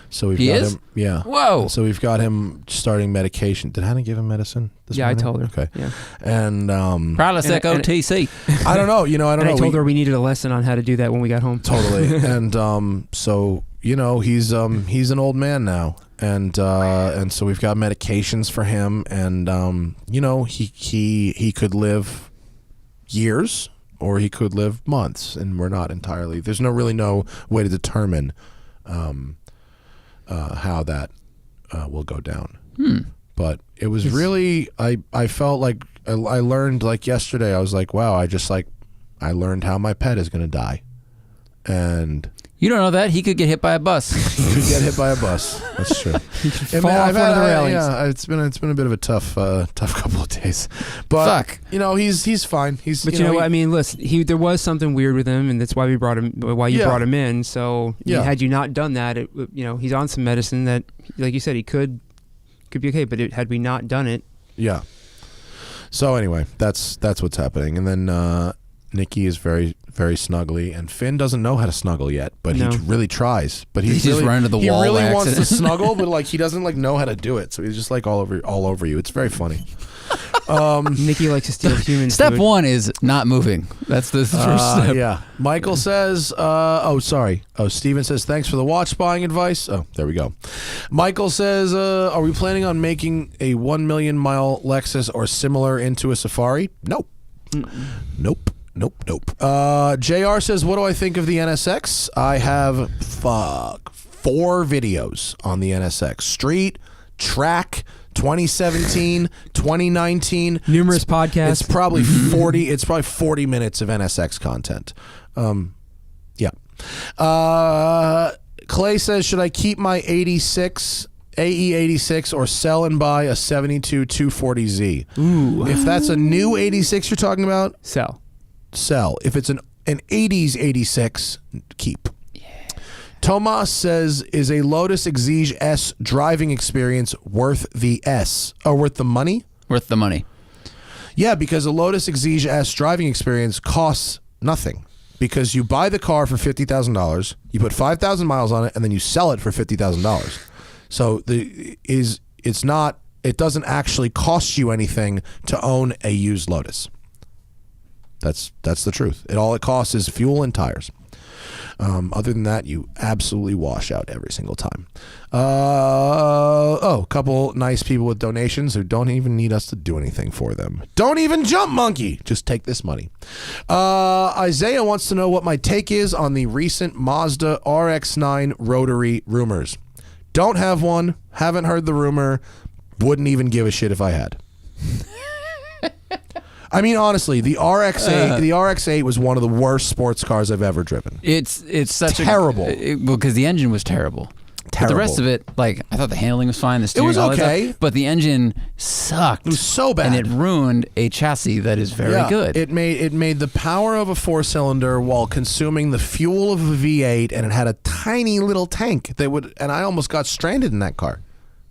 so we've got him. Yeah. Whoa. So we've got him starting medication. Did Hannah give him medicine this morning? I told her. Okay. Yeah. And Prilosec OTC. I don't know. I don't know. I told her we needed a lesson on how to do that when we got home. Totally. And so he's an old man now, and so we've got medications for him, and he could live years, or he could live months, and we're not entirely. There's no way to determine how that will go down. But it was really, I felt like I learned, like yesterday. I was like, wow, I learned how my pet is going to die, and. You don't know that. He could get hit by a bus. He could get hit by a bus. That's true. Fall off one of the railings. Yeah, it's been a bit of a tough couple of days. But he's fine. I mean, listen, there was something weird with him, and that's why we brought him. Why you brought him in. So had you not done that, he's on some medicine that, like you said, he could be okay. But had we not done it, yeah. So anyway, that's what's happening, and then Nikki is very, very snuggly, and Finn doesn't know how to snuggle yet, but he really tries. But he's just run into the wall. He really wants to snuggle, but he doesn't know how to do it. So he's just all over you. It's very funny. Nikki likes to steal human Step food. 1 is not moving. That's the first step. Yeah. Michael says, Steven says, thanks for the watch buying advice. Oh, there we go. Michael says, are we planning on making a 1 million mile Lexus or similar into a Safari? Nope. Nope. JR says, what do I think of the NSX? I have 4 videos on the NSX. Street, track, 2017, 2019. Numerous podcasts. It's probably 40. It's probably 40 minutes of NSX content. Yeah. Clay says, should I keep my 86 AE86 or sell and buy a 72 240Z? Ooh. If that's a new 86 you're talking about, Sell. If it's an 80s 86, keep. Tomas says, is a Lotus Exige S driving experience worth the S? Or worth the money? Worth the money. Yeah, because a Lotus Exige S driving experience costs nothing. Because you buy the car for $50,000, you put 5,000 miles on it, and then you sell it for $50,000. So it doesn't actually cost you anything to own a used Lotus. That's the truth. All it costs is fuel and tires. Other than that, you absolutely wash out every single time. A couple nice people with donations who don't even need us to do anything for them. Don't even jump, monkey. Just take this money. Isaiah wants to know what my take is on the recent Mazda RX-9 rotary rumors. Don't have one. Haven't heard the rumor. Wouldn't even give a shit if I had. I mean, honestly, the RX-8 was one of the worst sports cars I've ever driven. It's such terrible. Because the engine was terrible. But the rest of it, like, I thought the handling was fine. The steering was all that okay. stuff, but the engine sucked. It was so bad, and it ruined a chassis that is very good. It made the power of a 4-cylinder while consuming the fuel of a V8, and it had a tiny little tank that would. And I almost got stranded in that car.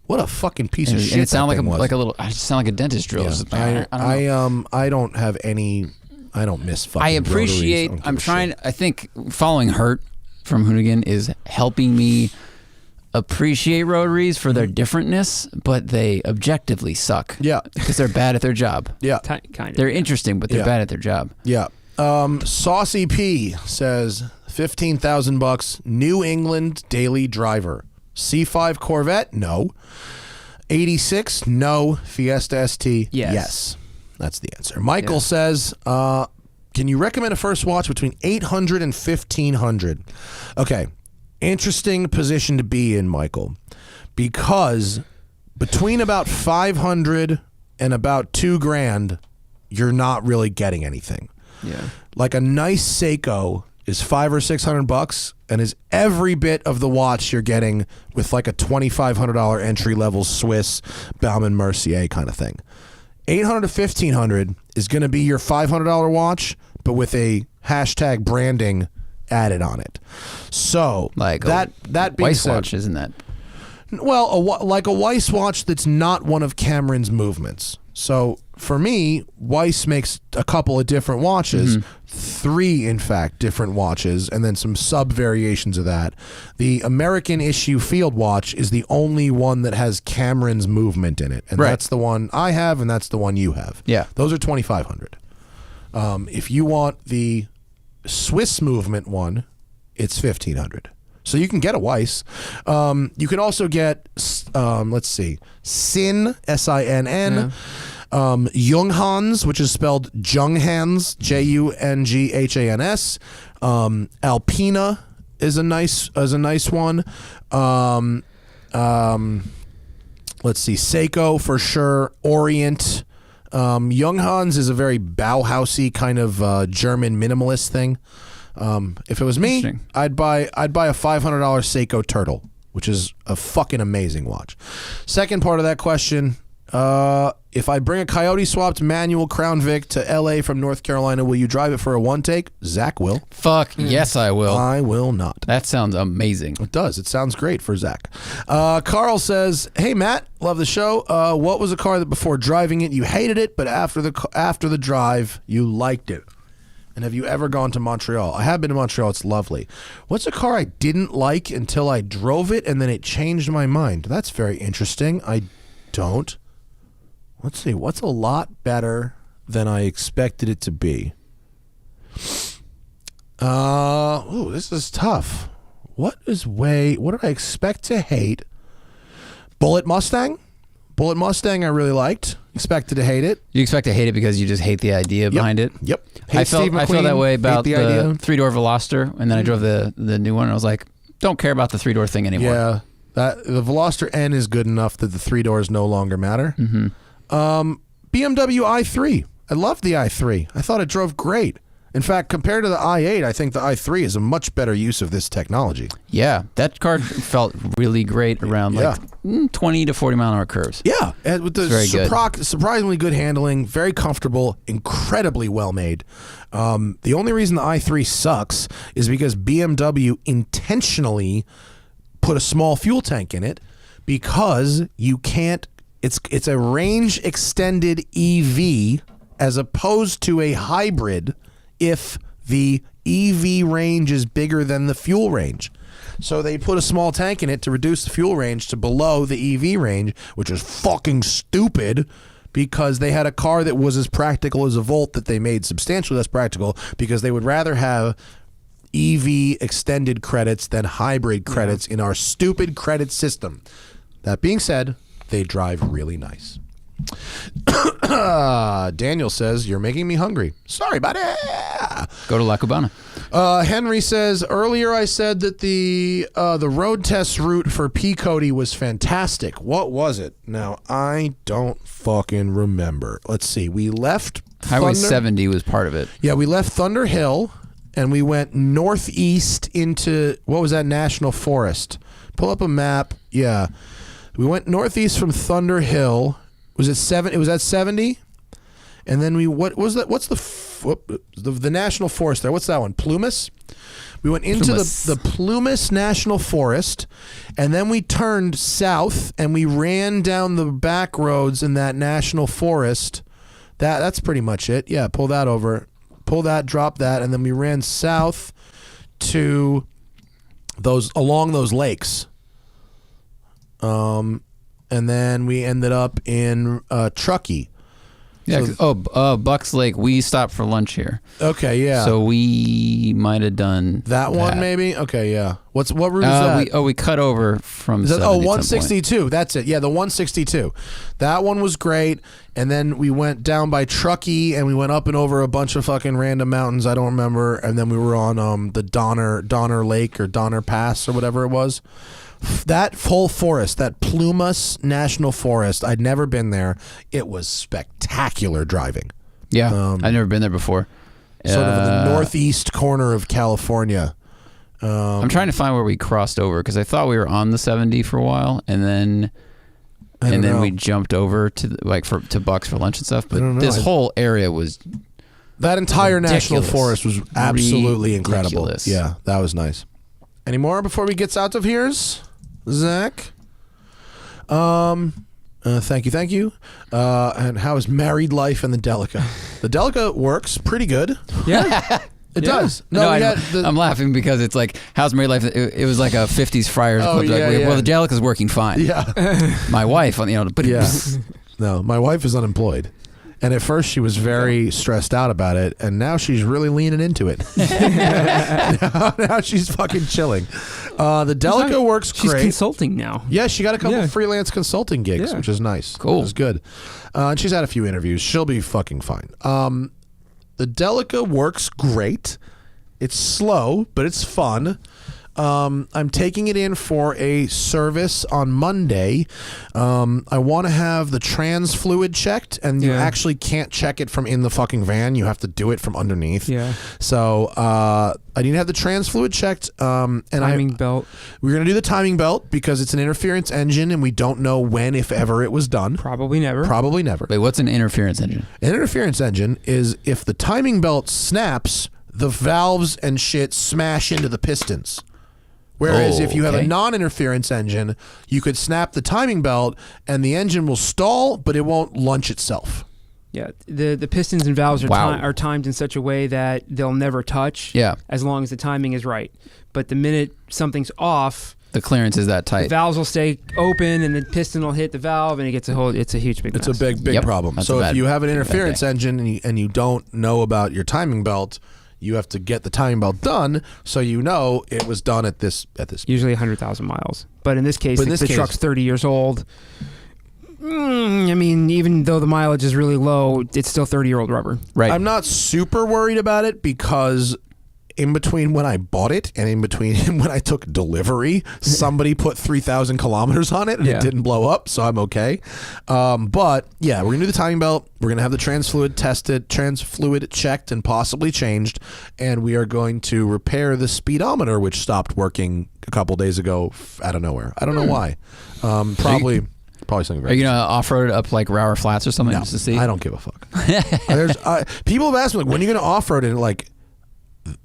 What a fucking piece of shit! And it sounded like a little. I just sound like a dentist drill. Yeah. I don't have any. I don't miss fucking. I appreciate. I'm trying. I think following Hurt from Hoonigan is helping me appreciate rotaries for their differentness, but they objectively suck. Yeah, because they're bad at their job. Yeah, kind of. They're interesting, but they're bad at their job. Yeah. Saucy P says $15,000 New England daily driver. C5 Corvette? No. 86? No. Fiesta ST? Yes. That's the answer. Michael says, can you recommend a first watch between $800 and $1,500? Okay. Interesting position to be in, Michael, because between about $500 and about $2,000, you're not really getting anything. Yeah. Like a nice Seiko is $500 or $600 and is every bit of the watch you're getting with like a $2,500 entry level Swiss Baume & Mercier kind of thing. $800 to $1,500 is going to be your $500 watch, but with a hashtag branding added on it. So like that being Weiss said, watch, isn't that? Well, like a Weiss watch that's not one of Cameron's movements. So for me, Weiss makes a couple of different watches, 3 in fact different watches, and then some sub variations of that. The American issue field watch is the only one that has Cameron's movement in it, and that's the one I have, and that's the one you have. Yeah, those are $2,500. If you want the Swiss movement one, it's $1,500. So you can get a Weiss. You can also get, let's see, Sin, S-I-N-N, Junghans, which is spelled Junghans, J-U-N-G-H-A-N-S. Alpina is a nice one. Let's see, Seiko for sure. Orient. Junghans is a very Bauhausy kind of German minimalist thing. If it was me, I'd buy a $500 Seiko Turtle, which is a fucking amazing watch. Second part of that question, if I bring a Coyote swapped manual Crown Vic to LA from North Carolina, will you drive it for a one take? Zach will. Fuck yes, I will. I will not. That sounds amazing. It does. It sounds great for Zach. Carl says, "Hey Matt, love the show. What was a car that before driving it you hated it, but after the drive you liked it? And have you ever gone to Montreal?" I have been to Montreal. It's lovely. What's a car I didn't like until I drove it and then it changed my mind? That's very interesting. I don't. Let's see. What's a lot better than I expected it to be? This is tough. What did I expect to hate? Bullet Mustang? Bullet Mustang I really liked. Expected to hate it. You expect to hate it because you just hate the idea behind it? Yep. I felt that way about the 3-door Veloster, and then I drove the new one, and I was like, don't care about the 3-door thing anymore. Yeah. That the Veloster N is good enough that the 3 doors no longer matter. Mm-hmm. BMW i3. I loved the i3. I thought it drove great. In fact, compared to the i8, I think the i3 is a much better use of this technology. Yeah, that car felt really great around like 20 to 40 mile an hour curves. Yeah, and with the surprisingly good handling, very comfortable, incredibly well made. The only reason the i3 sucks is because BMW intentionally put a small fuel tank in it because you can't. It's a range extended EV as opposed to a hybrid. If the EV range is bigger than the fuel range. So they put a small tank in it to reduce the fuel range to below the EV range, which is fucking stupid because they had a car that was as practical as a Volt that they made substantially less practical because they would rather have EV extended credits than hybrid credits in our stupid credit system. That being said, they drive really nice. Daniel says, you're making me hungry. Sorry, buddy. Go to La Cubana. Henry says, earlier I said that the road test route for PCOTY was fantastic. What was it? Now, I don't fucking remember. Let's see. We left Highway 70 was part of it. Yeah, we left Thunder Hill, and we went northeast into, what was that, National Forest? Pull up a map. Yeah. We went northeast from Thunder Hill. Was it 7? It was at 70, and then we what was that? What's the national forest there? What's that one? Plumas. We went into the Plumas National Forest, and then we turned south and we ran down the back roads in that national forest. That's pretty much it. Yeah, pull that over, pull that, drop that, and then we ran south to along those lakes. And then we ended up in Truckee. Yeah. So, Bucks Lake. We stopped for lunch here. Okay. Yeah. So we might have done that one, maybe. Okay. Yeah. What route is that? We cut over from. 162. That's it. Yeah, the 162. That one was great. And then we went down by Truckee, and we went up and over a bunch of fucking random mountains. I don't remember. And then we were on the Donner Lake or Donner Pass or whatever it was. That whole forest, that Plumas National Forest, I'd never been there. It was spectacular driving. Yeah, I've never been there before. Sort of in the northeast corner of California. I'm trying to find where we crossed over because I thought we were on the 70 for a while, and then we jumped over to to Bucks for lunch and stuff. But this whole area was that entire national forest was absolutely incredible. Ridiculous. Yeah, that was nice. Any more before we get out of here's? Zach? Thank you. And how is married life in the Delica? The Delica works pretty good. Yeah. It does. I'm laughing because it's like, how's married life? It was like a 50s Friars club. Well, the Delica's working fine. Yeah. My wife, but No, my wife is unemployed. And at first she was very stressed out about it, and now she's really leaning into it. now she's fucking chilling. The Delica works great. She's consulting now. Yeah, she got a couple freelance consulting gigs, which is nice. Cool. It was good. And she's had a few interviews. She'll be fucking fine. The Delica works great. It's slow, but it's fun. I'm taking it in for a service on Monday. I want to have the trans fluid checked, and you actually can't check it from in the fucking van. You have to do it from underneath. Yeah. So I need to have the trans fluid checked. Timing belt. We're going to do the timing belt because it's an interference engine, and we don't know when, if ever, it was done. Probably never. Probably never. Wait, what's an interference engine? An interference engine is if the timing belt snaps, the valves and shit smash into the pistons. Whereas if you have a non-interference engine, you could snap the timing belt and the engine will stall, but it won't launch itself. Yeah, the pistons and valves are timed in such a way that they'll never touch as long as the timing is right. But the minute something's off, the clearance is that tight. The valves will stay open and the piston will hit the valve and it's a huge big mess. It's a big problem. So if you have an interference engine and you don't know about your timing belt, you have to get the timing belt done so you know it was done at this. Usually 100,000 miles. But in this case, the truck's 30 years old. I mean, even though the mileage is really low, it's still 30-year-old rubber. Right. I'm not super worried about it because in between when I bought it and in between when I took delivery, somebody put 3,000 kilometers on it and it didn't blow up, so I'm okay. But yeah, we're gonna do the timing belt. We're gonna have the trans fluid tested, checked, and possibly changed, and we are going to repair the speedometer, which stopped working a couple days ago out of nowhere. I don't know why. Probably something very. Are you gonna off-road it up like Rower Flats or something just to see? I don't give a fuck. People have asked me, like, when are you gonna off-road it? Like,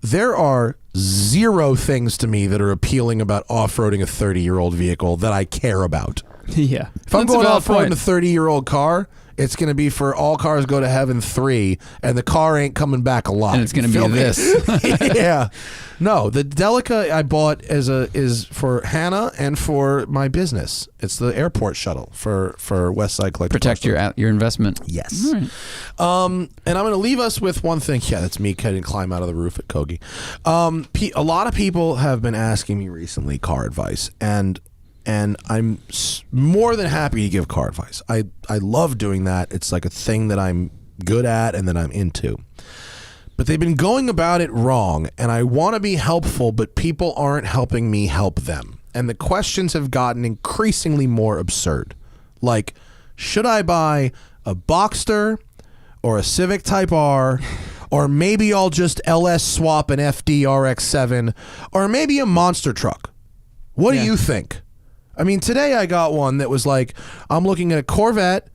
there are zero things to me that are appealing about off-roading a 30-year-old vehicle that I care about. Yeah. If I'm going off-roading a 30-year-old car, it's going to be for All Cars Go to Heaven 3, and the car ain't coming back alive. And it's going to be this. Yeah. No, the Delica I bought is for Hannah and for my business. It's the airport shuttle for Westside Collective. Protect your investment. Yes. Right. And I'm going to leave us with one thing. Yeah, that's me getting climb out of the roof at Kogi. A lot of people have been asking me recently car advice, and I'm more than happy to give car advice. I love doing that. It's like a thing that I'm good at and that I'm into. But they've been going about it wrong, and I want to be helpful, but people aren't helping me help them. And the questions have gotten increasingly more absurd. Like, should I buy a Boxster or a Civic Type R, or maybe I'll just LS swap an FD RX-7, or maybe a monster truck? What do you think? I mean, today I got one that was like, I'm looking at a Corvette,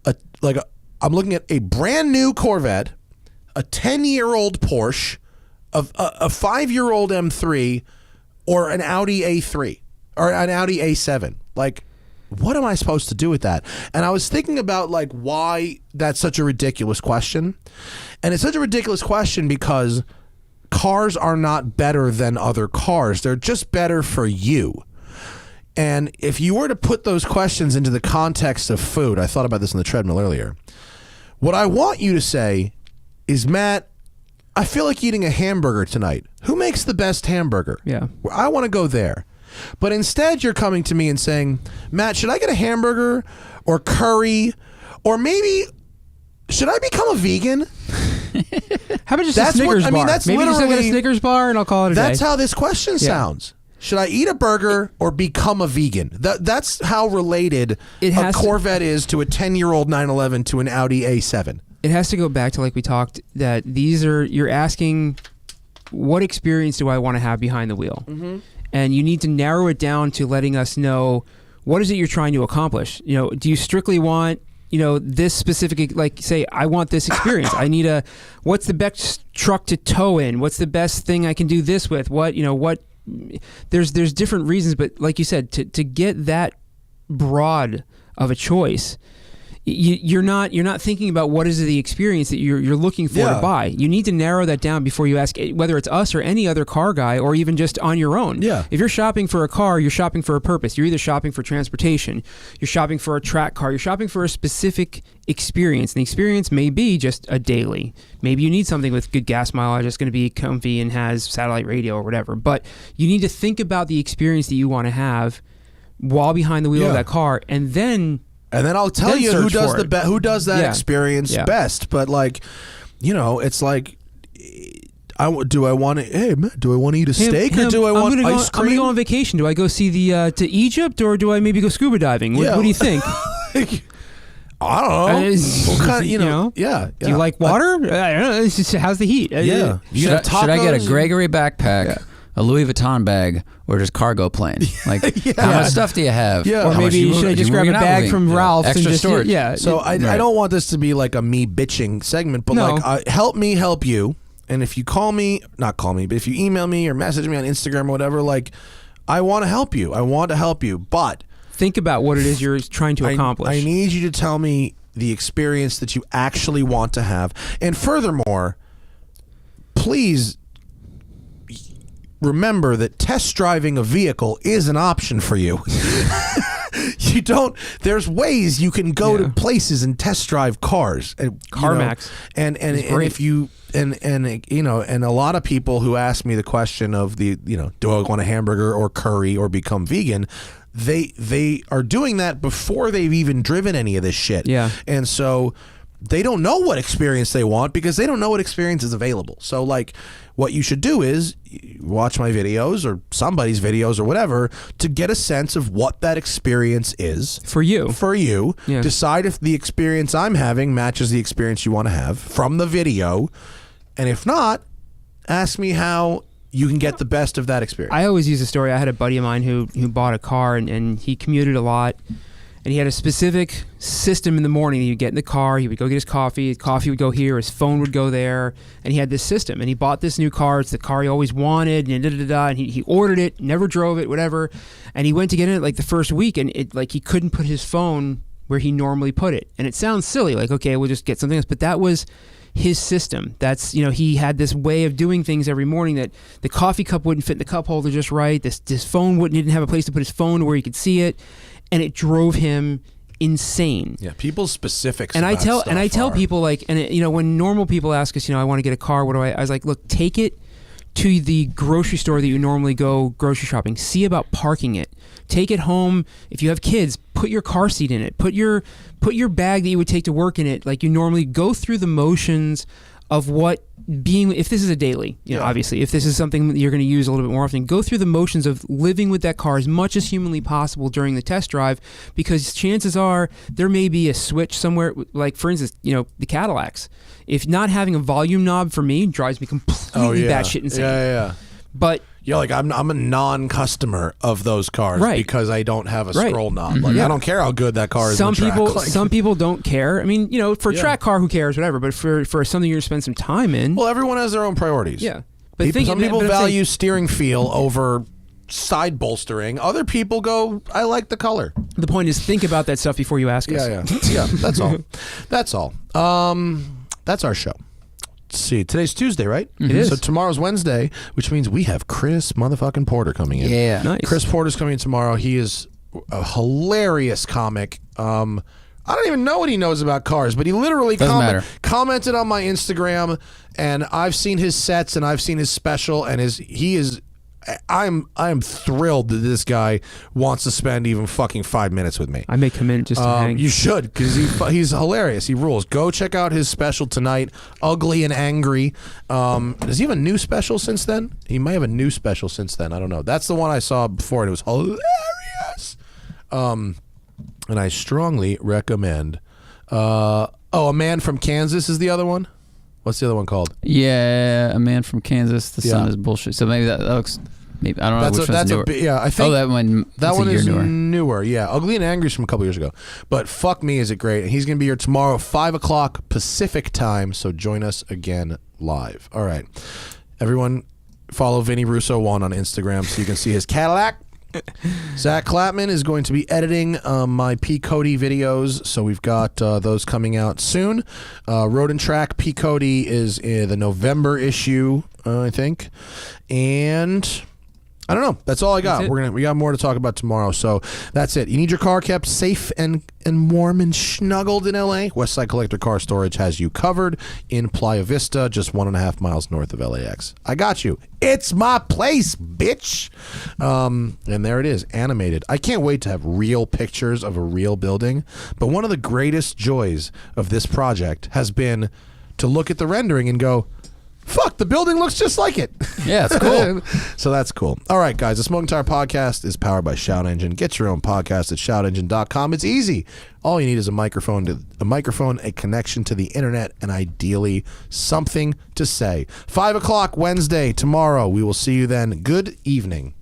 I'm looking at a brand new Corvette, a 10-year-old Porsche, a 5-year-old M3, or an Audi A3 or an Audi A7. Like, what am I supposed to do with that? And I was thinking about like why that's such a ridiculous question. And it's such a ridiculous question because cars are not better than other cars. They're just better for you. And if you were to put those questions into the context of food, I thought about this on the treadmill earlier. What I want you to say is, Matt, I feel like eating a hamburger tonight. Who makes the best hamburger? Yeah. I want to go there. But instead you're coming to me and saying, Matt, should I get a hamburger or curry, or maybe should I become a vegan? How about just a Snickers bar? I mean, that's maybe literally, just get a Snickers bar and I'll call it a day. That's how this question sounds. Should I eat a burger or become a vegan? That's how related a Corvette is to a 10-year-old 911 to an Audi A7. It has to go back to, like we talked, that you're asking, what experience do I want to have behind the wheel? Mm-hmm. And you need to narrow it down to letting us know, what is it you're trying to accomplish? You know, do you strictly want, this specific, like, say, I want this experience. I need what's the best truck to tow in? What's the best thing I can do this with? There's different reasons, but like you said, to get that broad of a choice, you're not thinking about what is the experience that you're looking for to buy. You need to narrow that down before you ask, whether it's us or any other car guy, or even just on your own. Yeah. If you're shopping for a car, you're shopping for a purpose. You're either shopping for transportation, you're shopping for a track car, you're shopping for a specific experience. And the experience may be just a daily. Maybe you need something with good gas mileage that's going to be comfy and has satellite radio or whatever. But you need to think about the experience that you want to have while behind the wheel of that car, and then I'll tell you who does that experience best. But it's like, do I want to? Hey, Matt, do I want to eat a steak or do I want ice cream? I'm gonna go on vacation. Do I go see to Egypt, or do I maybe go scuba diving? What do you think? I don't know. What kind, Yeah. Do you like water? I don't know. It's just, how's the heat? Yeah. Should I get a Gregory backpack, a Louis Vuitton bag, or just cargo plane? Like, how much stuff do you have? Yeah. Or maybe should I just grab a bag from Ralph's extra and just storage? Yeah. So I don't want this to be like a me bitching segment, but help me help you. And if you not call me, but if you email me or message me on Instagram or whatever, I want to help you. But think about what it is you're trying to accomplish. I need you to tell me the experience that you actually want to have. And furthermore, please remember that test driving a vehicle is an option for you. There's ways you can go to places and test drive cars. CarMax. And if you and a lot of people who ask me the question of do I want a hamburger or curry or become vegan, they are doing that before they've even driven any of this shit. Yeah. And so they don't know what experience they want because they don't know what experience is available. So like what you should do is watch my videos or somebody's videos or whatever to get a sense of what that experience is For you. Yeah. Decide if the experience I'm having matches the experience you want to have from the video, and if not, ask me how you can get the best of that experience. I always use a story. I had a buddy of mine who bought a car and he commuted a lot. And he had a specific system in the morning. He'd get in the car, he would go get his coffee would go here, his phone would go there, and he had this system. And he bought this new car. It's the car he always wanted, and he ordered it, never drove it, whatever. And he went to get in it like the first week, and it like he couldn't put his phone where he normally put it. And it sounds silly, like, okay, we'll just get something else. But that was his system. That's, he had this way of doing things every morning that the coffee cup wouldn't fit in the cup holder just right. This phone didn't have a place to put his phone where he could see it. And it drove him insane. Yeah, people's specifics. And I tell people like, when normal people ask us, I want to get a car, what do I was like, look, take it to the grocery store that you normally go grocery shopping. See about parking it. Take it home. If you have kids, put your car seat in it. Put your bag that you would take to work in it. Like you normally go through the motions of what being, if this is a daily, obviously, if this is something that you're going to use a little bit more often, go through the motions of living with that car as much as humanly possible during the test drive, because chances are there may be a switch somewhere, like for instance, the Cadillacs. If not having a volume knob for me drives me completely batshit insane. Yeah. But you're like, I'm a non-customer of those cars because I don't have a scroll knob. Like I don't care how good that car is. Some people don't care. I mean, for a track car, who cares? Whatever. But for something you're gonna spend some time in. Well, everyone has their own priorities. Yeah. But some people value steering feel over side bolstering. Other people go, I like the color. The point is, think about that stuff before you ask us. Yeah. That's all. That's all. That's our show. Let's see, today's Tuesday, right? It is. So tomorrow's Wednesday, which means we have Chris motherfucking Porter coming in. Yeah. Nice. Chris Porter's coming in tomorrow. He is a hilarious comic. I don't even know what he knows about cars, but he literally commented on my Instagram, and I've seen his sets and I've seen his special, and I am thrilled that this guy wants to spend even fucking 5 minutes with me. I may come in just to hang. You should, because he's hilarious. He rules. Go check out his special tonight, Ugly and Angry. Does he have a new special since then? He might have a new special since then. I don't know. That's the one I saw before, and it was hilarious. And I strongly recommend. A Man from Kansas is the other one. What's the other one called? Yeah, A Man from Kansas. The Sun is bullshit. So maybe that looks. Maybe I don't know which one's newer. I think that one is newer. Yeah, Ugly and Angry is from a couple years ago. But fuck me, is it great? And he's gonna be here tomorrow, 5:00 Pacific time. So join us again live. All right, everyone, follow Vinny Russo 1 on Instagram so you can see his Cadillac. Zack Klapman is going to be editing my PCOTY videos, so we've got those coming out soon. Road and Track PCOTY is in the November issue, I think, and I don't know. That's all I got. We got more to talk about tomorrow, so that's it. You need your car kept safe and warm and snuggled in LA? Westside Collector Car Storage has you covered in Playa Vista, just 1.5 miles north of LAX. I got you. It's my place, bitch. And there it is, animated. I can't wait to have real pictures of a real building, but one of the greatest joys of this project has been to look at the rendering and go, fuck, the building looks just like it. Yeah, it's cool. So that's cool. All right, guys, the Smoking Tire Podcast is powered by Shout Engine. Get your own podcast at shoutengine.com. It's easy. All you need is a microphone, a connection to the internet, and ideally something to say. 5:00 Wednesday, tomorrow. We will see you then. Good evening.